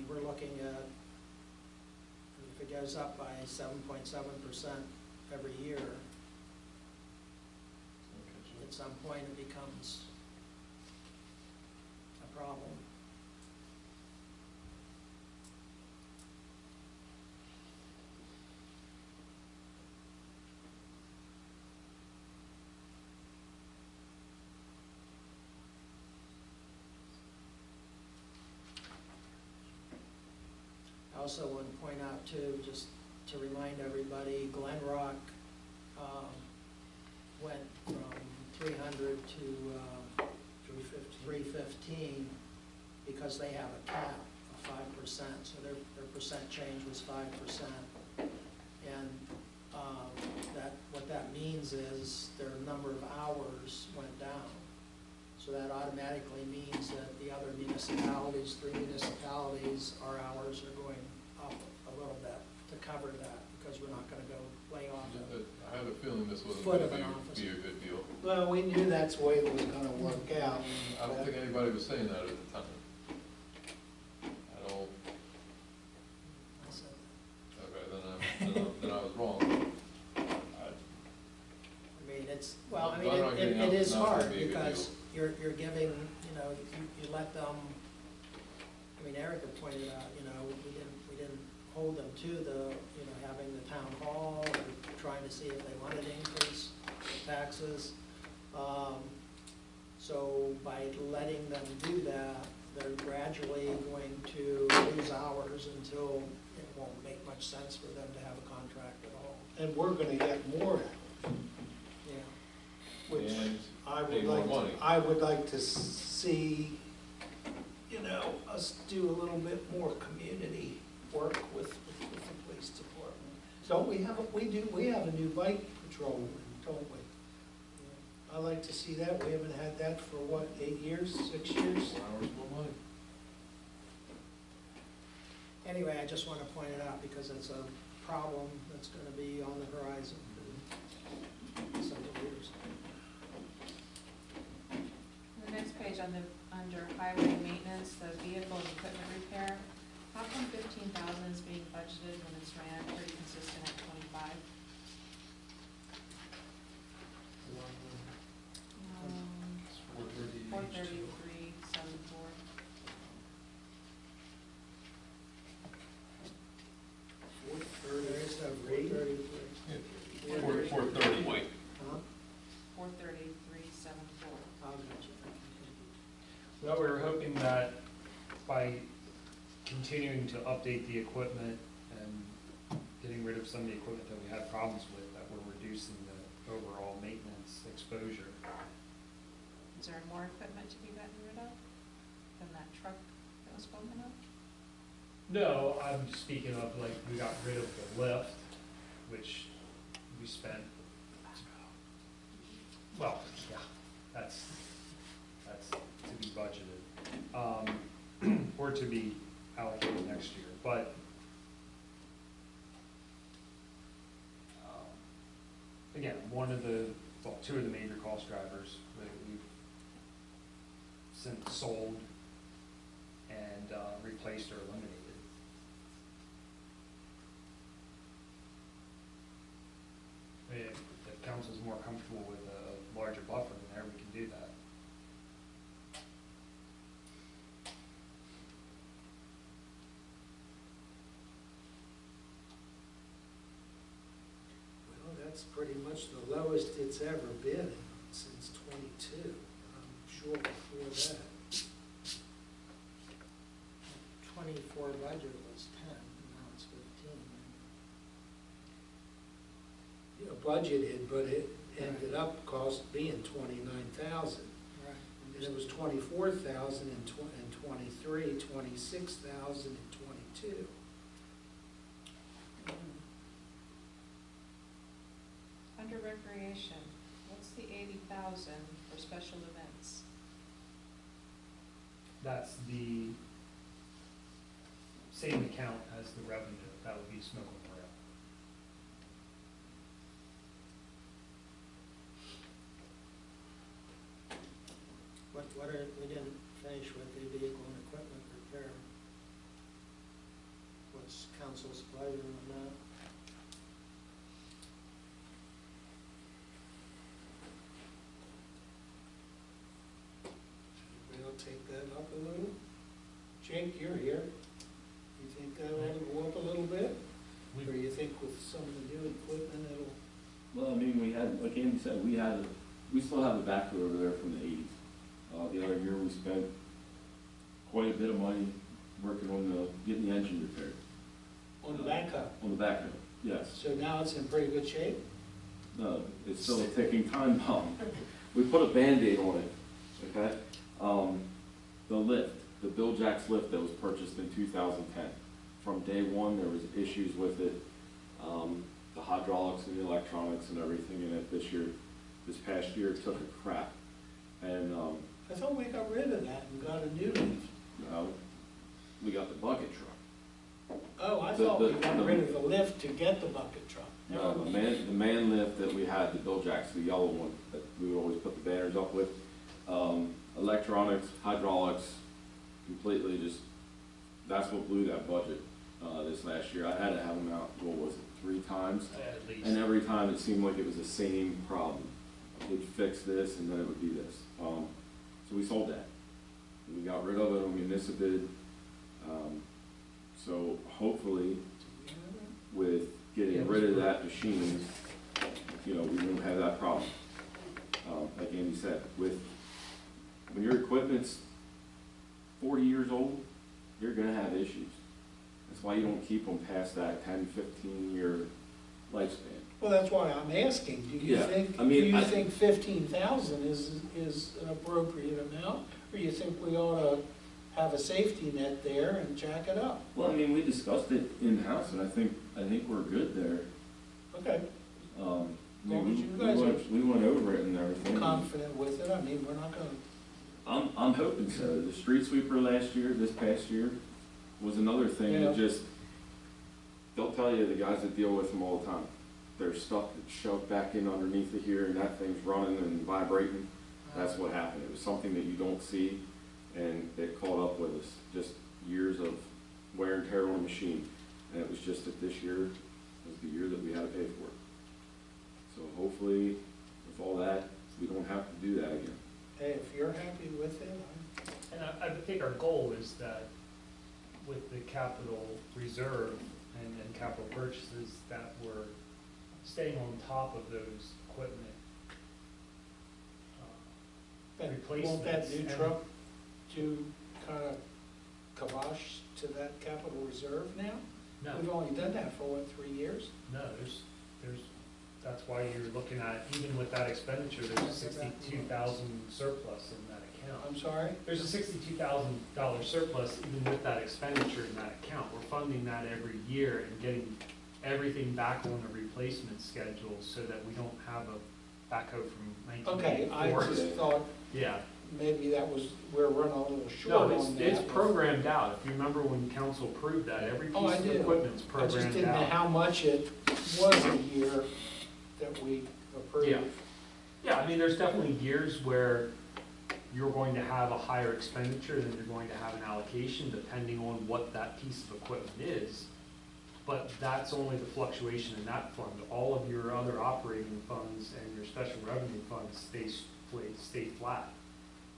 we're looking at, if it goes up by 7.7% every year, at some point it becomes a problem. I also want to point out too, just to remind everybody, Glen Rock went from 300 to 315 because they have a cap of 5%, so their percent change was 5%. And what that means is their number of hours went down. So that automatically means that the other municipalities, 3 municipalities, our hours are going up a little bit to cover that, because we're not gonna go lay off I have a feeling this wasn't foot gonna of an office. be a good deal. Well, we knew that's the way it was gonna work out. I don't think anybody was saying that at the time. I don't, I said okay, then I was wrong. I mean, it's, well, I mean, I'm not getting it up, is it's not gonna hard, be a good because deal. you're giving, you let them, I mean, Erica pointed out, we didn't hold them to the, having the town hall, or trying to see if they wanted to increase taxes. So by letting them do that, they're gradually going to lose hours until it won't make much sense for them to have a contract at all. And we're gonna get more out, Yeah. which And I pay would more like, money. I would like to see, us do a little bit more community work with the police department. Don't we have, we have a new bike patrol, don't we? I like to see that. We haven't had that for what, 8 years, 6 years? 4 hours more money. Anyway, I just want to point it out because it's a problem that's going to be on the horizon for several years. The next page under highway maintenance, the vehicle and equipment repair, how come 15,000 is being budgeted when it's ran pretty consistent at 25? 433,74. There is no 433. 430. Huh? 433,74. I'll get you. Well, we were hoping that by continuing to update the equipment and getting rid of some of the equipment that we had problems with, that we're reducing the overall maintenance exposure. Is there more equipment to be gotten rid of than that truck that was spoken of? No, I'm speaking of, like, we got rid of the lift, which we spent, well, yeah, that's to be budgeted, or to be allocated next year, but again, two of the major cost drivers we've since sold and replaced or eliminated. I mean, if the council's more comfortable with a larger buffer in there, we can do that. Well, that's pretty much the lowest it's ever been since 22. I'm sure before that. 24 budget was 10, now it's 15. Budgeted, but it ended up being 29,000. Right. And it was 24,000 in 23, 26,000 in 22. Under recreation, what's the 80,000 for special events? That's the same account as the revenue, that would be smoke and rail. we didn't finish with the vehicle and equipment repair. What's council's pleasure on that? We'll take that up a little. Jake, you're here. You think that ought to go up a little bit? Or you think with some of the new equipment it'll? Well, I mean, we had, like Andy said, we still have a backhoe over there from the eighties. The other year, we spent quite a bit of money working on getting the engine repaired. On the backhoe? On the backhoe, yes. So now it's in pretty good shape? No, it's still a ticking time bomb. We put a Band-Aid on it, okay? The lift, the Bill Jack's lift that was purchased in 2010. From day one, there was issues with it, the hydraulics and the electronics and everything in it this past year, it took a crap. And, I thought we got rid of that and got a new lift. we got the bucket truck. Oh, I The- thought we the- got the- rid of the lift to get the bucket truck. No, the man lift that we had, the Bill Jack's, the yellow one, that we would always put the banners up with, electronics, hydraulics, completely just, that's what blew that budget, this last year. I had to have them out, what was it, 3 times? At least. And every time it seemed like it was the same problem. We'd fix this and then it would be this. So we sold that. We got rid of it on municipal bid. So hopefully, with getting rid of that machine, we won't have that problem. Like Andy said, when your equipment's 40 years old, you're gonna have issues. That's why you don't keep them past that 10, 15-year lifespan. Well, that's why I'm asking, do you Yeah, think, I mean, do you I- think 15,000 is an appropriate amount? Or you think we ought to have a safety net there and jack it up? Well, I mean, we discussed it in-house, and I think we're good there. Okay, I Well, mean, you guys we went over it and everything. confident with it, I mean, we're not gonna, I'm hoping so. The street sweeper this past year, was another thing Yeah. that just, they'll tell you, the guys that deal with them all the time, there's stuff that's shoved back in underneath it here, and that thing's running and vibrating. That's what happened. It was something that you don't see, and it caught up with us. Just years of wear and tear on the machine. And it was just that this year was the year that we had to pay for it. So hopefully, with all that, we don't have to do that again. hey, if you're happy with it, And I think our goal is that with the capital reserve and capital purchases, that we're staying on top of those equipment then replacements. won't that new and- truck do kind of kibosh to that capital reserve now? No, We've only done that for, what, 3 years? no, that's why you're looking at, even with that expenditure, there's a 62,000 surplus in that account. I'm sorry? There's a $62,000 surplus even with that expenditure in that account. We're funding that every year and getting everything back on the replacement schedule so that we don't have a backhoe from Okay, I 1984. just thought Yeah. maybe that was, we're running a little No, short on that. it's programmed out. If you remember when council approved that, every Oh, I piece of do. equipment's I just programmed didn't know out. how much it was a year that we approved. Yeah. Yeah, I mean, there's definitely years where you're going to have a higher expenditure than you're going to have an allocation, depending on what that piece of equipment is. But that's only the fluctuation in that fund. All of your other operating funds and your special revenue funds stay flat,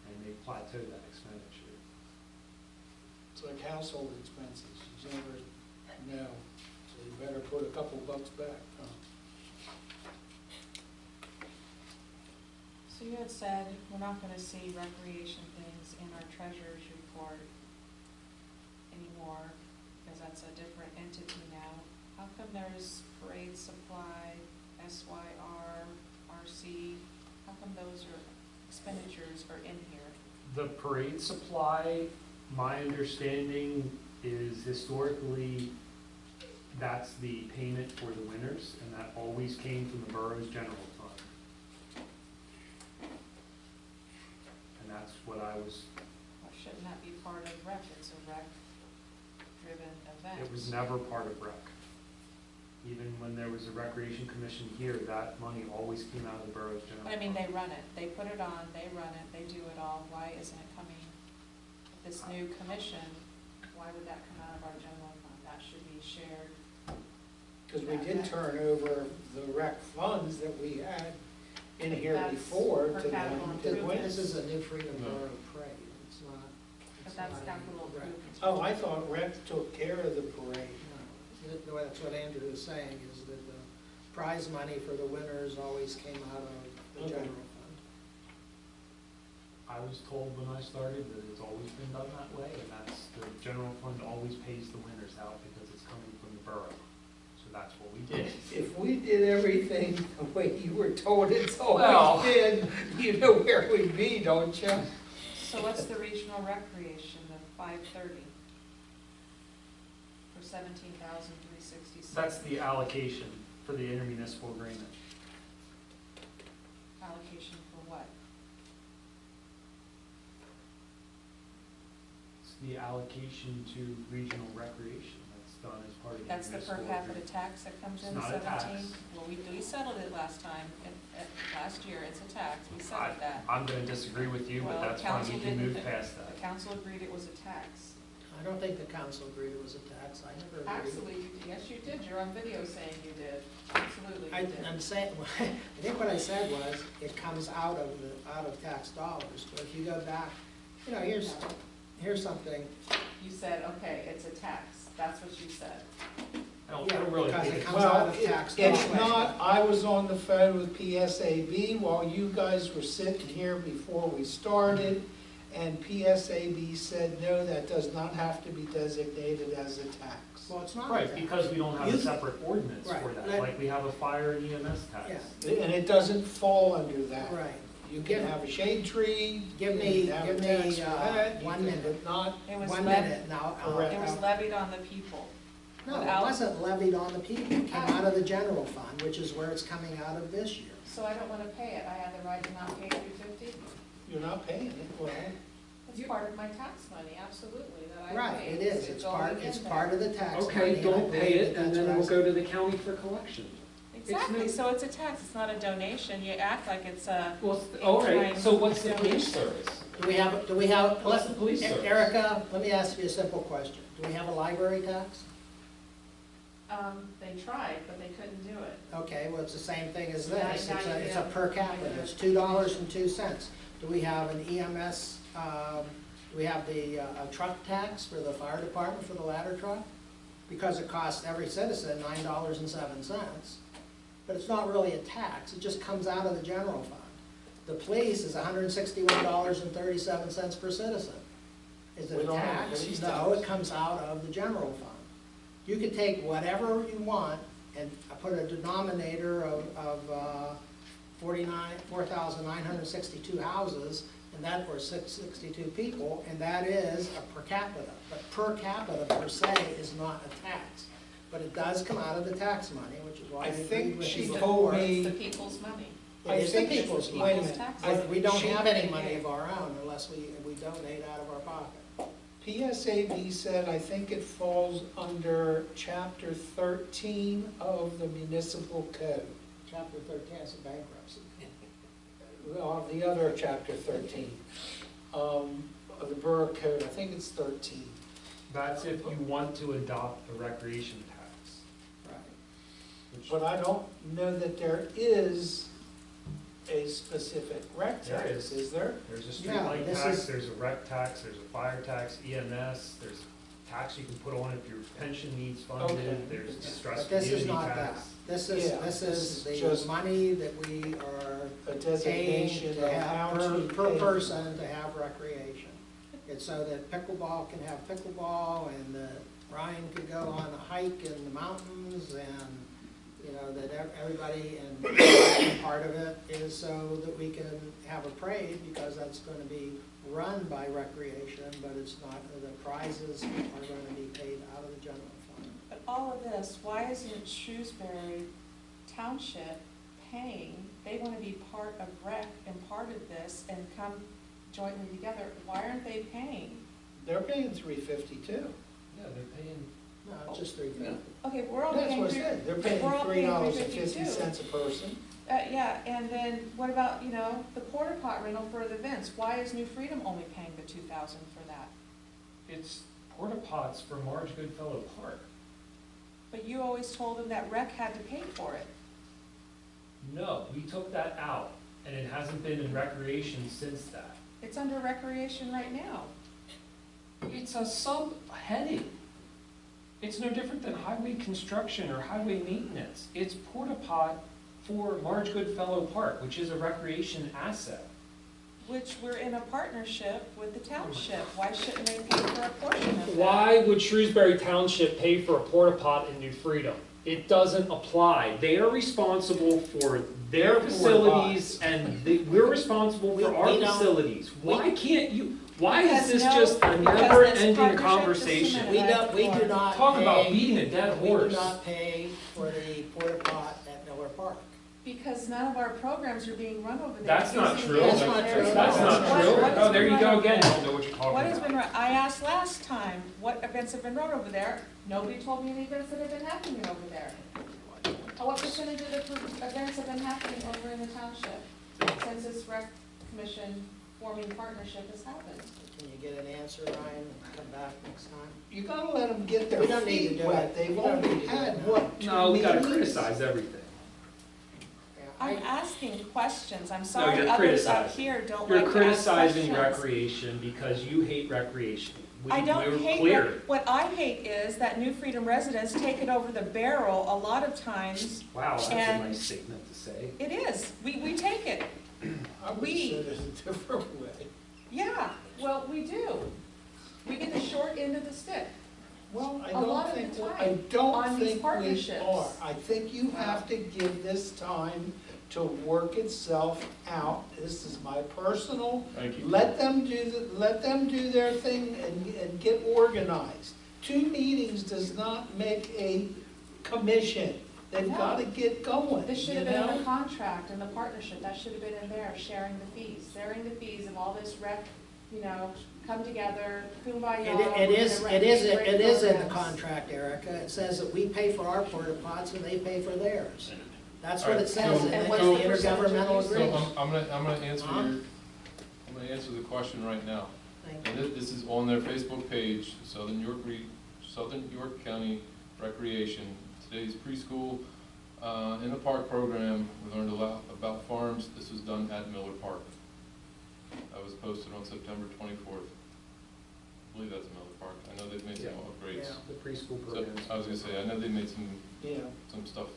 and they plateau that expenditure. It's like household expenses, you never know, so you better put a couple bucks back. So you had said we're not gonna see recreation things in our treasurer's report anymore, because that's a different entity now. How come there's parade supply, SYR, RC, how come those expenditures are in here? The parade supply, my understanding is historically, that's the payment for the winners, and that always came from the borough's general fund. And that's what I was, Or shouldn't that be part of rec? It's a rec-driven event. it was never part of rec. Even when there was a recreation commission here, that money always came out of the borough's general But I mean, fund. they run it, they put it on, they run it, they do it all, why isn't it coming? This new commission, why would that come out of our general fund? That should be shared. Because we did turn over the rec funds that we had in here That's before for to capital them. improvement. This is a new Freedom No. Borough parade, it's not. But it's that's not a capital rec. improvement. Oh, I thought rec took care of the parade. No, that's what Andrew was saying, is that the prize money for the winners always came out of the Okay. general fund. I was told when I started that it's always been done that way, and that's, the general fund always pays the winners out because it's coming from the borough. So that's what we did. If we did everything the way you were told it's Well- always been, you know where we'd be, don't you? So what's the regional recreation, the 530? For 17,366. That's the allocation for the intermunicipal agreement. Allocation for what? It's the allocation to regional recreation that's done as part of the That's the per intermunicipal capita agreement. tax that comes in, It's not a tax. 17? Well, we settled it last time, last year, it's a tax, we settled that. I'm gonna disagree with you, but Well, that's fine, council you can move didn't- past The that. council agreed it was a tax. I don't think the council agreed it was a tax, I never agreed. Absolutely, yes, you did, you're on video saying you did, absolutely you did. I'm saying, I think what I said was, it comes out of tax dollars, but if you go back, you know, here's something. You said, okay, it's a tax, that's what you said. I don't really Because think it it's. comes out Well, of tax it's dollars. not, I was on the phone with PSAB while you guys were sitting here before we started, and PSAB said, no, that does not have to be designated as a tax. Well, it's not a Right, tax. because we don't have a You- separate ordinance for Right, that, let- like we have a fire and EMS tax. Yeah. And it doesn't fall under that. Right. You can have a shade tree. Give you me, can have a give tax me, for that, you 1 can minute. Not, It was 1 levied, minute, now. Correct. it was levied on the people. No, it without- wasn't levied on the people, it came out of the general fund, which is where it's coming out of this year. So I don't wanna pay it, I have the right to not pay $350? you're not paying it, well, It's part of my tax money, absolutely, that I pay. Right, it is, it's going part, in it's there. part of the tax money. Okay, and don't I pay paid it, and then we'll go to the county for collection. Exactly, It's so it's a tax, it's not a donation, you act like it's a. Well, all right, in-kind so what's the donation. police service? Do we have, What's the police service? Erica, let me ask you a simple question. Do we have a library tax? They tried, but they couldn't do it. Okay, well, it's the same thing as this. $9.99. It's a per capita, it's $2.02. Do we have an EMS, do we have the a truck tax for the fire department for the ladder truck? Because it costs every citizen $9.07. But it's not really a tax, it just comes out of the general fund. The police is $161.37 per citizen. Is it We a don't have a tax? police No, tax. it comes out of the general fund. You could take whatever you want and put a denominator of 4,962 houses, and that, or 662 people, and that is a per capita. But per capita per se is not a tax. But it does come out of the tax money, which is why I I agreed think with she you told before. me- It's the people's money. It is the I think- people's wait a money. minute. Tax. But we don't She- have any money of our own unless we donate out of our pocket. PSAB said, I think it falls under chapter 13 of the municipal code. Chapter 13 is a bankruptcy. Well, the other chapter 13, of the borough code, I think it's 13. That's if you want to adopt a recreation tax. Right. which- But I don't know that there is a specific rec There tax, is. is there? There's a Yeah, streetlight this tax, is- there's a rec tax, there's a fire tax, EMS, there's tax you can put on if your pension needs Okay. funded, there's distress But this is community not that. tax. This Yeah, is this is the just- money that we are A paying designation to of have how per to pay. person to have recreation. It's so that pickleball can have pickleball, and that Ryan could go on a hike in the mountains, and, you know, that everybody, and part of it is so that we can have a parade, because that's gonna be run by recreation, but it's not, the prizes are gonna be paid out of the general fund. But all of this, why isn't Shrewsbury Township paying? They want to be part of rec and part of this and come jointly together. Why aren't they paying? They're paying $350 too. Yeah, they're paying, No, just $3.50. Yeah. Okay, we're all That's paying. what I said, they're paying we're all paying $3.50 a person. Yeah, and then what about, you know, the porta pot rental for the events? Why is New Freedom only paying the 2,000 for that? It's porta pots for Marge Goodfellow Park. But you always told them that rec had to pay for it. No, we took that out, and it hasn't been in recreation since that. It's under recreation right now. It's a subheading. It's no different than highway construction or highway maintenance. It's porta pot for Marge Goodfellow Park, which is a recreation asset. Which we're in a partnership with the township. Why shouldn't they pay for a portion of that? Why would Shrewsbury Township pay for a porta pot in New Freedom? It doesn't apply. They are responsible for their facilities, and we're responsible for our We don't- facilities. Why can't you, why is Because this no- just a because this never-ending partnership- conversation? We do not Talk about pay, beating a dead we do horse. not pay for the porta pot at Miller Park. Because none of our programs are being run over there. That's not Using true. the That's not engineering true. That's not What- true. what has Oh, there been you run go over again, you there? don't know what you're talking What has been, about. I asked last time, what events have been run over there? Nobody told me any events that have been happening over there. What percentage of the events have been happening over in the township since this rec commission forming partnership has happened? Can you get an answer, Ryan, and come back next time? You gotta let them get their We don't need to feet do wet. it. They've We don't only need to do had, it. what, 2 No, we gotta meetings? criticize everything. Yeah, I'm I- asking questions. I'm No, sorry you're others up criticizing. here don't like You're to ask criticizing questions. recreation because you hate recreation. I don't We're hate, clear. what I hate is that New Freedom residents take it over the barrel a lot of times. Wow, that's a And- nice statement to say. It is, we take it. I would we- say it a different way. Yeah, well, we do. We get the short end of the stick. Well, I A lot don't of the think, time I don't on these think we partnerships. are. I think you have to give this time to work itself out. This is my personal, Thank you. let them do their thing and get organized. 2 meetings does not make a commission. They've No. gotta get going, This should you have been in know? the contract and the partnership, that should have been in there, sharing the fees of all this rec, you know, come together, kumbaya. It we're is, gonna it is, rec- it is in the programs. contract, Erica. It says that we pay for our porta pots and they pay for theirs. That's what Alright, it says so- in And the what's the intergovernmental percentage of So agreement. I'm gonna answer Huh? I'm gonna answer the question right now. Thank And you. this is on their Facebook page, Southern York County Recreation. Today's preschool, in the park program, we learned a lot about farms. This was done at Miller Park. That was posted on September 24th. I believe that's Miller Park. I know they've made some upgrades. Yeah. The preschool So, programs. I was gonna say, I know they made Yeah. some stuff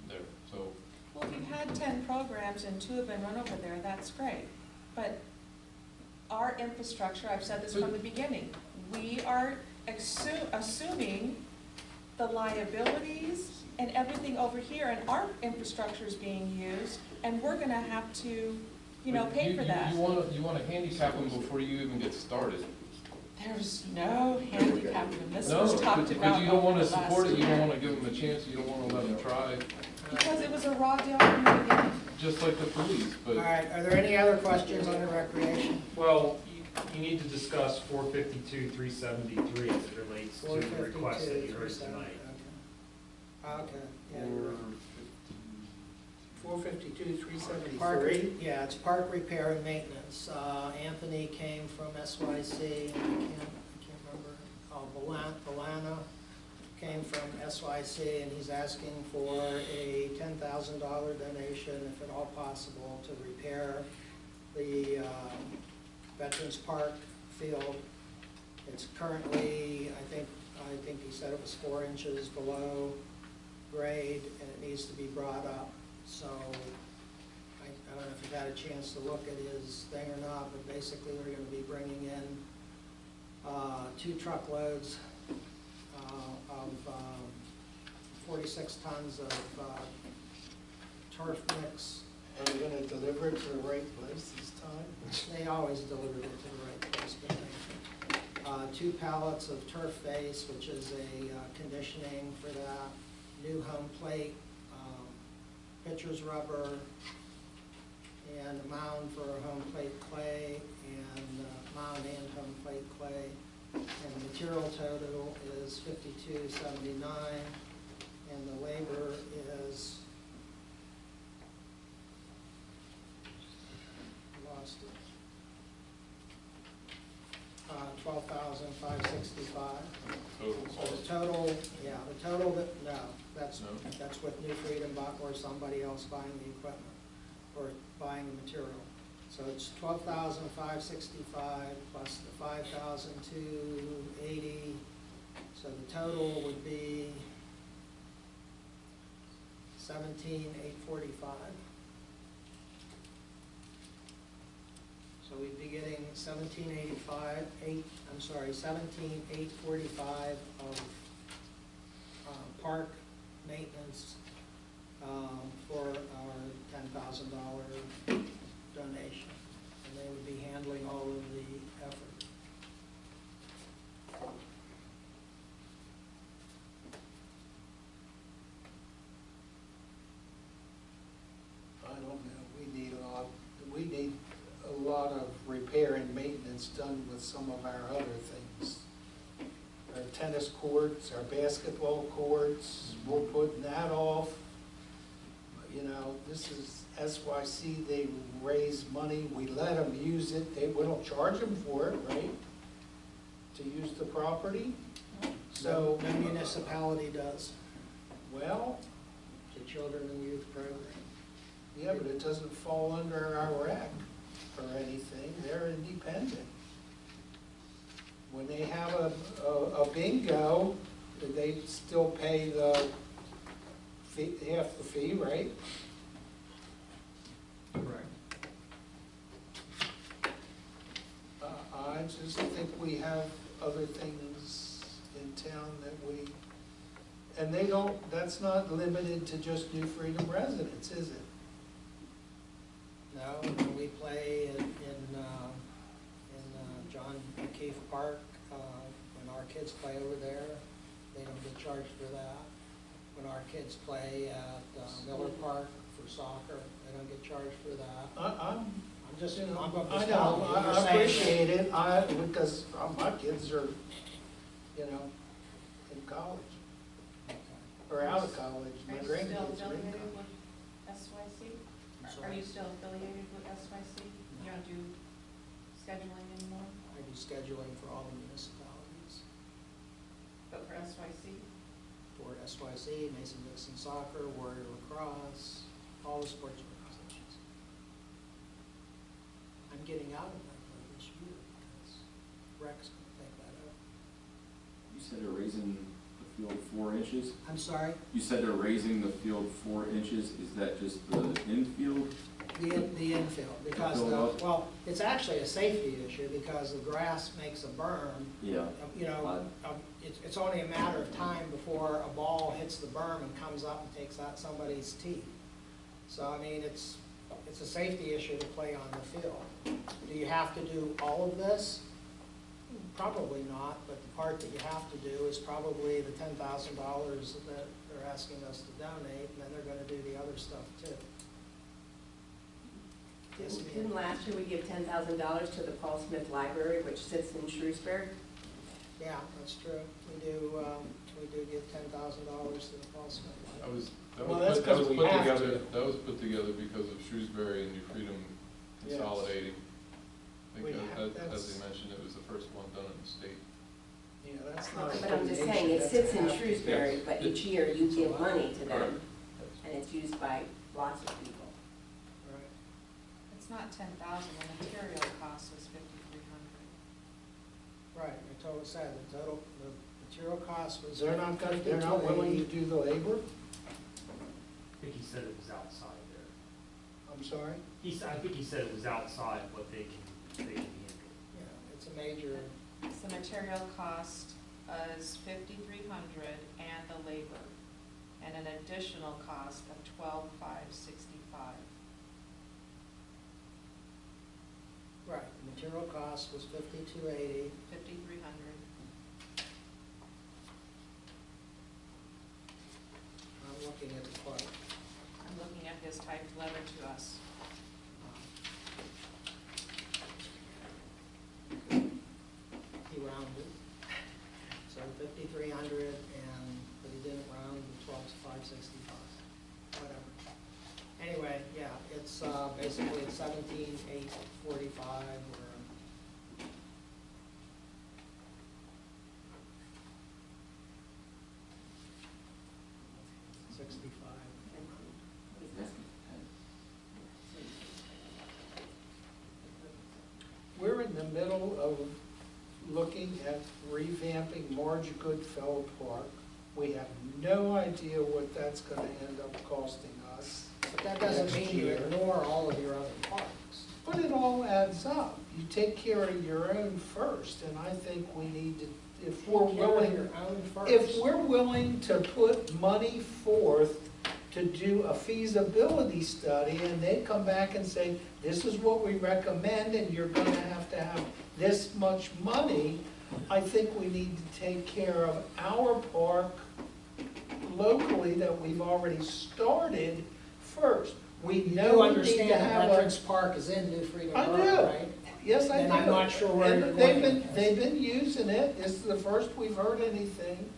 there, so. Well, if you've had 10 programs and 2 have been run over there, that's great. But our infrastructure, I've said this from the beginning, we are assuming the liabilities and everything over here, and our infrastructure is being used, and we're gonna have to, you know, But pay for that. You wanna handicap them before you even get started. There's no handicapping, this No, was talked because about you don't wanna over the support last it, you don't year. wanna give them a chance, you don't wanna let them try, Because it was a raw deal from the beginning. just like the police, All but. right, are there any other questions on the recreation? Well, you need to discuss 452-373 as it relates to the request that you heard 452, tonight. Okay, yeah, you're right. 452, Park, 373. yeah, it's park repair and maintenance. Anthony came from SYC, and I can't remember, Bolano came from SYC, and he's asking for a $10,000 donation, if at all possible, to repair the Veterans Park field. It's currently, I think he said it was 4 inches below grade, and it needs to be brought up. So, I don't know if you've had a chance to look at his thing or not, but basically they're gonna be bringing in 2 truckloads of 46 tons of turf mix. Are they gonna deliver it to the right place this time? They always deliver it to the right place, but they, 2 pallets of turf base, which is a conditioning for that, new home plate, pitcher's rubber, and a mound for home plate clay, and mound and home plate clay. and the material total is 5279, and the labor is, lost it, 12,565. Total So the cost. total, yeah, the total, no, that's No? with New Freedom or somebody else buying the equipment or buying the material. So it's 12,565 plus the 5,280. So the total would be 17,845. So we'd be getting 17,845 of park maintenance for our $10,000 donation. And they would be handling all of the effort. I don't know, we need a lot of repair and maintenance done with some of our other things. Our tennis courts, our basketball courts, we're putting that off. You know, this is SYC, they raise money, we let them use it, we don't charge them for it, right? To use the property, so. No municipality does, Well, the Children and Youth Program. yeah, but it doesn't fall under our rec or anything, they're independent. When they have a bingo, they still pay the fee, half the fee, right? Correct. I just think we have other things in town that and they don't, that's not limited to just New Freedom residents, is it? No, when we play in John O'Keefe Park, when our kids play over there, they don't get charged for that. When our kids play at Miller Park for soccer, they don't get charged for that. I'm just I telling know, you, you're I saying appreciate it, because my kids are, in college, or out of college, my Are you grandkids still are in affiliated college. with SYC? I'm Are sorry. you still affiliated with SYC? You don't do scheduling anymore, I do scheduling for all the municipalities, but for SYC? for SYC, Mason-Dixon Soccer, Warrior Lacrosse, all the sports organizations. I'm getting out of that though this year because Rec's gonna take that up. You said they're raising the field 4 inches? I'm sorry? You said they're raising the field 4 inches, is that just the infield? The infield, because Fill it up? well, it's actually a safety issue because the grass makes a berm. Yeah. You know, it's only a matter of time before a ball hits the berm and comes up and takes out somebody's teeth. So, I mean, it's a safety issue to play on the field. Do you have to do all of this? Probably not, but the part that you have to do is probably the $10,000 that they're asking us to donate, and then they're gonna do the other stuff too. Yes, ma'am. Didn't last year we give $10,000 to the Paul Smith Library, which sits in Shrewsbury? Yeah, that's true. We do give $10,000 to the Paul Smith. Well, that's 'cause we have to. That was put together because of Shrewsbury and New Freedom Yes. consolidating. I We think have- as that's- they mentioned, it was the first one done in the state. Yeah, that's not a But I'm just saying, donation, it that's sits a in half- Shrewsbury, Yes. but each year you give money to them, Correct. and it's used by lots of people. Right. It's not 10,000, the material cost was 5,300. Right, I totally said, the material cost was. They're not willing to do the labor? I think he said it was outside there. I'm sorry? I think he said it was outside what they can handle. Yeah, it's a major, So material cost is 5,300 and the labor, and an additional cost of 12,565. right, the material cost was $5,280. 5,300. I'm looking at the quote. I'm looking at his typed letter to us. He rounded. 5,300, but he didn't round the 12 to 565, whatever. Anyway, yeah, it's basically it's 17,845 or 65. We're in the middle of looking at revamping Marge Goodfellow Park. We have no idea what that's gonna end up costing us. But that doesn't next mean you year. ignore all of your other parks. But it all adds up. You take care of your own first, and I think we need to, if we're Take care of willing, your own first. if we're willing to put money forth to do a feasibility study, and they come back and say, this is what we recommend, and you're gonna have to have this much money, I think we need to take care of our park locally that we've already started first. We You know do we need understand to that have Veterans a. Park is in New Freedom I Borough, do. right? Yes, I do. And I'm not sure where And you're they've going. been, they've been using it, this is the first we've heard anything.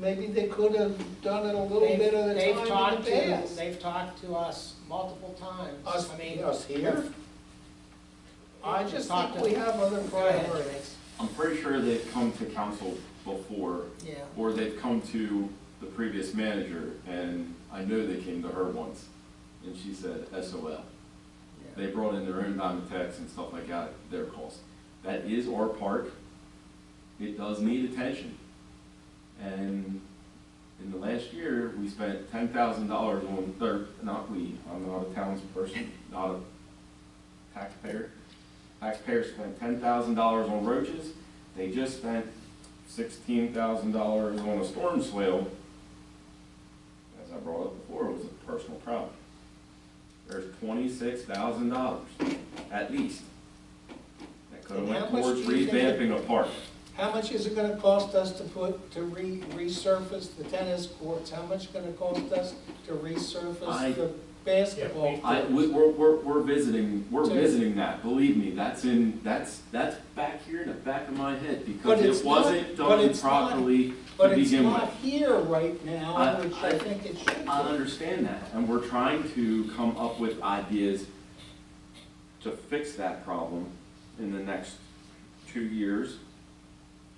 Maybe they could have done it a little bit at a They've time talked in the to, past. they've talked to us multiple times. Us, I mean, us here? I just talked think to- we have other Go ahead. priorities. I'm pretty sure they've come to council before, Yeah. or they've come to the previous manager, and I know they came to her once, and she said SOL. They brought in their own Diamondbacks and stuff like that, at their cost. That is our park. It does need attention. And in the last year, we spent $10,000 on, or not we, I'm not a townsperson, not a taxpayer. Taxpayers spent $10,000 on roaches. They just spent $16,000 on a storm swale. As I brought up before, it was a personal problem. There's $26,000 at least that could have And went how much towards do you think it- revamping a park. How much is it gonna cost us to resurface the tennis courts? How much gonna cost us to resurface the basketball? We're visiting Two. that, believe me, that's back here in the back of my head, But because it's it not- wasn't but done it's not- properly to But it's begin not with. here right now, I- which I think it should be. I understand that, and we're trying to come up with ideas to fix that problem in the next 2 years,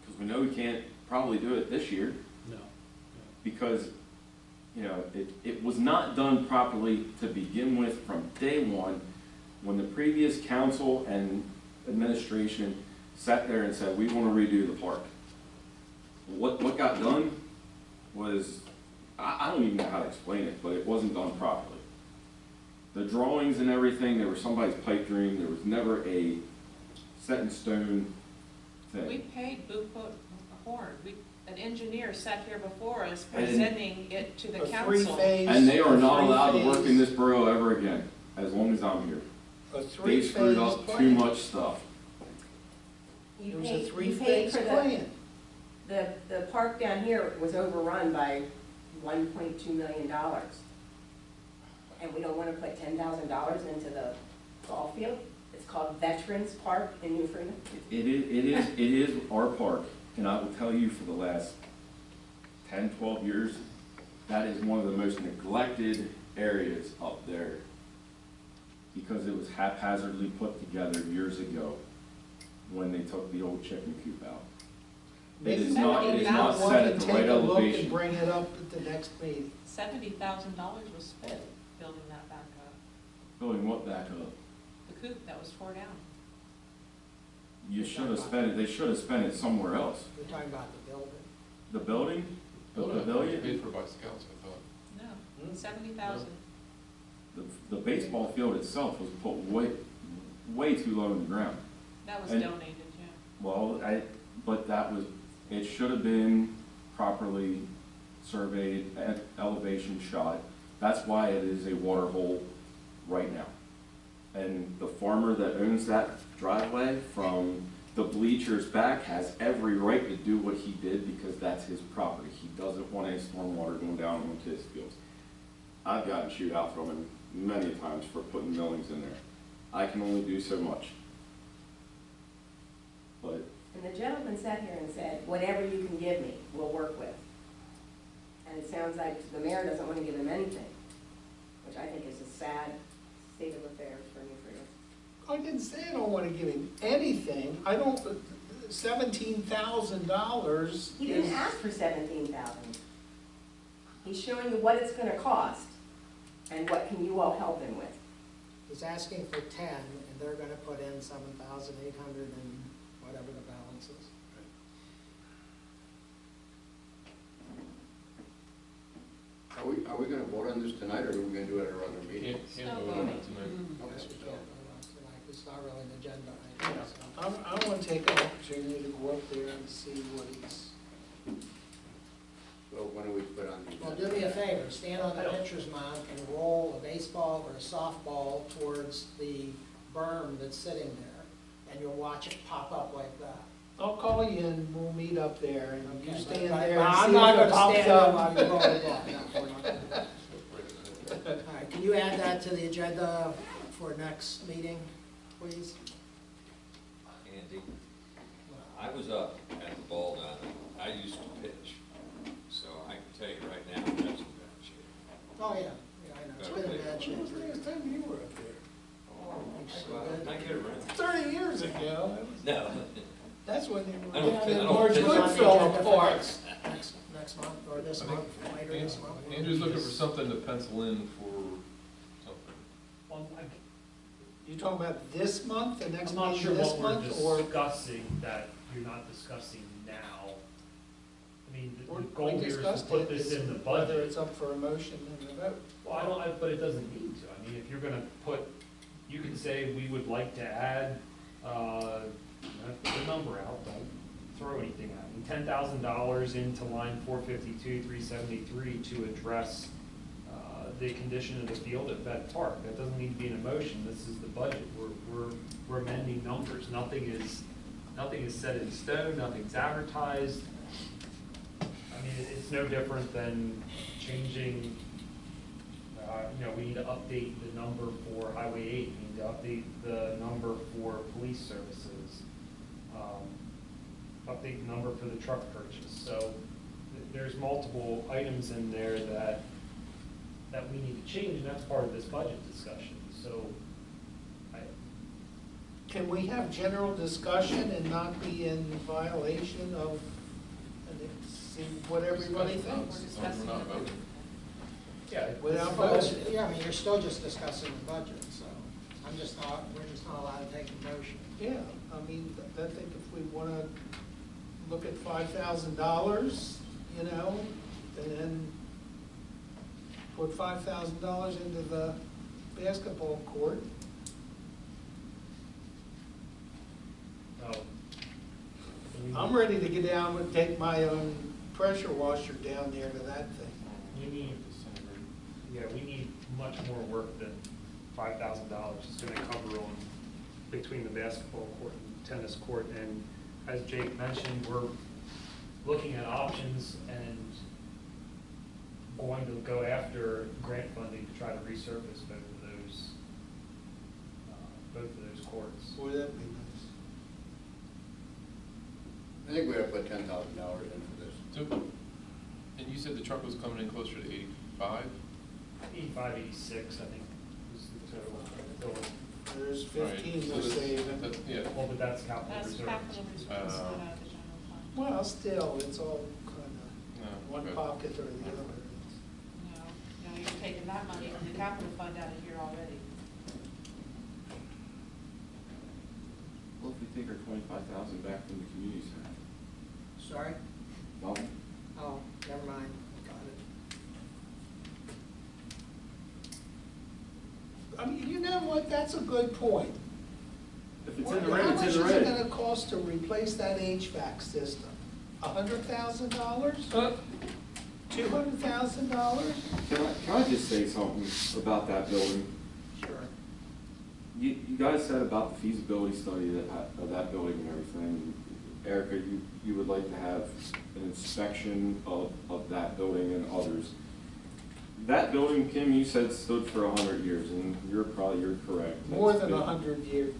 because we know we can't probably do it this year. No. Because, you know, it was not done properly to begin with from day one, when the previous council and administration sat there and said, we want to redo the park. What got done was, I don't even know how to explain it, but it wasn't done properly. The drawings and everything, they were somebody's pipe dream, there was never a set in stone thing. We paid Boothbot Horn, an engineer sat here before us And- presenting it to the A council. three-phase. And they are not a allowed to work in three-phase- this borough ever again, as long as I'm here. A They three-phase screwed up too plan. much stuff. You It was a paid three-phase for plan. the park down here was overrun by $1.2 million. And we don't want to put $10,000 into the ball field? It's called Veterans Park in New Freedom. It is our park, and I will tell you for the last 10, 12 years, that is one of the most neglected areas up there, because it was haphazardly put together years ago when they took the old chicken coop out. It is not set at the right Take a look and elevation. bring it up at the next meeting. $70,000 was spent building that back up, Building what back up? the coop that was tore down. You should have spent it, they should have spent it somewhere else. We're talking about the building. The building, the Paid pavilion, for by scouts, I thought. No, 70,000. the baseball field itself was put way too low in the ground. That was And- donated, yeah. Well, but that was, it should have been properly surveyed, elevation shot. That's why it is a water hole right now. And the farmer that owns that driveway from the bleachers back has every right to do what he did, because that's his property. He doesn't want any stormwater going down onto his fields. I've gotten chewed out from him many times for putting millings in there. I can only do so much. But And the gentleman sat here and said, whatever you can give me, we'll work with. And it sounds like the mayor doesn't want to give him anything, which I think is a sad state of affairs for New Freedom. I didn't say I don't want to give him anything. I don't, $17,000 He didn't ask for $17,000. He's showing you what it's gonna cost, and what can you all help him with. He's asking for 10, and they're gonna put in 7,800 and whatever the balance is. Are we gonna vote on this tonight, or are we gonna do it at our other meeting? Can't vote on it tonight. Yes, we can't vote on it tonight. It's not really an agenda item, so. I want to take an opportunity to go up there and see what he's. So when do we put on the Well, agenda? do me a favor, stand on the pitcher's mound and roll a baseball or a softball towards the berm that's sitting there, and you'll watch it pop up like that. I'll call you and we'll meet up there and you Okay, stand but- there but and I'm see not if it gonna pops stand there up. while you roll the ball. No, we're not gonna do that. All right, can you add that to the agenda for next meeting, please? Andy, I was up at the ball down there. I used to pitch, so I can tell you right now, that's in bad shape. Oh, yeah, yeah, I know, it's been in bad shape. When was the last time you were up there? Well, I get around. 30 years ago. No. That's when they I were don't down fit- in I don't Large fit- Goodfellow Park. Next month, or this I think month, later this month. Andrew's looking for something to pencil in for something. Well, You talking about this month, the next I'm not meeting sure this what we're month, or? discussing that you're not discussing now. I mean, the We goal here is to discussed put it, this in the whether budget. it's up for a motion and a vote. Well, but it doesn't need to. I mean, if you're gonna put, you can say, we would like to add, the number out, don't throw anything at me. $10,000 into line 452, 373 to address, the condition of the field at Vet Park. That doesn't need to be an emotion. This is the budget. We're amending numbers. Nothing is set in stone, nothing's advertised. I mean, it's no different than changing, we need to update the number for Highway 8, we need to update the number for police services, update the number for the truck purchase. So there's multiple items in there that we need to change, and that's part of this budget discussion. So Can we have general discussion and not be in violation of, and see what everybody thinks? We're not voting. yeah, Without Well, voting. yeah, I mean, you're still just discussing the budget, so we're just not allowed to take a motion. Yeah, I mean, I think if we wanna look at $5,000, and then put $5,000 into the basketball court. I'm ready to get down and take my own pressure washer down there to that thing. we need much more work than $5,000 is gonna cover on, between the basketball court and tennis court. And as Jake mentioned, we're looking at options and going to go after grant funding to try to resurface both of those courts. Boy, that'd be nice. I think we have to put $10,000 in for this. So, and you said the truck was coming in closer to 85? 85, 86, I think, was the total. There's Right, 15 so we're that's- saving. Yeah. Well, but that's capital That's reserves. capital reserves, not out of the general fund. Well, still, it's all kind No, of one okay. pocket or the other. No, you're taking that money from the capital fund out of here already. Well, if we take our 25,000 back from the community center, Sorry? nothing. Oh, never mind, got it. I mean, you know what, that's a good point. If it's in the red, it's in the How much is it red. gonna cost to replace that HVAC system? $100,000? $200,000? Can I just say something about that building? Sure. You guys said about the feasibility study of that building and everything. Erica, you would like to have an inspection of that building and others. That building, Kim, you said stood for 100 years, and you're correct. More That's than been- 100 years.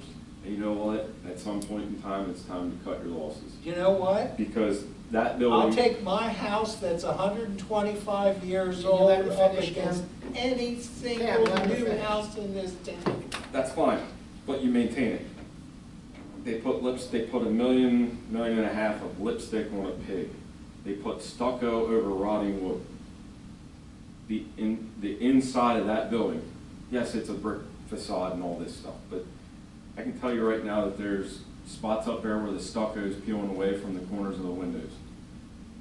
And you know what? At some point in time, it's time to cut your losses. You know what? Because that building. I'll take my house that's 125 years Can you old let me up finish, against Ken? any Cam, single let me new finish. house in this town. That's fine, but you maintain it. They put a million and a half of lipstick on a pig. They put stucco over rotting wood. The inside of that building, yes, it's a brick facade and all this stuff, but I can tell you right now that there's spots up there where the stucco is peeling away from the corners of the windows.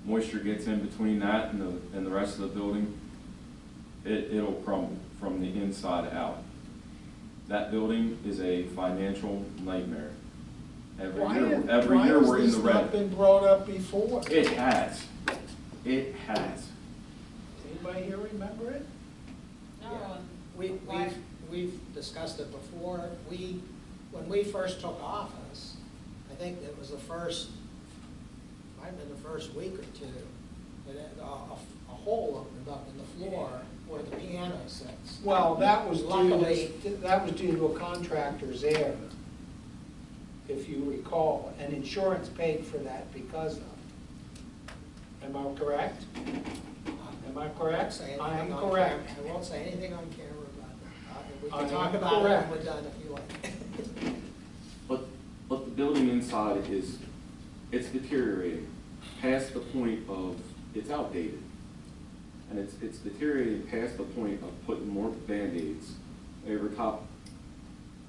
Moisture gets in between that and the rest of the building, it'll crumble from the inside out. That building is a financial nightmare. Every year we're in the Why has this not red. been brought up before? It has. It has. Anybody here remember it? No, Yeah. We've discussed it before. When we first took office, I think it was might have been the first week or two, that a hole opened up in the floor where the piano sits. Well, that was Luckily- due to a contractor's error, if you recall, and insurance paid for that because of it. Am I correct? Am I I won't correct? say I am anything on correct. camera. I won't say anything on camera about that. We I can am talk about it correct. when we're done if you like. But the building inside it's deteriorating past the point of, it's outdated. And it's deteriorating past the point of putting more Band-Aids over top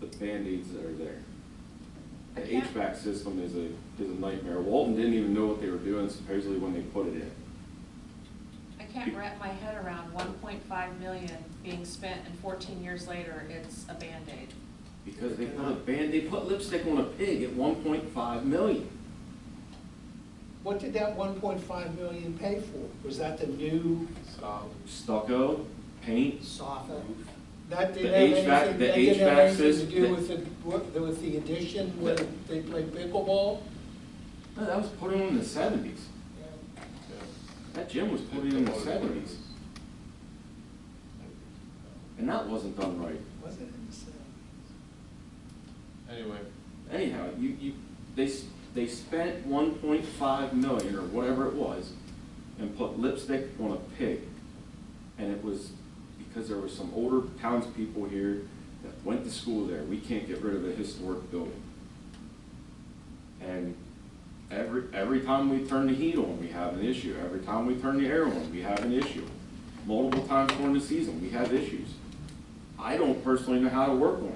the Band-Aids that are there. The HVAC system is a nightmare. Walton didn't even know what they were doing supposedly when they put it in. I can't wrap my head around 1.5 million being spent and 14 years later, it's a Band-Aid. Because they put lipstick on a pig at 1.5 million. What did that 1.5 million pay for? Was that the new, Stucco, paint, Soffit. that didn't The have HVAC anything, that didn't have HVAC anything to system- do with the addition where they played pickleball? no, that was put in the 70s. Yeah. That gym was put in the 70s. And that wasn't done right. Was it in the 70s? Anyway, Anyhow, they spent 1.5 million or whatever it was and put lipstick on a pig. And it was because there were some older townspeople here that went to school there. We can't get rid of a historic building. And every time we turn the heat on, we have an issue. Every time we turn the air on, we have an issue. Multiple times during the season, we have issues. I don't personally know how to work on it.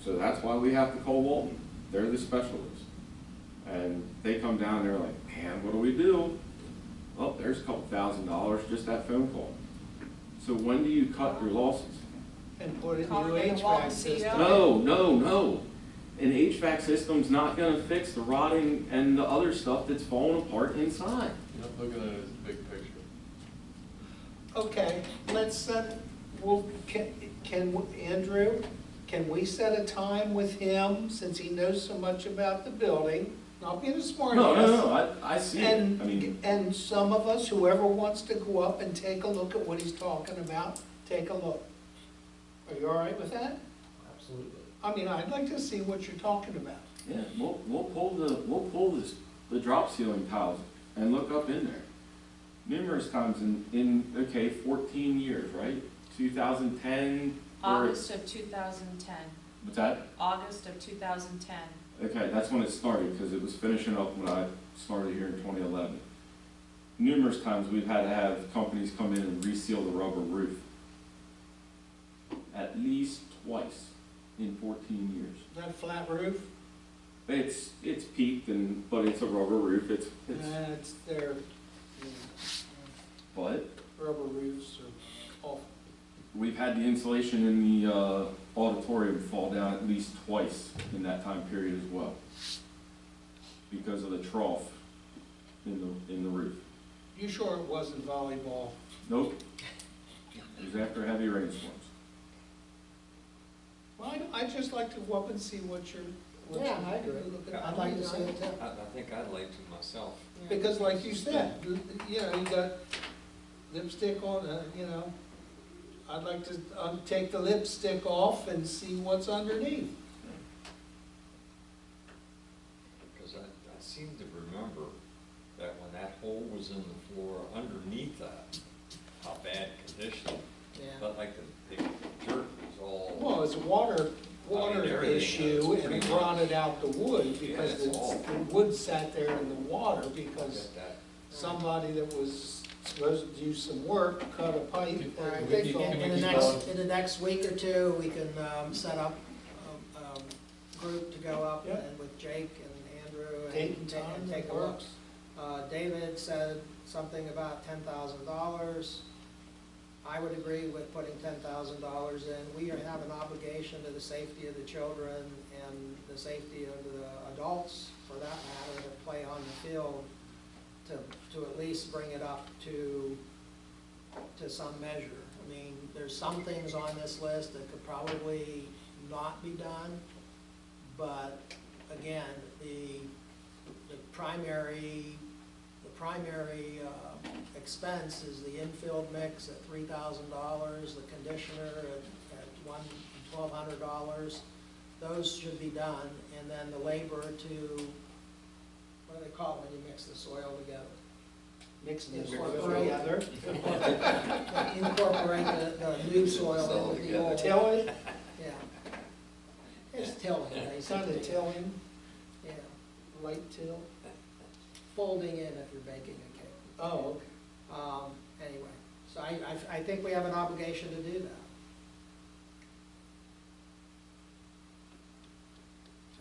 So that's why we have to call Walton. They're the specialists. And they come down, they're like, man, what do we do? Oh, there's a couple $1,000, just that phone call. So when do you cut your losses? And put in new Calling in the Walton HVAC system? CEO. No. An HVAC system's not gonna fix the rotting and the other stuff that's falling apart inside. you're not looking at it as a big picture. Okay, let's set, well, Andrew, can we set a time with him, since he knows so much about the building? Not being a smart No, I see it. I mean, And some of us, whoever wants to go up and take a look at what he's talking about, take a look. Are you all right with that? Absolutely. I mean, I'd like to see what you're talking about. yeah, we'll pull the drop ceiling tiles and look up in there. Numerous times in 14 years, right? 2010. August of 2010. What's that? August of 2010. Okay, that's when it started, because it was finishing up when I started here in 2011. Numerous times we've had to have companies come in and reseal the rubber roof. At least twice in 14 years. That flat roof, It's peaked, but it's a rubber roof. It's it's their, but rubber roofs are awful. we've had the insulation in the auditorium fall down at least twice in that time period as well, because of the trough in the roof. You sure it wasn't volleyball? Nope. It was after heavy rainstorms. Well, I'd just like to go up and see what you're. Yeah, I agree. I'd like to see it too. I think I'd like to myself. Because like you said, you got lipstick on, I'd like to take the lipstick off and see what's underneath. was in the floor underneath that, how bad condition. Yeah. But like the dirt was all. Well, it's a water everything issue, is and it pretty rotted much- out the wood, because Yeah, it's all- the wood sat there in the water, because Get that. somebody that was supposed to do some work cut a pipe. All right, I and think they thought- in the next week or two, we can set up a group to go up Yeah. and with Jake and Andrew Date and and take time and take that a look. works. David said something about $10,000. I would agree with putting $10,000 in. We have an obligation to the safety of the children and the safety of the adults, for that matter, that play on the field, to at least bring it up to some measure. I mean, there's some things on this list that could probably not be done, but again, the primary expense is the infield mix at $3,000, the conditioner at $1,200. Those should be done, and then the labor to, what do they call it when you mix the soil together? Mixing the Incorporate. soil together. Incorporate the new soil into the old. Tilling, Yeah. It's tilling, kind of basically. tilling, Yeah, light till. folding in if you're baking a cake. Oh, okay. Anyway, so I think we have an obligation to do that.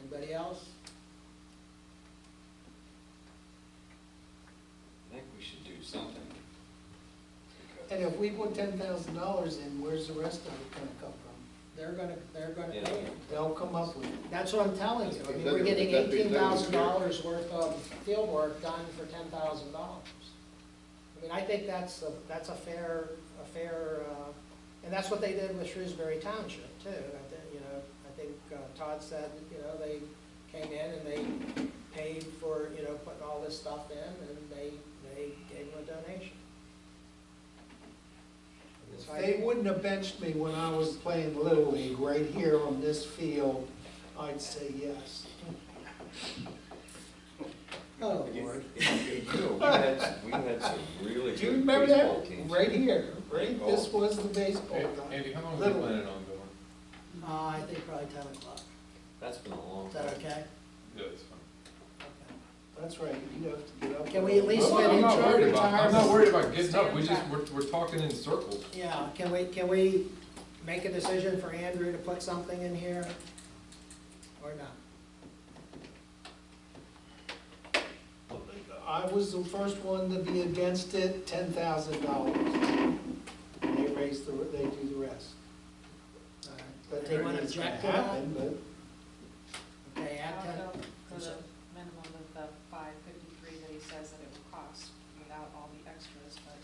Anybody else? I think we should do something. And if we put $10,000 in, where's the rest of it gonna come from? They're gonna Yeah. pay it. They'll come up with it. That's what I'm telling you. I mean, we're That's getting exactly- $18,000 worth of field work done for $10,000. I mean, I think that's a fair, and that's what they did with Shrewsbury Township too. I think Todd said, they came in and they paid for, putting all this stuff in, and they gave them a donation. So I They think- wouldn't have benched me when I was playing Little League right here on this field, I'd say yes. Oh, Lord. We had some really Do you good remember baseball that? teams. Right here, right? Oh. This was the baseball guy. Andy, how long are you Little planning League. on going? I think probably 10 o'clock. That's been a long Is time. that okay? Yeah, it's fine. Okay. That's right, you have to get up. Can we at least I'm get not into worried about- I'm not retirement? worried about getting up, we Stand just, we're talking in circles. Yeah, can we make a decision for Andrew to put something in here? Or not? I was the first one to be against it, $10,000. And they raised they do the rest. All right. But Anyone it's gonna object to that? happen, but Okay, add I'll 10. go for the minimum of the $553 that he says that it will cost without all the extras, but